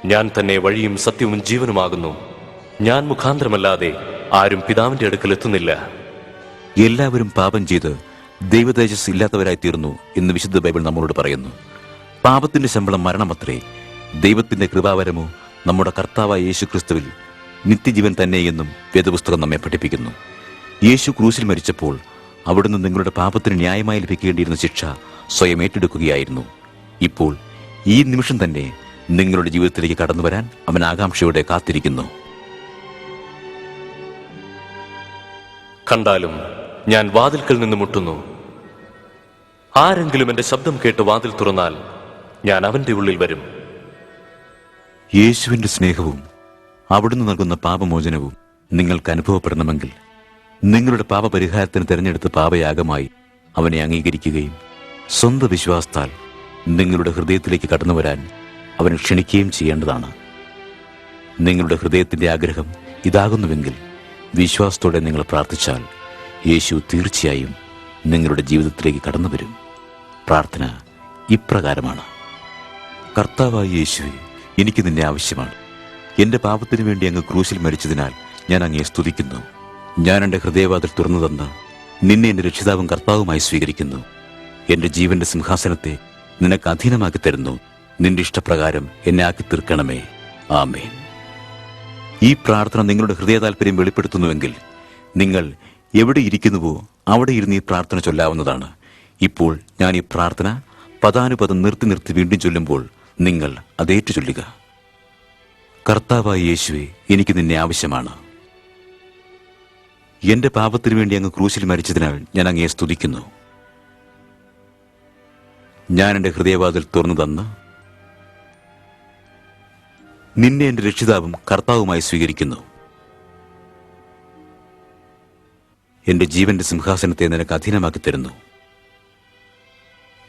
ഞാൻ തന്നെ വഴിയും സത്യവും ജീവനുമാകുന്നു. ഞാൻ മുഖാന്തരമല്ലാതെ ആരും പിതാവിന്റെ അടുക്കൽ എത്തുന്നില്ല. എല്ലാവരും പാപം ചെയ്ത് ദൈവതേജസ് ഇല്ലാത്തവരായി തീർന്നു എന്ന് വിശുദ്ധ ബൈബിൾ നമ്മളോട് പറയുന്നു. പാപത്തിന്റെ ശമ്പളം മരണമത്രേ. ദൈവത്തിന്റെ കൃപാവരമോ നമ്മുടെ കർത്താവായ യേശു ക്രിസ്തുവിൽ നിത്യജീവൻ തന്നെയെന്നും വേദപുസ്തകം നമ്മെ പഠിപ്പിക്കുന്നു. യേശു ക്രൂശിൽ മരിച്ചപ്പോൾ അവിടുന്ന് നിങ്ങളുടെ പാപത്തിന് ന്യായമായി ലഭിക്കേണ്ടിയിരുന്ന ശിക്ഷ സ്വയം ഏറ്റെടുക്കുകയായിരുന്നു. ഇപ്പോൾ ഈ നിമിഷം തന്നെ നിങ്ങളുടെ ജീവിതത്തിലേക്ക് കടന്നു വരാൻ അവൻ ആകാംക്ഷയോടെ കാത്തിരിക്കുന്നു. കണ്ടാലും ഞാൻ വാതിൽക്കൽ നിന്ന് മുട്ടുന്നു. ആരെങ്കിലും എന്റെ ശബ്ദം കേട്ട് വാതിൽ തുറന്നാൽ ഞാൻ അവന്റെ ഉള്ളിൽ വരും. യേശുവിന്റെ സ്നേഹവും അവിടുന്ന് നൽകുന്ന പാപമോചനവും നിങ്ങൾക്ക് അനുഭവപ്പെടണമെങ്കിൽ നിങ്ങളുടെ പാപപരിഹാരത്തിന് തിരഞ്ഞെടുത്ത പാപയാഗമായി അവനെ അംഗീകരിക്കുകയും സ്വന്തം വിശ്വാസത്താൽ നിങ്ങളുടെ ഹൃദയത്തിലേക്ക് കടന്നു വരാൻ അവൻ ക്ഷണിക്കുകയും ചെയ്യേണ്ടതാണ്. നിങ്ങളുടെ ഹൃദയത്തിന്റെ ആഗ്രഹം ഇതാകുന്നുവെങ്കിൽ വിശ്വാസത്തോടെ നിങ്ങൾ പ്രാർത്ഥിച്ചാൽ യേശു തീർച്ചയായും നിങ്ങളുടെ ജീവിതത്തിലേക്ക് കടന്നു വരും. പ്രാർത്ഥന ഇപ്രകാരമാണ്: കർത്താവായ യേശുവേ, എനിക്ക് നിന്നെ ആവശ്യമാണ്. എന്റെ പാപത്തിനു വേണ്ടി അങ്ങ് ക്രൂശിൽ മരിച്ചതിനാൽ ഞാൻ അങ്ങയെ സ്തുതിക്കുന്നു. ഞാൻ എന്റെ ഹൃദയവാതിൽ തുറന്നു തന്ന് നിന്നെ എന്റെ രക്ഷിതാവും കർത്താവുമായി സ്വീകരിക്കുന്നു. എന്റെ ജീവന്റെ സിംഹാസനത്തെ നിനക്ക് അധീനമാക്കി തരുന്നു. നിന്റെ ഇഷ്ടപ്രകാരം എന്നെ ആക്കി തീർക്കണമേ. ആമേൻ. ഈ പ്രാർത്ഥന നിങ്ങളുടെ ഹൃദയ താല്പര്യം വെളിപ്പെടുത്തുന്നുവെങ്കിൽ നിങ്ങൾ എവിടെ ഇരിക്കുന്നുവോ അവിടെ ഇരുന്ന് ഈ പ്രാർത്ഥന ചൊല്ലാവുന്നതാണ്. ഇപ്പോൾ ഞാൻ ഈ പ്രാർത്ഥന പദാനുപദം നിർത്തി നിർത്തി വീണ്ടും ചൊല്ലുമ്പോൾ നിങ്ങൾ അതേറ്റു ചൊല്ലുക. കർത്താവായ യേശുവേ, എനിക്ക് നിന്നെ ആവശ്യമാണ്. എന്റെ പാപത്തിനു വേണ്ടി അങ്ങ് ക്രൂശിൽ മരിച്ചതിനാൽ ഞാൻ അങ്ങയെ സ്തുതിക്കുന്നു. ഞാൻ എന്റെ ഹൃദയവാതിൽ തുറന്നു തന്ന് നിന്നെ എന്റെ രക്ഷിതാവും കർത്താവുമായി സ്വീകരിക്കുന്നു. എന്റെ ജീവന്റെ സിംഹാസനത്തെ നിനക്ക് അധീനമാക്കി തരുന്നു.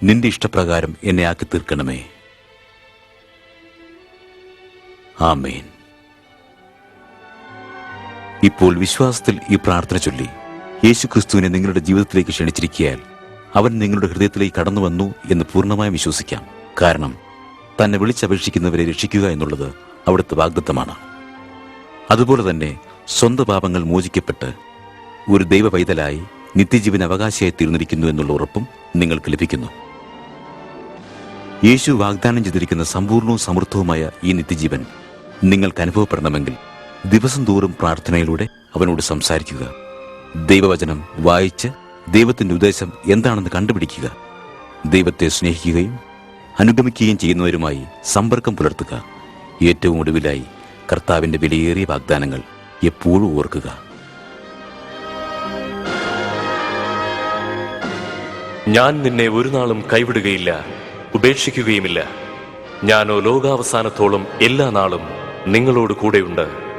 നിന്റെ ഇഷ്ടപ്രകാരം എന്നെ ആക്കി തീർക്കണമേ. ആമേൻ. ഇപ്പോൾ വിശ്വാസത്തിൽ ഈ പ്രാർത്ഥന ചൊല്ലി യേശു ക്രിസ്തുവിനെ നിങ്ങളുടെ ജീവിതത്തിലേക്ക് ക്ഷണിച്ചിരിക്കയാൽ അവൻ നിങ്ങളുടെ ഹൃദയത്തിലേക്ക് കടന്നു വന്നു എന്ന് പൂർണ്ണമായും വിശ്വസിക്കാം. കാരണം തന്നെ വിളിച്ചപേക്ഷിക്കുന്നവരെ രക്ഷിക്കുക എന്നുള്ളത് അവിടുത്തെ വാഗ്ദത്തമാണ്. അതുപോലെ തന്നെ സ്വന്തം പാപങ്ങൾ മോചിക്കപ്പെട്ട് ഒരു ദൈവ പൈതലായി നിത്യജീവൻ അവകാശിയായി തീർന്നിരിക്കുന്നു എന്നുള്ള ഉറപ്പും നിങ്ങൾക്ക് ലഭിക്കുന്നു. യേശു വാഗ്ദാനം ചെയ്തിരിക്കുന്ന സമ്പൂർണവും സമൃദ്ധവുമായ ഈ നിത്യജീവൻ നിങ്ങൾക്ക് അനുഭവപ്പെടണമെങ്കിൽ ദിവസം തോറും പ്രാർത്ഥനയിലൂടെ അവനോട് സംസാരിക്കുക. ദൈവവചനം വായിച്ച് ദൈവത്തിന്റെ ഉദ്ദേശം എന്താണെന്ന് കണ്ടുപിടിക്കുക. ദൈവത്തെ സ്നേഹിക്കുകയും അനുഗമിക്കുകയും ചെയ്യുന്നവരുമായി സമ്പർക്കം പുലർത്തുക. ഏറ്റവും ഒടുവിലായി കർത്താവിന്റെ വിലയേറിയ വാഗ്ദാനങ്ങൾ എപ്പോഴും ഓർക്കുക. ഞാൻ നിന്നെ ഒരു നാളും കൈവിടുകയില്ല, ഉപേക്ഷിക്കുകയുമില്ല. ഞാനോ ലോകാവസാനത്തോളം എല്ലാ നാളും നിങ്ങളോട് കൂടെയുണ്ട്.